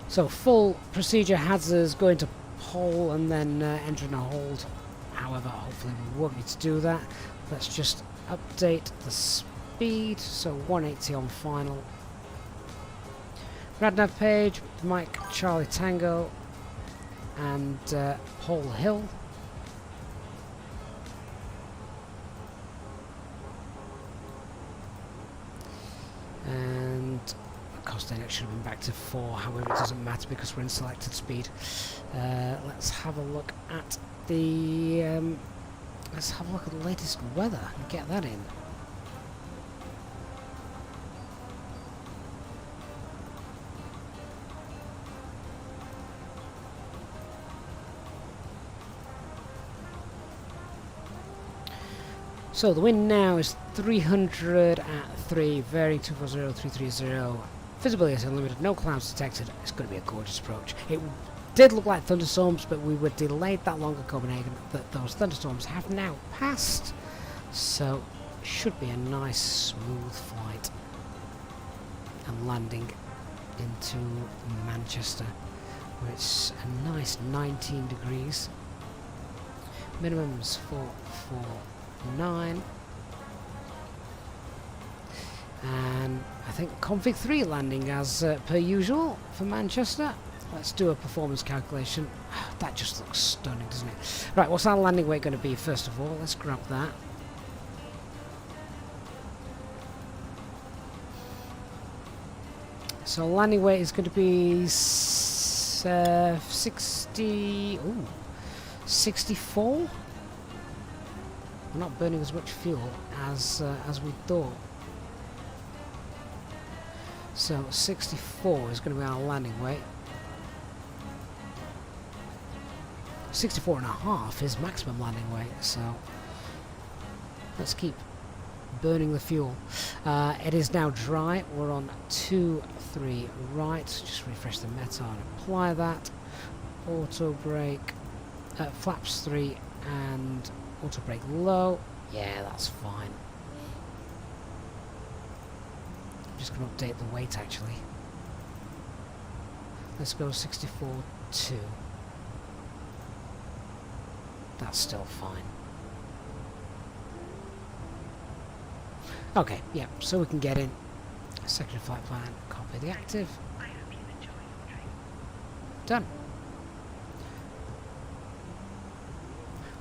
So full procedure has us going to pole and then entering a hold. However, hopefully we won't need to do that. Let's just update the speed. So 180 on final. Radnav page, Mike Charlie Tango, and Paul Hill. And cost index should have been back to 4, however it doesn't matter because we're in selected speed. Let's have a look at the latest weather and get that in. So the wind now is 300 at 3, varying 240, 330. Visibility is unlimited, no clouds detected. It's going to be a gorgeous approach. It did look like thunderstorms, but we were delayed that long at Copenhagen that those thunderstorms have now passed. So it should be a nice smooth flight and landing into Manchester, where it's a nice 19 degrees. Minimums 449. And I think config 3 landing as per usual for Manchester. Let's do a performance calculation. That just looks stunning, doesn't it? Right, what's our landing weight going to be first of all? Let's grab that. So landing weight is going to be 64. We're not burning as much fuel as we thought. So 64 is going to be our landing weight. 64.5 is maximum landing weight, so let's keep burning the fuel. It is now dry. We're on 2-3 right. Just refresh the meta and apply that. Auto brake, flaps 3 and auto brake low. Yeah, that's fine. I'm just going to update the weight actually. Let's go 64.2. That's still fine. Okay, yeah, so we can get in. Second flight plan, copy the active. Done.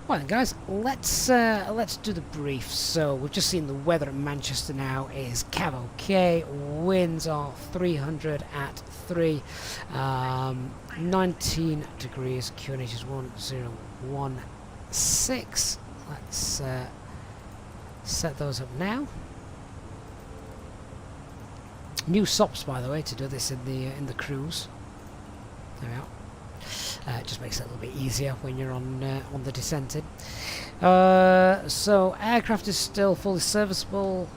Well then guys, let's do the brief. So we've just seen the weather at Manchester now is cav okay, winds are 300 at 3, 19 degrees, QNH is 1016. Let's set those up now. New SOPs by the way to do this in the cruise. There we are. It just makes it a little bit easier when you're on the descented. So aircraft is still fully serviceable.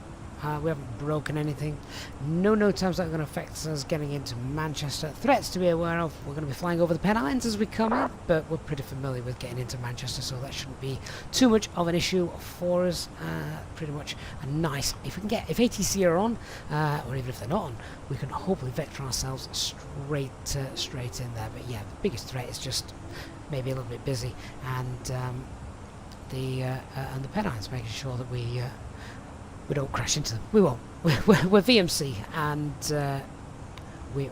We haven't broken anything. No times that are going to affect us getting into Manchester. Threats to be aware of. We're going to be flying over the Pennines as we come in, but we're pretty familiar with getting into Manchester, so that shouldn't be too much of an issue for us. Pretty much a nice. If ATC are on, or even if they're not on, we can hopefully vector ourselves straight in there. But yeah, the biggest threat is just maybe a little bit busy, and the Pennines, making sure that we don't crash into them. We won't. We're VMC, and we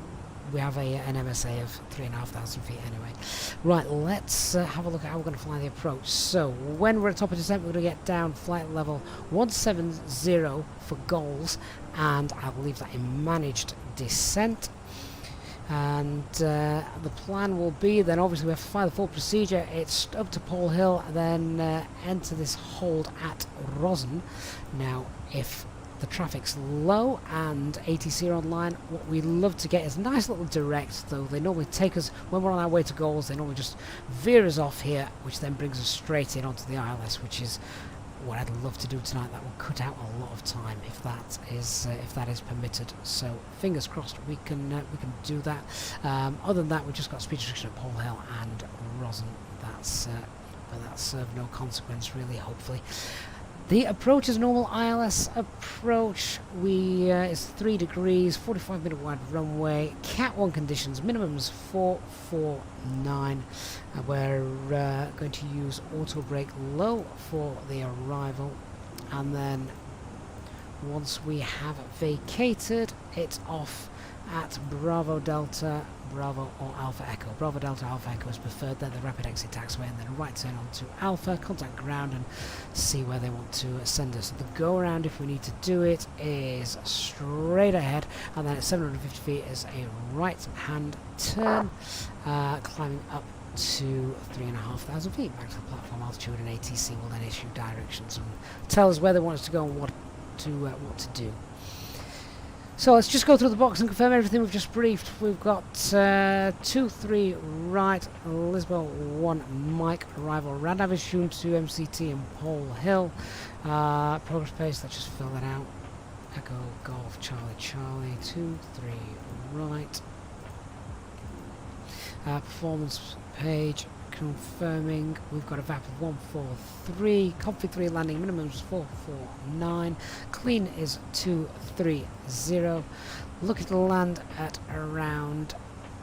have an MSA of 3,500 feet anyway. Right, let's have a look at how we're going to fly the approach. So when we're at top of descent, we're going to get down flight level 170 for goals, and I will leave that in managed descent. And the plan will be then obviously we have to fire the full procedure. It's up to Pole Hill, then enter this hold at Rosen. Now if the traffic's low and ATC are online, what we love to get is a nice little direct, though they normally take us, when we're on our way to goals, they normally just veer us off here, which then brings us straight in onto the ILS, which is what I'd love to do tonight. That will cut out a lot of time if that is permitted. So fingers crossed we can do that. Other than that, we've just got speed restriction at Pole Hill and Rosen. But that's of no consequence really, hopefully. The approach is normal ILS approach. It's 3 degrees, 45-minute wide runway, Cat 1 conditions, minimums 449. We're going to use auto brake low for the arrival, and then once we have vacated, it's off at Bravo Delta, Bravo or Alpha Echo. Bravo Delta Alpha Echo is preferred, then the rapid exit taxiway, and then a right turn onto Alpha, contact ground and see where they want to send us. The go around, if we need to do it, is straight ahead, and then at 750 feet is a right hand turn, climbing up to 3,500 feet back to the platform altitude, and ATC will then issue directions and tell us where they want us to go and what to do. So let's just go through the box and confirm everything we've just briefed. We've got 2-3 right, Lisbon 1 Mike, arrival Radav issued to MCT and Pole Hill. Progress pace, let's just fill that out. Echo Golf Charlie Charlie, 2-3 right. Performance page confirming we've got a VAP of 143, config 3 landing, minimum is 449, clean is 230, looking to land at around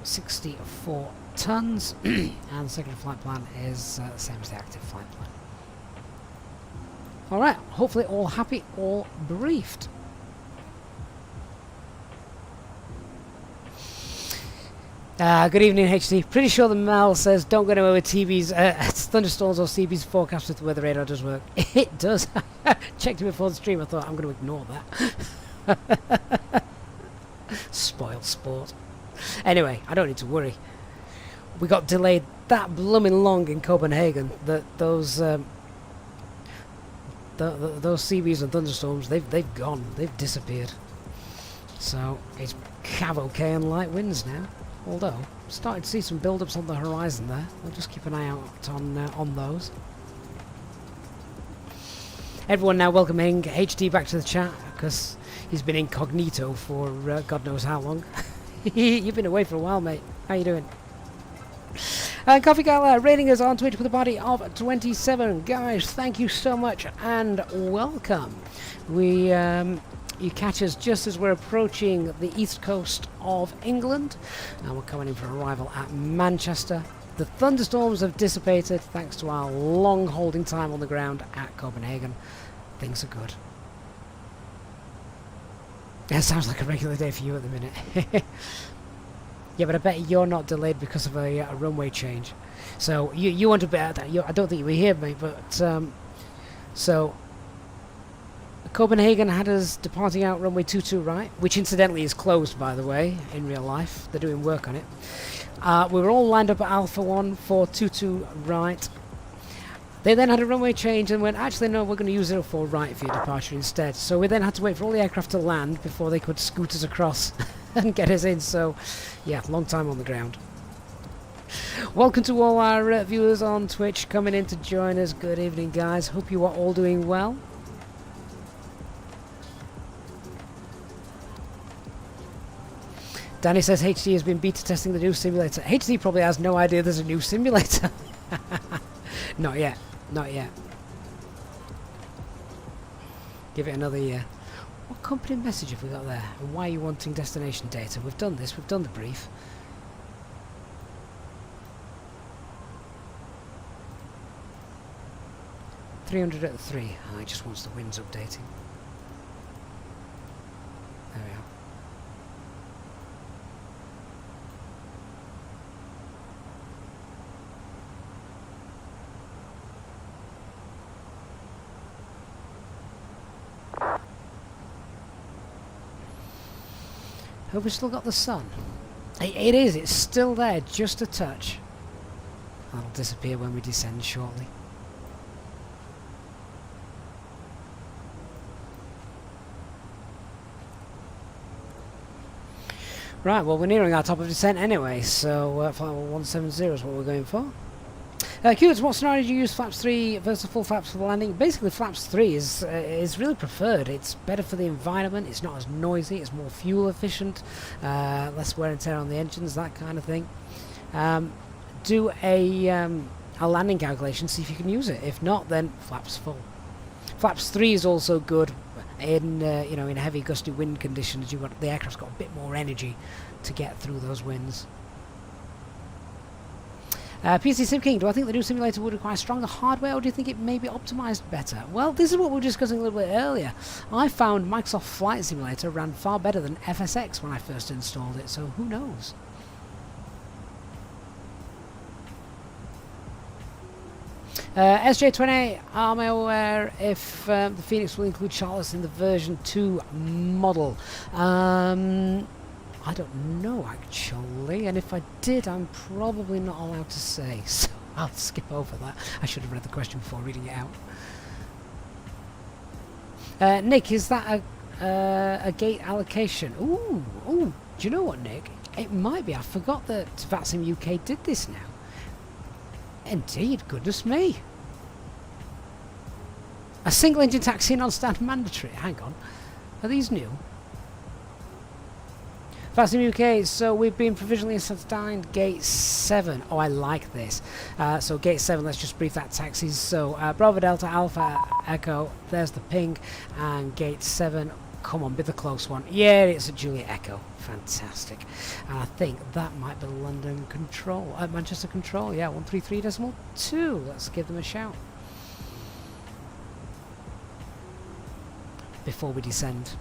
64 tons, and the second flight plan is the same as the active flight plan. Alright, hopefully all happy, all briefed. Good evening, HD. Pretty sure the mail says don't go anywhere with TVs, thunderstorms or CB's forecast with the weather radar does work. It does. Checked it before the stream. I thought I'm going to ignore that. Spoiled sport. Anyway, I don't need to worry. We got delayed that blooming long in Copenhagen that those CBs and thunderstorms they've gone. They've disappeared. So it's cav and light winds now. Although, starting to see some build-ups on the horizon there. We'll just keep an eye out on those. Everyone now welcoming HD back to the chat, because he's been incognito for God knows how long. You've been away for a while, mate. How you doing? Coffee Gala rating us on Twitch with a body of 27. Guys, thank you so much and welcome. You catch us just as we're approaching the east coast of England, and we're coming in for arrival at Manchester. The thunderstorms have dissipated thanks to our long holding time on the ground at Copenhagen. Things are good. It sounds like a regular day for you at the minute. Yeah, but I bet you're not delayed because of a runway change. So you want to bet that? I don't think you were here, mate. But so. Copenhagen had us departing out runway 22 right, which incidentally is closed, by the way, in real life. They're doing work on it. We were all lined up at Alpha 1 for 22 right. They then had a runway change and went, actually no, we're going to use 04 right for your departure instead. So we then had to wait for all the aircraft to land before they could scoot us across and get us in. So yeah, long time on the ground. Welcome to all our viewers on Twitch coming in to join us. Good evening, guys. Hope you are all doing well. Danny says HD has been beta testing the new simulator. HD probably has no idea there's a new simulator. Not yet. Not yet. Give it another year. What company message have we got there? And why are you wanting destination data? We've done this. We've done the brief. $300 at 3. Oh, it just wants the winds updating. There we are. Hope we still got the sun. It is, it's still there, just a touch. That'll disappear when we descend shortly. Right, well, we're nearing our top of descent anyway, so flight 170 is what we're going for. Qt, what scenario do you use flaps 3 versus full flaps for the landing? Basically, flaps 3 is really preferred. It's better for the environment, it's not as noisy, it's more fuel efficient, less wear and tear on the engines, that kind of thing. Do a landing calculation, see if you can use it. If not, then flaps full. Flaps 3 is also good in you know, in heavy gusty wind conditions. The aircraft's got a bit more energy to get through those winds. PC Sim King, do I think the new simulator would require stronger hardware, or do you think it may be optimised better? Well, this is what we were discussing a little bit earlier. I found Microsoft Flight Simulator ran far better than FSX when I first installed it, so who knows? SJ28, am I aware if the Fenix will include Charlottes in the version 2 model? I don't know actually, and if I did, I'm probably not allowed to say, so I'll skip over that. I should have read the question before reading it out. Nick, is that a gate allocation? Ooh, do you know what, Nick? It might be. I forgot that VATSIM UK did this now. Indeed, goodness me. A single engine taxi non-standard mandatory. Hang on. Are these new? VATSIM UK, so we've been provisionally assigned Gate 7. Oh, I like this. So Gate 7, let's just brief that taxis. So Bravo Delta Alpha Echo, there's the ping, and Gate 7, come on, be the close one. Yeah, it's a Juliet Echo. Fantastic. And I think that might be London Control, Manchester Control, yeah, 133.2. Let's give them a shout. Before we descend.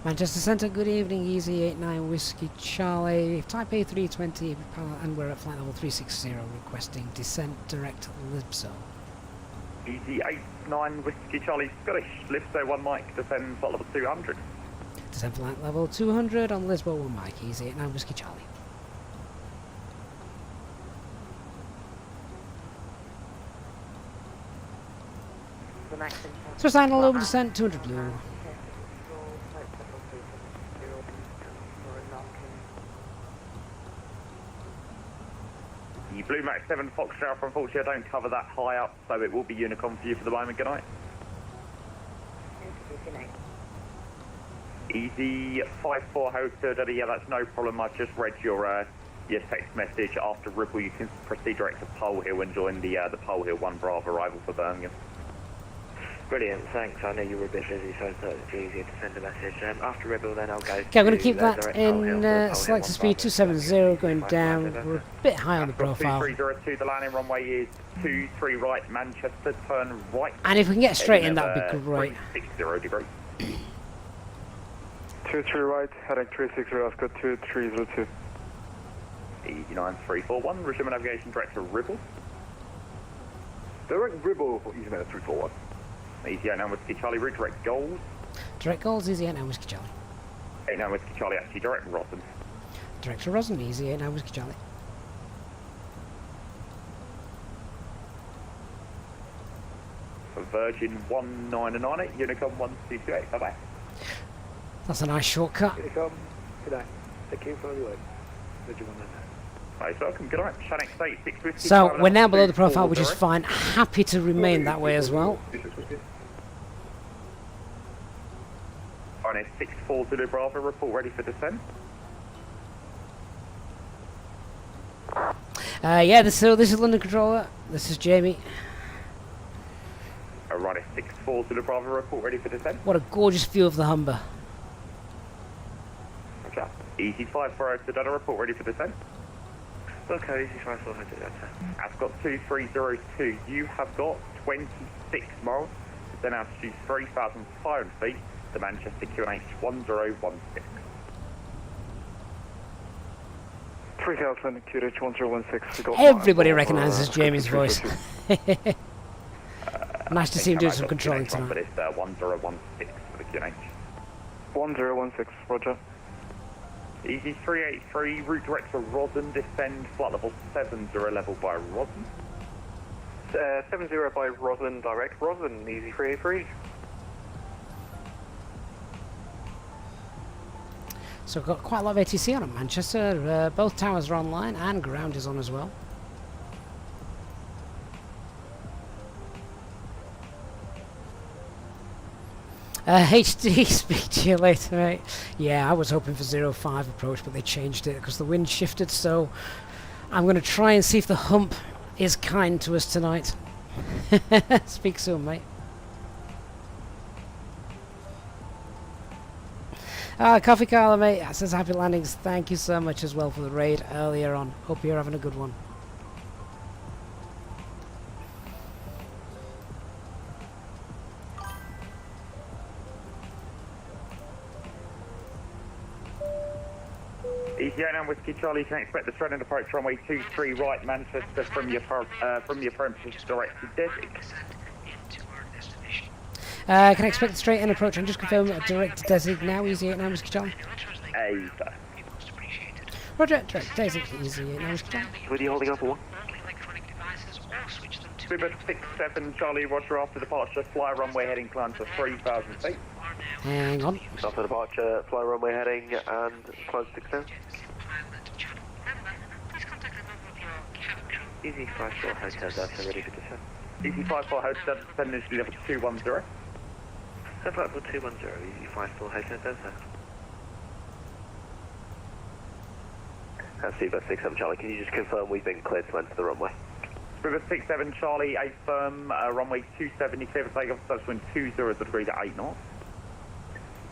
Manchester Centre, good evening, Easy89 Whiskey Charlie, Type A320, and we're at flight level 360, requesting descent direct Libso. Easy89 Whiskey Charlie, Scottish, Libso 1 Mike, descend flight level 200. Descent flight level 200 on Lisbo 1 Mike, Easy89 Whiskey Charlie. So final over descent, 200 blue. Blue Max 7 Foxtrot, unfortunately I don't cover that high up, so it will be Unicom for you for the moment. Good night. Easy 54 Hotel, yeah, that's no problem. I've just read your text message. After Ripple, you can proceed direct to Pole Hill and join the Pole Hill 1 Bravo arrival for Birmingham. Brilliant, thanks. I know you were a bit busy, so I thought it was easier to send a message. After Rebel, then I'll go. Okay, I'm going to keep that in selector speed 270, going down. We're a bit high on the profile. 2302, the landing runway is 23 right, Manchester, turn right. And if we can get straight in, that would be great. 360 degrees. 23 right, heading 360, Oscar 2302. Easy9341, resume navigation direct to Ribble. Direct Ribble for Easy 9341. Easy89 Whiskey Charlie, route direct Goals. Direct Goals, Easy89 Whiskey Charlie. 89 Whiskey Charlie, actually direct Rotten. Direct to Rotten, Easy89 Whiskey Charlie. For Virgin 1998, Unicom 1228, bye bye. That's a nice shortcut. Unicom, good night. Thank you for the way. Virgin 199. Right, welcome, good night. Shannon 8650. So we're now below the profile, which is fine. Happy to remain that way as well. Alright, 64 Zulu Bravo, report ready for descent. Yeah, this is London Controller. This is Jamie. Alright, 64 Zulu Bravo, report ready for descent. What a gorgeous view of the Humber. Okay. Easy 540 Dada, report ready for descent. Okay, Easy 540 Dada. I've got 2302. You have got 26 miles. Then altitude 3,500 feet. The Manchester QNH 1016. 3000 QNH 1016. Everybody recognises Jamie's voice. Nice to see him doing some controlling But tonight. it's 1016 for the QNH. 1016, roger. Easy 383, route direct to Rosen, descend flight level 70 level by Rosen. 70 by Roslyn, direct Roslyn, easy 383. So we've got quite a lot of ATC on at Manchester. Both towers are online and ground is on as well. HD, speak to you later, mate. Yeah, I was hoping for 05 approach, but they changed it because the wind shifted, so I'm going to try and see if the hump is kind to us tonight. Speak soon, mate. Coffee Carla, mate, says happy landings. Thank you so much as well for the raid earlier on. Hope you're having a good one. Easyjet and Whiskey Charlie, you can expect the straight approach runway 23 right, Manchester from your premises direct to Desik. Can I expect the straight in approach and just confirm a direct Desig now? Easy 8 now, Whiskey Charlie. Sir. Roger, direct Desig, Easy 8 now, Whiskey Charlie. What are you holding up for? Super 67 Charlie, roger after departure, fly runway heading climb to 3,000 feet. Hang on. After departure, fly runway heading and close 6 down. Easy 54 Hotel Delta, ready for descent. Easy 54 Hotel Delta, descend initially level 210. Level 210, easy 54 Hotel Delta. Super 67 Charlie, can you just confirm we've been cleared to enter the runway? River 67 Charlie, a firm runway 27, clear for takeoff, subsequent 20 degrees at 8 knots.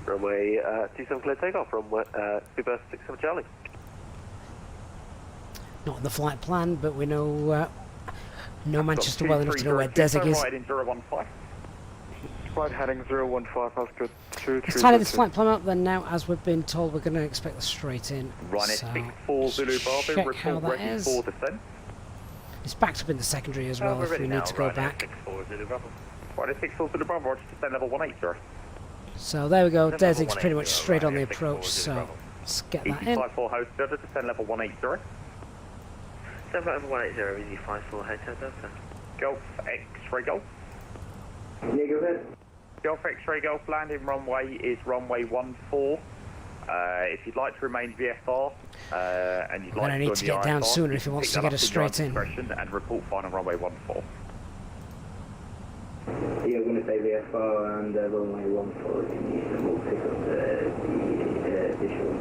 Runway 27 clear takeoff, runway Super 67 Charlie. Not in the flight plan, but we know Manchester well enough to know where Desig is. Right in 015. Flight heading 015, that's good. Let's tidy this flight plan up then now, as we've been told we're going to expect the straight in. Run so it 4 Zulu Bravo, report that ready is. for descent. It's backed up in the secondary as well if we need to go back. Right at 64 Zulu Bravo, roger descend level 180. So there we go, Desig's pretty much straight on the approach, so let's get that in. 54 Hotel Delta, descend level 180. 7 level 180, easy 54 Hotel Delta. Golf X-ray Golf. Yeah, go ahead. Golf X-ray Golf, landing runway is runway 14. If you'd like to remain VFR and you'd like to need to get down sooner if he wants to get us straight in. And report final runway 14. Yeah, we're going to say VFR and runway 14, we'll pick up the additional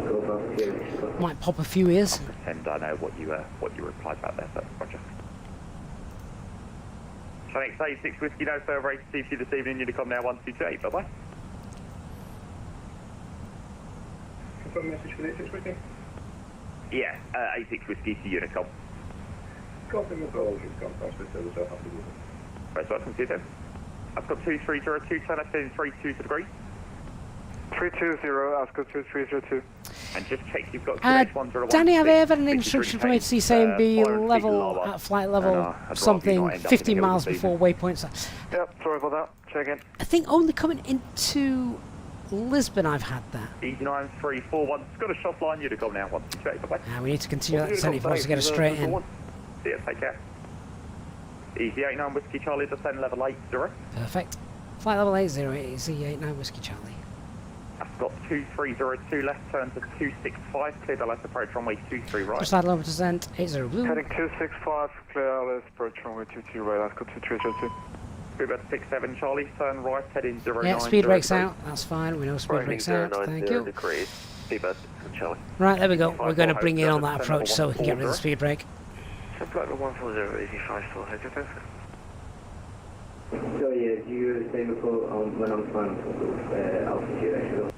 go-back here. Might pop a few ears. And I know what you replied about there, but roger. Fenix A320 Whiskey, no further ATC this evening, Unicom now 1228, bye-bye. Confirm message for the A6 Yeah, A6 Whiskey to Unicom. Copy the call, just come past this other stuff after this. Right, so I can see them. I've got 2302, turn left in 32 degrees. 320, Oscar 2302. And just check you've got Danny, have I ever had an instruction from ATC saying be level at flight level something 50 miles before waypoints? Yep, sorry about that. Check in. I think only coming into Lisbon I've had that. Easy 9341, Scottish offline, Unicom now 1228, bye-bye. We need to continue that descent if he wants to get us straight in. See you, take care. Easy 89 Whiskey Charlie, descend level 80. Perfect. Flight level 80, Easy 89 Whiskey Charlie. I've got 2302 left, turn to 265, clear the left approach runway 23 right. Just level descent, 80 blue. Heading 265, clear left approach runway 23 right, Oscar 2302. River 67 Charlie, turn right, heading 09. Yeah, speed brakes out, that's fine, we know speed brakes out, thank you. Right, there we go, we're going to bring in on that approach so we can get rid of the speed brake. Flight 140, easy 54 Hotel Delta. So yeah, do you say report on when I'm flying to altitude actually?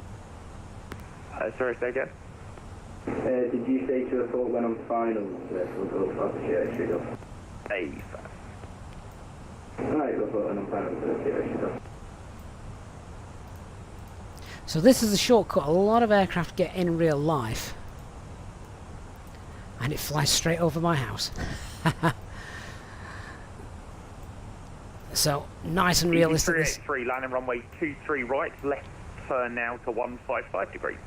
Sorry, say again? Did you say to report when I'm final for altitude actually? Hey. Alright, report when I'm final for altitude actually. So this is a shortcut a lot of aircraft get in real life. And it flies straight over my house. So nice and realistic. This. 383, landing runway 23 right, left turn now to 155 degrees.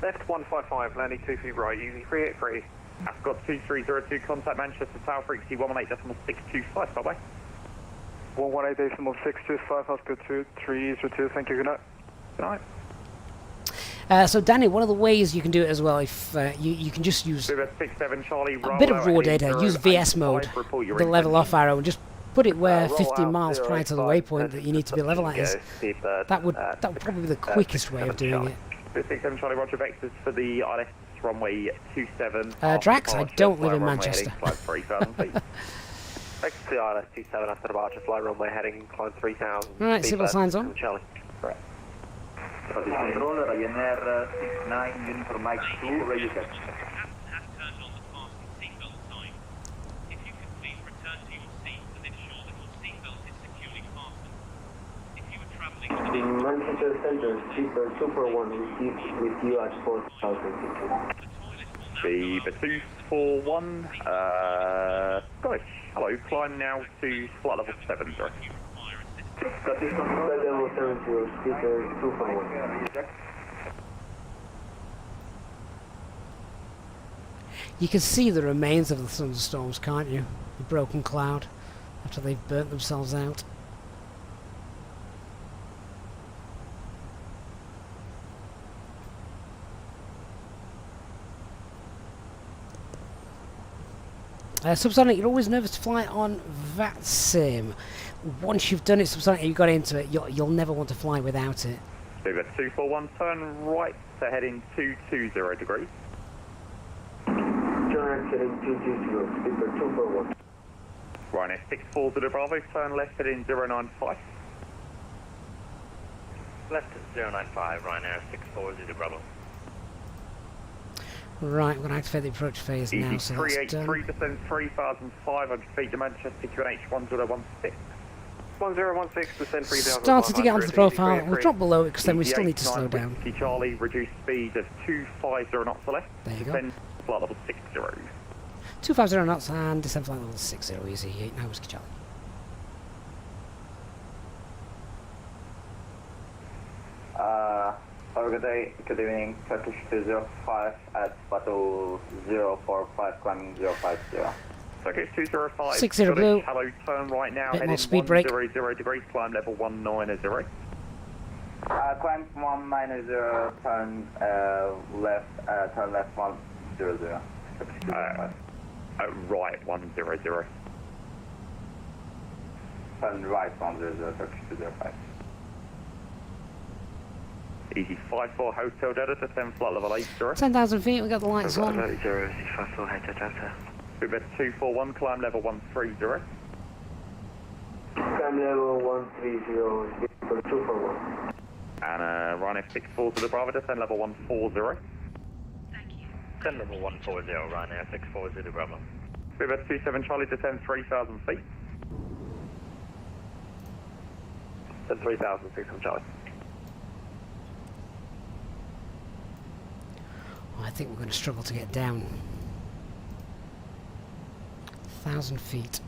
Left 155, landing 23 right, using 383. I've got 2302, contact Manchester Tower, frequency 118.625, bye bye. 118.625, Oscar 2302, thank you, good night. Good night. So Danny, one of the ways you can do it as well, if you can just use 67 Charlie, a bit of raw data, use VS mode, the level off arrow, and just put it where 15 miles prior to the waypoint that you need to be level at is. That would probably be the quickest way of doing it. 67 Charlie, Roger, vectors for the ILS runway 27. Drax, I don't live in Manchester. Thanks to the ILS 27 after departure, fly runway heading climb 3000. Alright, civil signs on. Charlie. Correct. Controller, Ryanair 69, uniform Mike 2, ready to catch. Manchester Center, Cheaper Super 1, received with you at 4000. Beaver 241, guys, hello, climb now to flight level 7, sorry. Scottish Control, level 70, speaker 241. You can see the remains of the thunderstorms, can't you? The broken cloud, after they've burnt themselves out. Subsonic, you're always nervous to fly on VATSIM. Once you've done it, Subsonic, you got into it, you'll never want to fly without it. Beaver 241, turn right to heading 220 degrees. Turn heading 220, speaker 241. Ryanair 640 Bravo, turn left heading 095. Left 095, Ryanair 640 Bravo. Right, we're going to activate the approach phase now, so that's done. 383%, 3,500 feet to Manchester, QNH 1016. 1016%, 3,500. Started to get onto the profile, we'll drop below it because then we still need to slow down. Charlie, reduced speed of 250 knots to left. There you go. Descend flight level 60. 250 knots and descend flight level 60, easy, 8 now Whiskey Charlie. Have a good day, good evening, Turkish 205 at plateau 045, climbing 050. Turkish 205, 60 blue. Hello, turn right now, Bit heading more speed break. 100 degrees, climb level 190. Climb 190, turn left 100. Right 100. Turn right 100, Turkish 205. Easy 54 Hotel Delta, descend flight level 80. 10,000 feet, we got the lights on. 54 Hotel Delta. Beaver 241, climb level 130. Climb level 130, speaker 241. And Ryanair 640 Bravo, descend level 140. Descend level 140, Ryanair 640 Bravo. Beaver 27 Charlie, descend 3,000 feet. Descend 3,600 Charlie. I think we're going to struggle to get down. 1,000 feet.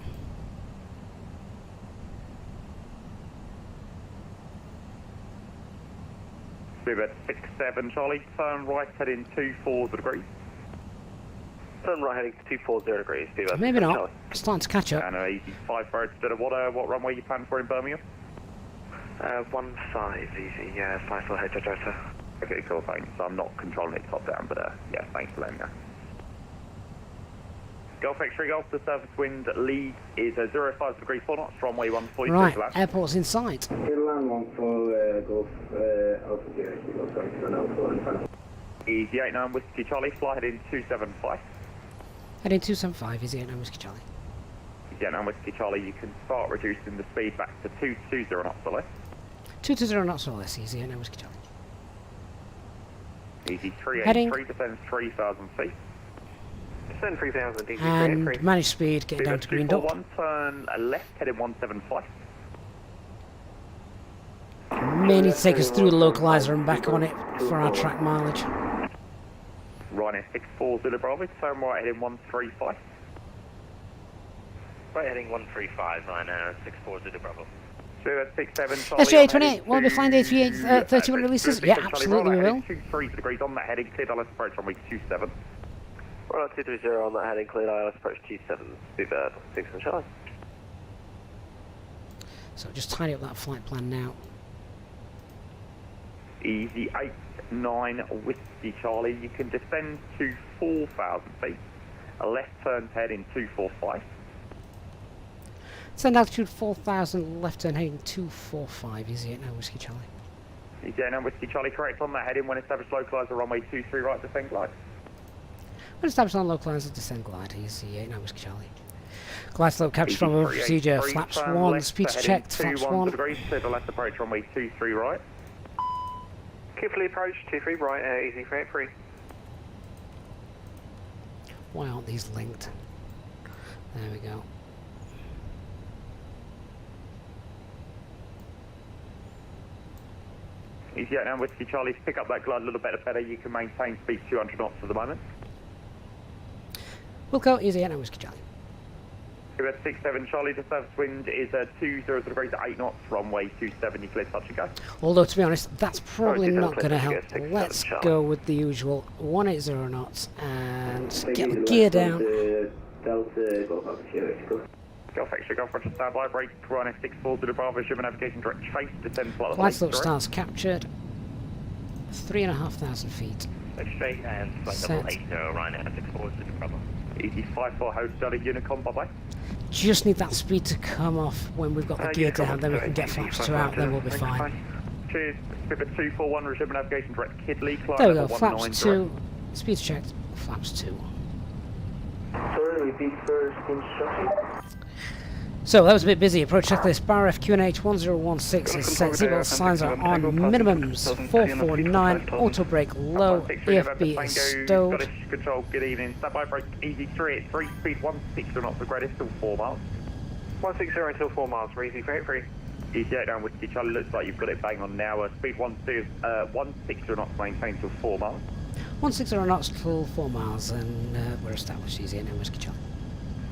Beaver 67 Charlie, turn right heading 240 degrees. Turn right heading 240 degrees, Beaver. Maybe not. Charlie. It's starting to catch up. And 85 birds. What runway you plan for in Birmingham? 15 easy, yeah, 54 Hotel Delta. Okay, cool, thanks. I'm not controlling it top down, but yeah, thanks for letting me know. Golf X-ray Golf, the surface wind lead is 05 degrees 4 knots, runway 140. Right, airport's in sight. Easy 89 Whiskey Charlie, fly heading 275. Heading 275, easy 89 Whiskey Charlie. Easy 89 Whiskey Charlie, you can start reducing the speed back to 220 knots or less. 220 knots or less, easy 89 Whiskey Charlie. Easy 383, descend 3,000 feet. Descend 3,000, easy And 383. manage speed, getting down to green dot. 1 turn left, heading 175. May need to take us through the localizer and back on it for our track mileage. Ryanair 640 Bravo, turn right heading 135. Right, heading 135 on 640 Bravo. So 67 Charlie. SJ28, will we be flying the A380 31 releases? Yeah, absolutely we will. 23 degrees on that heading, cleared ILS approach runway 27. We're on 230 on that heading, cleared ILS approach 27, Speedbird, 67 Charlie. So just tidy up that flight plan now. Easy 89 Whiskey Charlie, you can descend to 4,000 feet, a left turn heading 245. Send altitude 4,000, left turn heading 245, Easyjet now Whiskey Charlie. Easyjet now Whiskey Charlie, correct on that heading when established localizer runway 23 right, descend glide. When established on localizer, descend glide, Easyjet now Whiskey Charlie. Glide slope capture from over procedure, flaps 1, speeds checked, flaps 1. Degrees, clear the left approach runway 23 right. Carefully approach 23 right, easy 383. Why aren't these linked? There we go. Easyjet now Whiskey Charlie, pick up that glide a little bit better, you can maintain speed 200 knots for the moment. We'll go Easyjet now Whiskey Charlie. We're at 67 Charlie, the surface wind is 20 degrees at 8 knots, runway 27, you clear touch and go. Although to be honest, that's probably not going to help. Let's go with the usual 180 knots and get the gear down. Golf extra, Golf Roger, standby, brake, running 640 Bravo, shiver navigation direct chase, descend flight. Glide slope stars captured, 3,500 feet. Straight and flight 80, Ryan 640 Bravo. Easy 54 hotel Unicom, bye bye. Just need that speed to come off when we've got the gear down, then we can get flaps 2 out, then we'll be fine. Cheers, Pivot 241, resume navigation direct Kidley, climb there we go, level flaps 2, speed checked, flaps 2. Sorry, repeat first instruction. So that was a bit busy. Approach checklist, bar FQNH 1016 is set, seatbelt signs are on, minimums 449, auto brake low, EFB is stowed. Scottish Control, good evening, standby brake, easy 383, speed 16 knots, regret it's still 4 miles. 160 until 4 miles, for easy 383. Easyjet down Whiskey Charlie, looks like you've got it bang on now, speed 160 knots, maintained till 4 miles. 160 knots till 4 miles, and we're established Easyjet now Whiskey Charlie.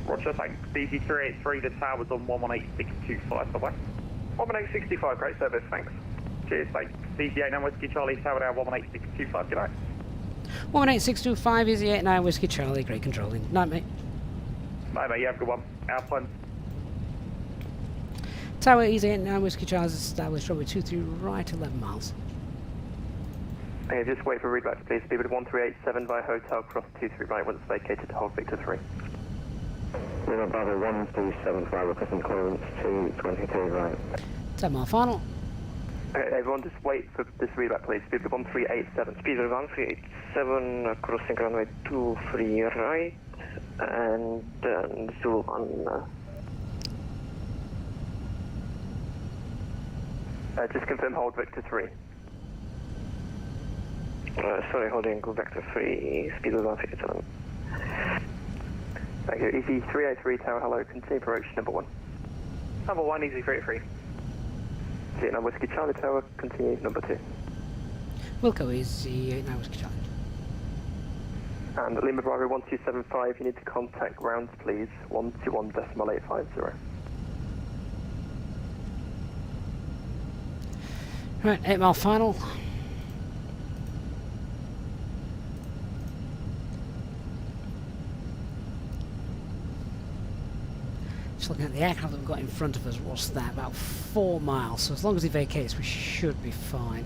Roger, thanks. DG 383, the tower's on 118.625, bye-bye. 118.65, great service, thanks. Cheers, thanks. DG8 now Whiskey Charlie, tower down 118.625, good night. 118.625, Easyjet now Whiskey Charlie, great controlling. Night, mate. Night, mate, you have a good one. Alpine. Tower Easyjet now Whiskey Charlie is established, runway 23 right, 11 miles. Okay, just wait for readback, please. Speed 1387 by hotel, cross 23 right, once vacated to hold Victor 3. Lima Bravo 127 requesting clearance to 22 right. 10 mile final. Okay, everyone just wait for this readback, pleed. Speed 1387. Speed 1387, crossing runway 23 right, and Zulu on. Just confirm hold Victor 3. Sorry, holding Vector 3, speed 1387. Thank you. Easy 383 Tower, hello, continue approach number 1. Number 1, easy 383. Vietnam Whiskey Charlie Tower, continue number 2. We'll go Easyjet now Whiskey Charlie. And Lima Bravo 1275, you need to contact grounds please, 121.850. Right, 8 mile final. Just looking at the aircraft that we've got in front of us, what's that? About 4 miles. So as long as he vacates, we should be fine.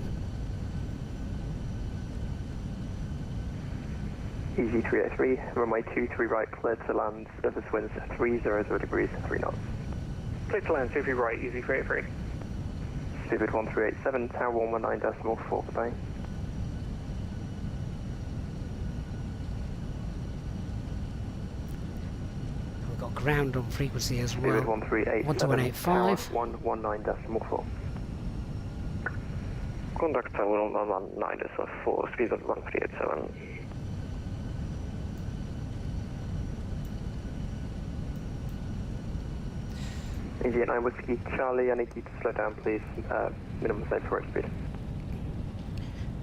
Easy 383, runway 23 right, clear to land, surface winds 300 degrees, 3 knots. Clear to land, 23 right, easy 383. Speed 1387, Tower 119.4, goodbye. We've got ground on frequency as well. Speed 1385, 119.4. Contact Tower 119.4, speed 1387. Easy 9 Whiskey Charlie, I need you to slow down please, minimum safe approach speed.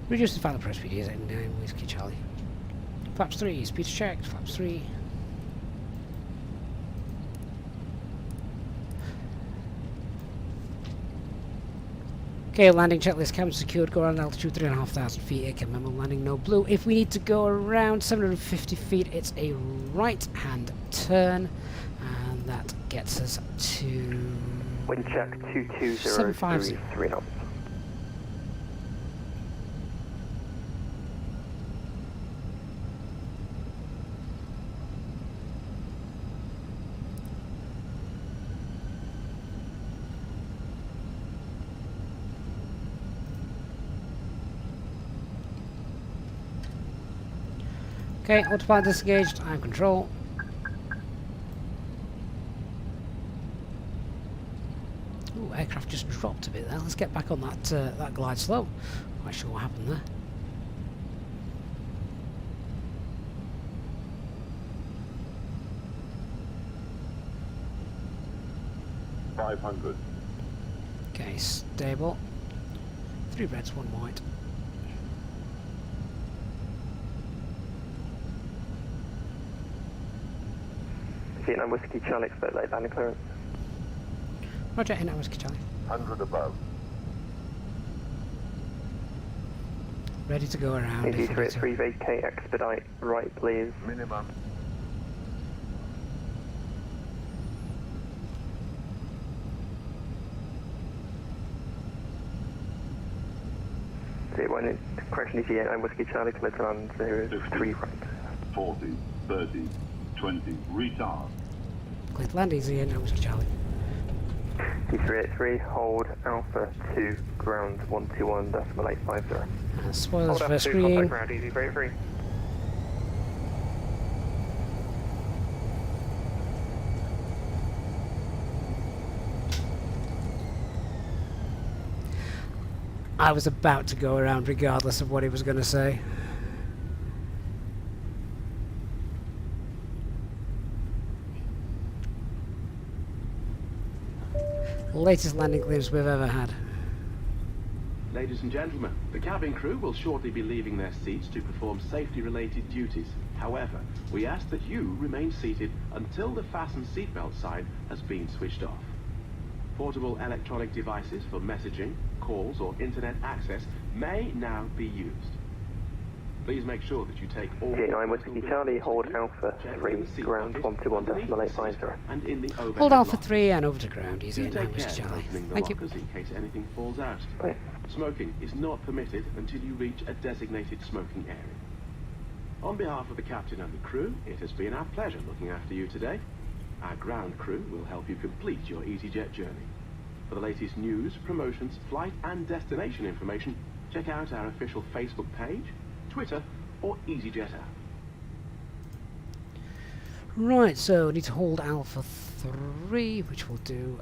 Reduce the final approach speed, Easyjet 9 Whiskey Charlie. Flaps 3, speed checked, flaps 3. Okay, landing checklist, cabin secured, go around altitude 3,500 feet, air memo, landing no blue. If we need to go around 750 feet, it's a right-hand turn, and that gets us to... Wind check 2203 knots. Okay, autopilot disengaged, I am control. Ooh, aircraft just dropped a bit there. Let's get back on that that glide slope. Not sure what happened there. $500. Okay, stable. 3 reds, 1 white. Vietnam Whiskey Charlie, expect late landing clearance. Roger, in Whiskey Charlie. 100 above. Ready to go around. Easy 383 vacate, expedite right please. Minimum. Correction, Easyjet, Whiskey Charlie, clear to land 03 right. 40, 30, 20, retard. Clear to land, Easyjet, Whiskey Charlie. D383, hold Alpha 2, ground 121.850. Spoilers hold for screen. Ground, Easy 383. I was about to go around regardless of what he was going to say. Latest landing clearance we've ever had. Ladies and gentlemen, the cabin crew will shortly be leaving their seats to perform safety-related duties. However, we ask that you remain seated until the fasten seatbelt sign has been switched off. Portable electronic devices for messaging, calls or internet access may now be used. Please make sure that you take all... Vietnam Whiskey Charlie, hold Alpha 3, ground 121.850. And in the overhead Hold Alpha locker. 3 and over to ground, Easy, Do and take Whiskey care of Charlie. opening the Thank you. lockers in case anything falls out. Right. Smoking is not permitted until you reach a designated smoking area. On behalf of the captain and the crew, it has been our pleasure looking after you today. Our ground crew will help you complete your Easyjet journey. For the latest news, promotions, flight and destination information, check out our official Facebook page, Twitter or Easyjet app. Right, so we need to hold Alpha 3, which we'll do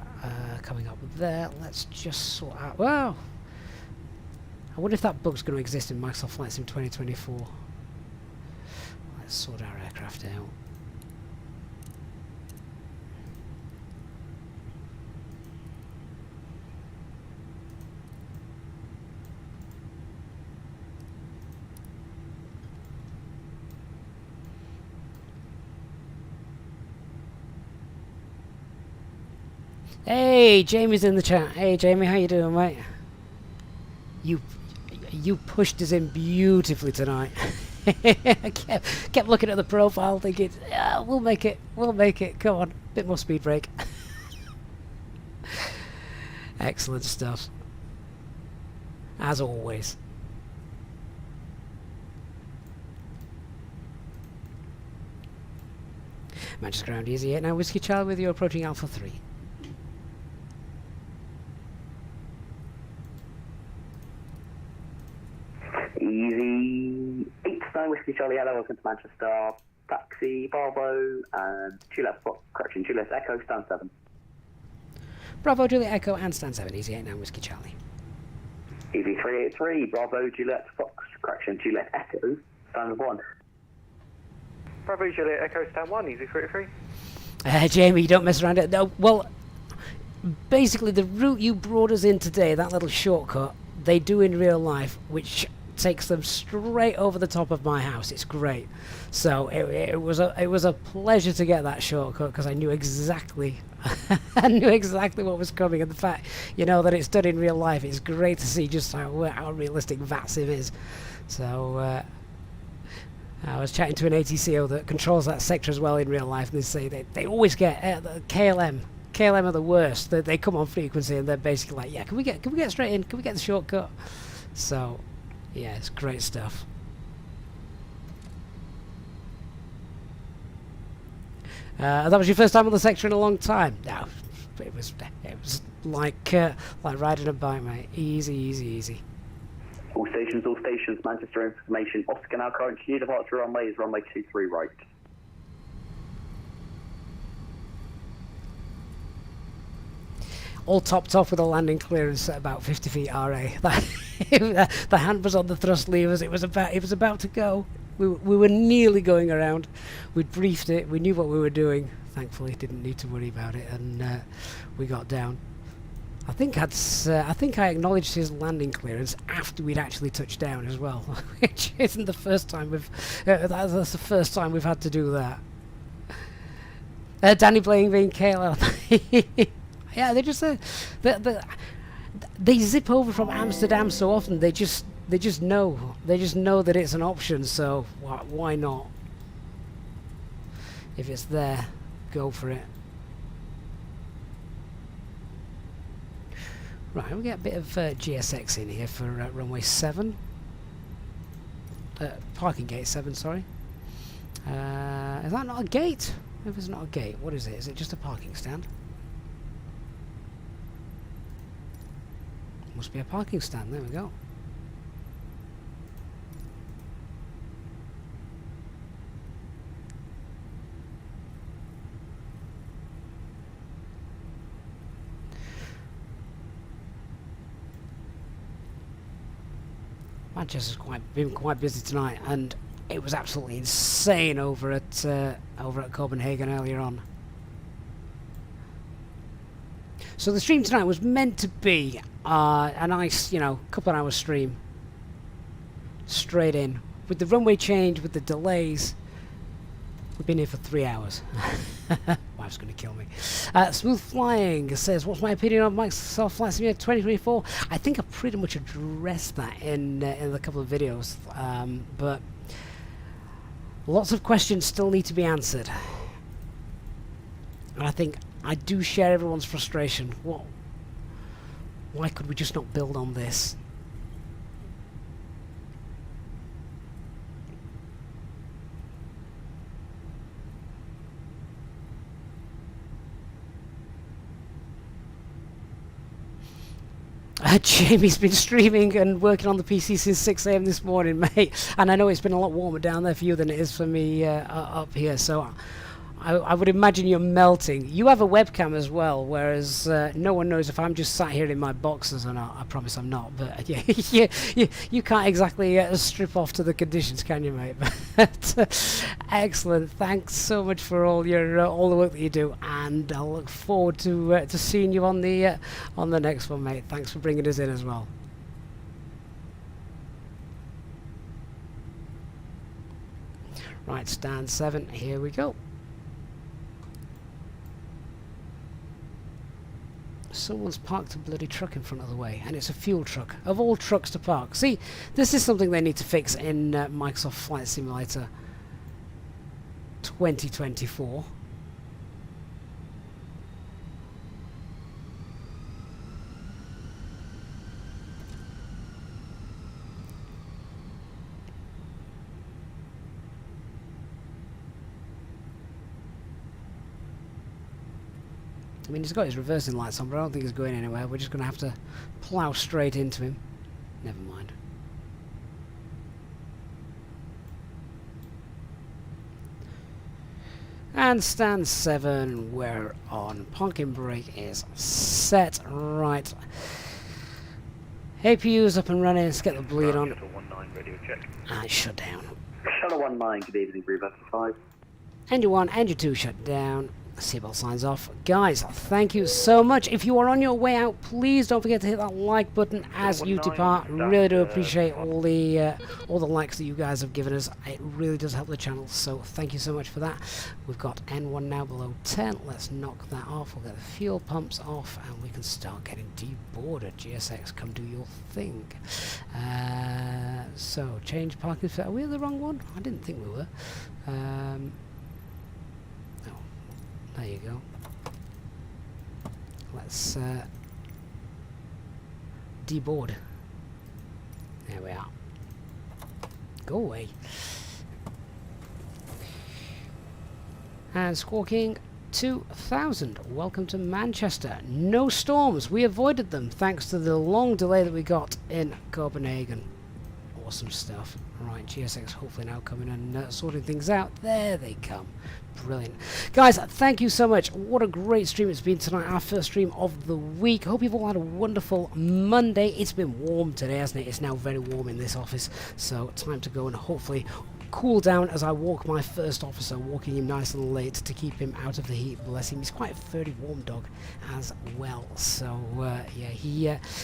coming up there. Let's just sort out... Wow! I wonder if that bug's going to exist in Microsoft Flight Sim 2024. Let's sort our aircraft out. Hey, Jamie's in the chat. Hey, Jamie, how you doing, mate? You pushed us in beautifully tonight. I kept looking at the profile, thinking, yeah, we'll make it. Come on, bit more speed brake. Excellent stuff, as always. Manchester ground, Easyjet now, Whiskey Child with you approaching Alpha 3. Easy 89 Whiskey Charlie, hello, welcome to Manchester. Taxi, Bravo, and Juliet, correction, Juliet Echo, stand 7. Bravo, Juliet Echo, and stand 7, Easyjet now, Whiskey Charlie. Easy 383, Bravo, Juliet Fox, correction, Juliet Echo, stand 1. Bravo, Juliet Echo, stand 1, Easy 383. Jamie, you don't mess around it. No, well, basically the route you brought us in today, that little shortcut, they do in real life, which takes them straight over the top of my house. It's great. So it was a pleasure to get that shortcut because I knew exactly I knew exactly what was coming, and the fact that it's done in real life, it's great to see just how realistic VATSIM is. So I was chatting to an ATCO that controls that sector as well in real life, and they say they always get the KLM are the worst. They come on frequency and they're basically like, yeah, can we get straight in? Can we get the shortcut? So yeah, it's great stuff. That was your first time on the sector in a long time? No, it was like riding a bike, mate. Easy. All stations, Manchester information. Oscar now current new departure runway is runway 23 right. All topped off with a landing clearance at about 50 feet RA. The hand was on the thrust levers. It was about to go. We were nearly going around. We'd briefed it. We knew what we were doing. Thankfully, didn't need to worry about it, and we got down. I think I acknowledged his landing clearance after we'd actually touched down as well, which isn't the first time that's the first time we've had to do that. Danny playing being KLL. Yeah, they just they zip over from Amsterdam so often. They just know that it's an option. So why not? If it's there, go for it. Right, we get a bit of GSX in here for runway 7. Parking gate 7, sorry. Is that not a gate? If it's not a gate, what is it? Is it just a parking stand? Must be a parking stand, there we go. Manchester's been quite busy tonight, and it was absolutely insane over at Copenhagen earlier on. So the stream tonight was meant to be a nice, couple of hours stream, straight in with the runway change, with the delays. We've been here for 3 hours. Wife's going to kill me. Smooth Flying says, what's my opinion on Microsoft Flight Simulator 2024? I think I pretty much addressed that in a couple of videos, but lots of questions still need to be answered. And I think I do share everyone's frustration. Why could we just not build on this? Jamie's been streaming and working on the PC since 6 AM this morning, mate. And I know it's been a lot warmer down there for you than it is for me up here. So I would imagine you're melting. You have a webcam as well, whereas no one knows if I'm just sat here in my boxers or not. I promise I'm not. But yeah, you can't exactly strip off to the conditions, can you, mate? But, excellent. Thanks so much for all the work that you do, and I'll look forward to seeing you on the next one, mate. Thanks for bringing us in as well. Right, stand 7. Here we go. Someone's parked a bloody truck in front of the way, and it's a fuel truck. Of all trucks to park. See, this is something they need to fix in Microsoft Flight Simulator 2024. I mean, he's got his reversing lights on, but I don't think he's going anywhere. We're just going to have to plough straight into him. Never mind. And stand 7, we're on. Parking brake is set. Right. APU's up and running. Let's get the bleed on. And shut down. Shuttle 19, good evening, Brew 5. Engine 1, Engine 2 shut down. Seatbelt signs off. Guys, thank you so much. If you are on your way out, please don't forget to hit that like button as you depart. Really do appreciate all the likes that you guys have given us. It really does help the channel, so thank you so much for that. We've got N1 now below 10. Let's knock that off. We'll get the fuel pumps off and we can start getting deboarded. GSX, come do your thing. So, change parking. Are we in the wrong one? I didn't think we were. There you go. Let's deboard. There we are. Go away. And squawking 2000. Welcome to Manchester. No storms. We avoided them thanks to the long delay that we got in Copenhagen. Awesome stuff. Right, GSX hopefully now coming and sorting things out. There they come. Brilliant. Guys, thank you so much. What a great stream it's been tonight. Our first stream of the week. Hope you've all had a wonderful Monday. It's been warm today, hasn't it? It's now very warm in this office. So time to go and hopefully cool down as I walk my first officer, walking him nice and late to keep him out of the heat. Bless him. He's quite a very warm dog as well. So yeah,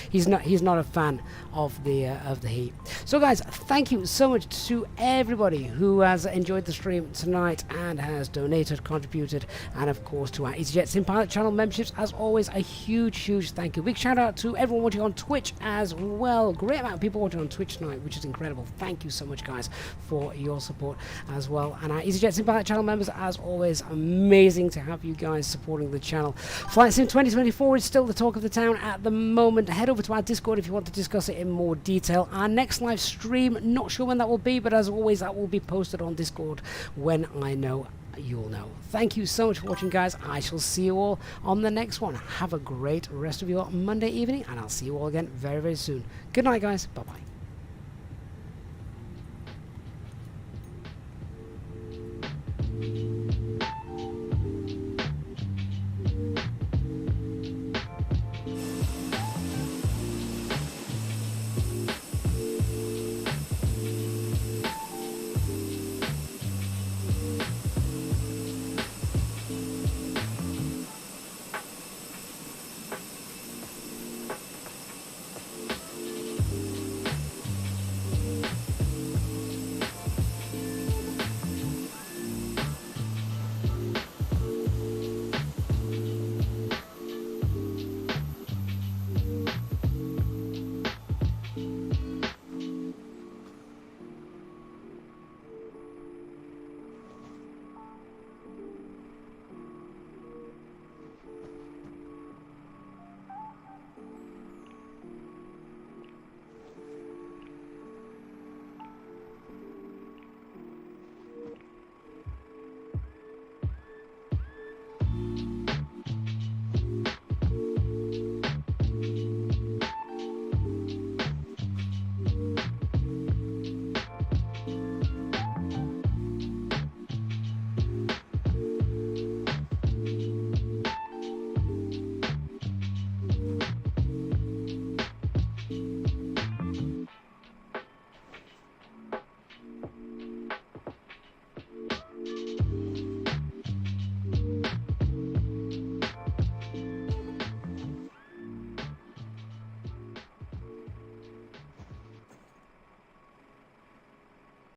he's not a fan of the heat. So guys, thank you so much to everybody who has enjoyed the stream tonight and has donated, contributed, and of course to our Easyjet Sim Pilot channel memberships. As always, a huge thank you. Big shout out to everyone watching on Twitch as well. Great amount of people watching on Twitch tonight, which is incredible. Thank you so much, guys, for your support as well. And our Easyjet Sim Pilot channel members, as always, amazing to have you guys supporting the channel. Flight Sim 2024 is still the talk of the town at the moment. Head over to our Discord if you want to discuss it in more detail. Our next live stream, not sure when that will be, but as always, that will be posted on Discord when I know. You'll know. Thank you so much for watching, guys. I shall see you all on the next one. Have a great rest of your Monday evening, and I'll see you all again very soon. Good night, guys. Bye bye.